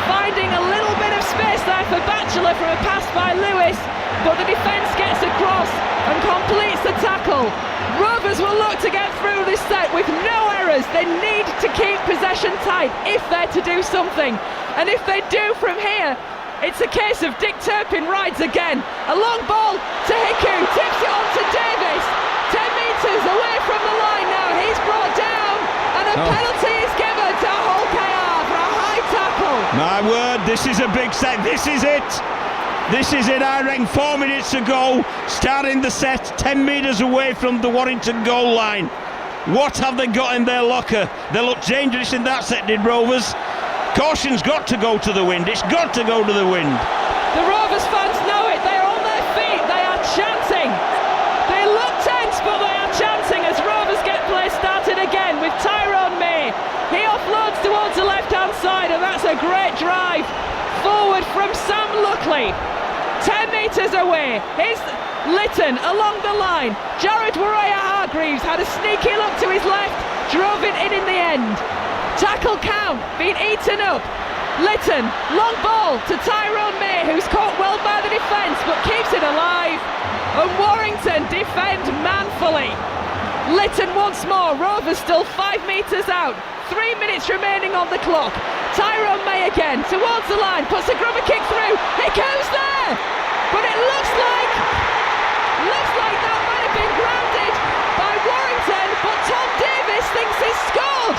finding a little bit of space there for Batchelor from a pass by Lewis, but the defence gets across and completes the tackle. Rovers will look to get through this set with no errors. They need to keep possession tight if they're to do something, and if they do from here, it's a case of Dick Turpin rides again. A long ball to Hiku, tips it on to Davis. 10 metres away from the line now, he's brought down, and a penalty is given to Hull KR for a high tackle. My word, this is a big set, this is it. This is it, I reckon. 4 minutes to go, starting the set 10 metres away from the Warrington goal line. What have they got in their locker? They looked dangerous in that set, did Rovers. Caution's got to go to the wind, it's got to go to the wind. The Rovers fans know it, they're on their feet, they are chanting. They look tense, but they are chanting as Rovers get play started again with Tyrone May. He quickly. 10 metres away. Here's Lytton along the line. Jared Warrior-Hargreaves had a sneaky look to his left, drove it in the end. Tackle count being eaten up. Lytton, long ball to Tyrone May, who's caught well by the defence but keeps it alive. And Warrington defend manfully. Lytton once more. Rovers still 5 metres out. 3 minutes remaining on the clock. Tyrone May again towards the line, puts a grubber kick through. It goes there, but it looks like that might have been grounded by Warrington, but Tom Davis thinks he's scored.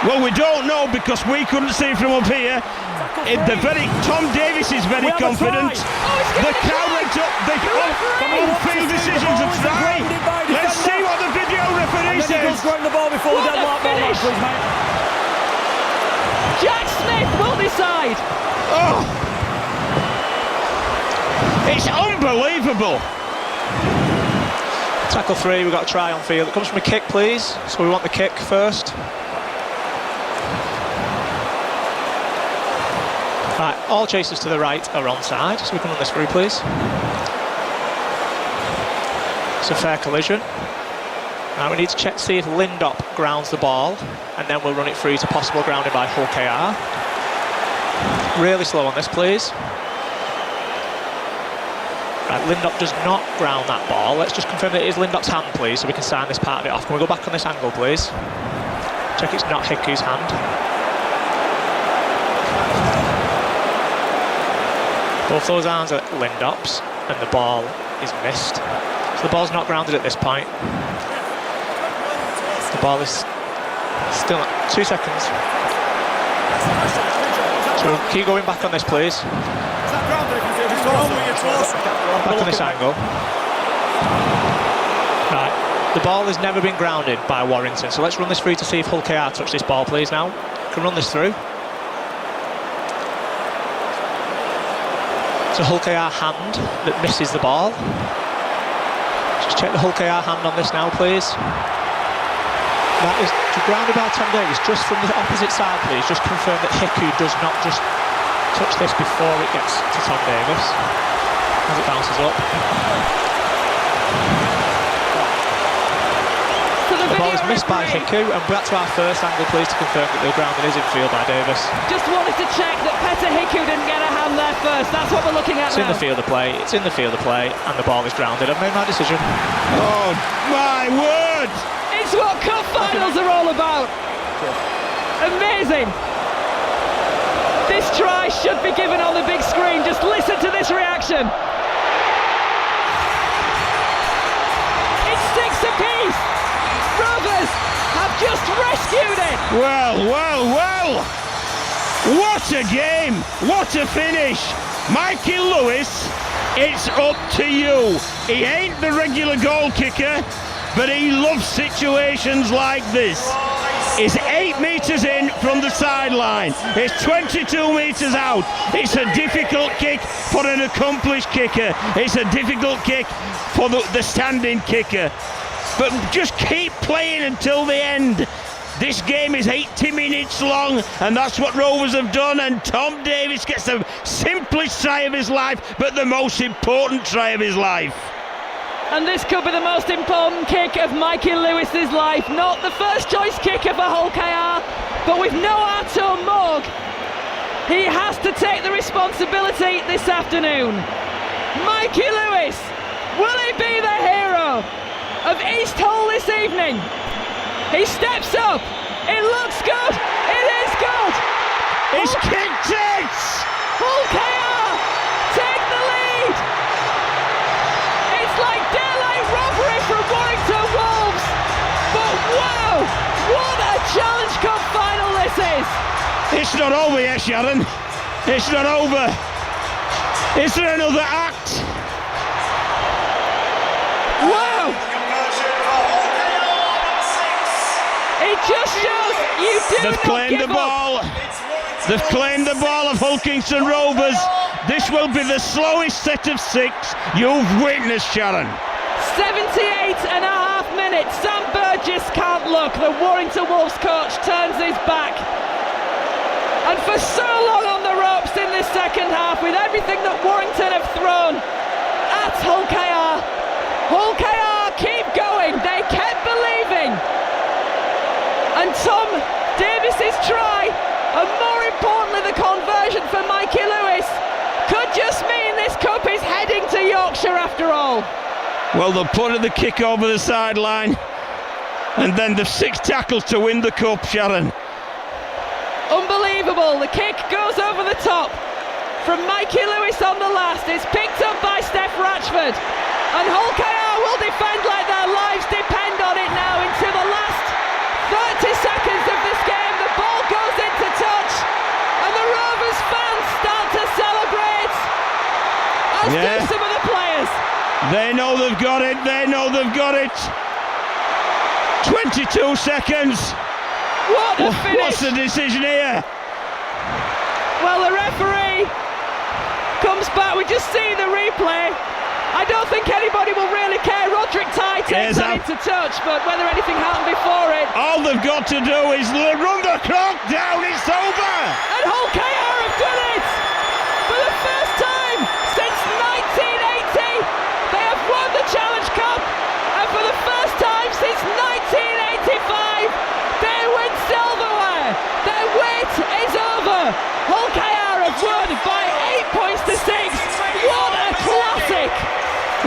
Well, we don't know because we couldn't see from up here. Tom Davis is very confident. The crowd went up. The on-field decisions are try. Let's see what the video referee says. Grab the ball before the deadlock ball, please, mate. Jack Smith will decide. Oh, it's unbelievable. Tackle 3, we've got a try on field. It comes from a kick, please. So we want the kick first. Right, all chasers to the right are onside, so we can run this through, please. It's a fair collision. Now we need to check to see if Lindop grounds the ball, and then we'll run it through to possible grounding by Hull KR. Really slow on this, please. Right, Lindop does not ground that ball. Let's just confirm that it is Lindop's hand, please, so we can sign this part of it off. Can we go back on this angle, please? Check it's not Hiku's hand. Both those arms are Lindop's, and the ball is missed. So the ball's not grounded at this point. The ball is still at 2 seconds. So keep going back on this, please. Back on this angle. Right, the ball has never been grounded by Warrington, so let's run this through to see if Hull KR touch this ball, please. Now can run this through. It's a Hull KR hand that misses the ball. Just check the Hull KR hand on this now, please. That is grounded by Tom Davis, just from the opposite side, please. Just confirm that Hiku does not just touch this before it gets to Tom Davis as it bounces up. The ball is missed by Hiku, and back to our first angle, please, to confirm that the grounding is in field by Davis. Just wanted to check that Petter Hiku didn't get a hand there first. That's what we're looking at now. It's in the field of play. It's in the field of play, and the ball is grounded. I've made my decision. Oh my word! It's what cup finals are all about. Amazing. This try should be given on the big screen. Just listen to this reaction. It's 6 apiece. Rovers have just rescued it. Well. What a game. What a finish. Mikey Lewis, it's up to you. He ain't the regular goal kicker, but he loves situations like this. He's 8 metres in from the sideline. It's 22 metres out. It's a difficult kick for an accomplished kicker. It's a difficult kick for the standing kicker. But just keep playing until the end. This game is 80 minutes long, and that's what Rovers have done. And Tom Davis gets the simplest try of his life, but the most important try of his life. And this could be the most important kick of Mikey Lewis's life. Not the first choice kicker for Hull KR, but with no Artur Morg, he has to take the responsibility this afternoon. Mikey Lewis, will he be the hero of East Hull this evening? He steps up. It looks good. It is good. He's kicked it. Hull KR take the lead. It's like daylight robbery from Warrington Wolves. But wow, what a Challenge Cup final this is. It's not over yet, Sharon. It's not over. Is there another act? Wow. It just shows you do They've claimed the ball. They've claimed the ball of Hull Kingston Rovers. This will be the slowest set of 6 you've witnessed, Sharon. 78 and a half minutes. Sam Burgess can't look. The Warrington Wolves coach turns his back. And for so long on the ropes in this second half with everything that Warrington have thrown at Hull KR. Hull KR keep going, they kept believing. And Tom Davies's try, and more importantly the conversion for Mikey Lewis, could just mean this cup is heading to Yorkshire after all. Well, they'll put the kick over the sideline, and then the 6 tackles to win the cup, Sharon. Unbelievable, the kick goes over the top from Mikey Lewis on the last. It's picked up by Steph Ratchford, and Hull KR will defend like their lives depend on it now into the last 30 seconds of this game. The ball goes into touch, and the Rovers fans start to celebrate, as do some of the players. They know they've got it, they know they've got it. 22 seconds. What a finish. What's the decision here? Well, the referee comes back. We just see the replay. I don't think anybody will really care. Roderick Ty takes that into touch, but whether anything happened before it. All they've got to do is run the clock down. It's over. And Hull KR have done it for the first time since 1980. They have won the Challenge Cup, and for the first time since 1985, they win silverware. Their wait is over. Hull KR have won by 8 points to 6. What a classic!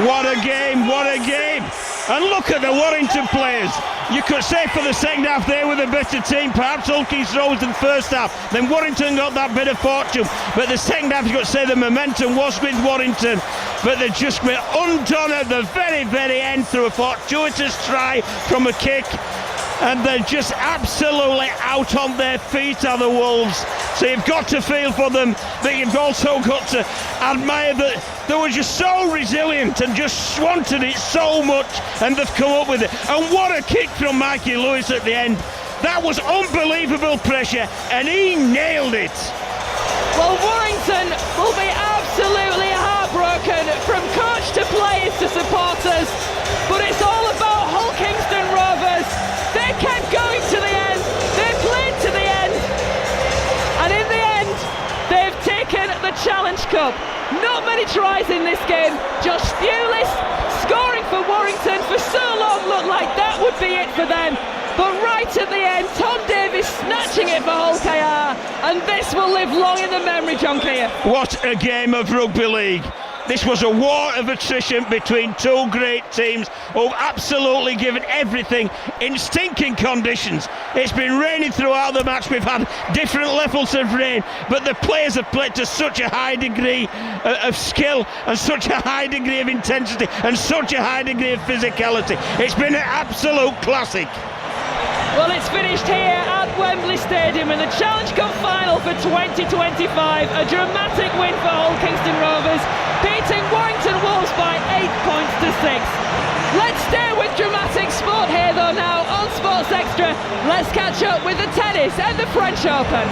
What a game, what a game. And look at the Warrington players. You could say for the second half they were the better team. Perhaps Hull Kingston Rovers in the first half. Then Warrington got that bit of fortune. But the second half, you've got to say the momentum was with Warrington. But they just were undone at the very, very end through a fortuitous try from a kick. And they're just absolutely out on their feet, are the Wolves. So you've got to feel for them, but you've also got to admire that they were just so resilient and just wanted it so much, and they've come up with it. And what a kick from Mikey Lewis at the end. That was unbelievable pressure, and he nailed it. Well, Warrington will be absolutely heartbroken, from coach to players to supporters, but it's all about Hull Kingston Rovers. They kept going to the end, they played to the end, and in the end, they've taken the Challenge Cup. Not many tries in this game. Josh Thewlis scoring for Warrington for so long looked like that would be it for them. But right at the end, Tom Davies snatching it for Hull KR, and this will live long in the memory, John Keir. What a game of rugby league. This was a war of attrition between two great teams who've absolutely given everything in stinking conditions. It's been raining throughout the match. We've had different levels of rain, but the players have played to such a high degree of skill and such a high degree of intensity and such a high degree of physicality. It's been an absolute classic. Well, it's finished here at Wembley Stadium in the Challenge Cup final for 2025. A dramatic win for Hull Kingston Rovers, beating Warrington Wolves by 8 points to 6. Let's stay with dramatic sport here though now on Sports Extra. Let's catch up with the tennis and the French Open.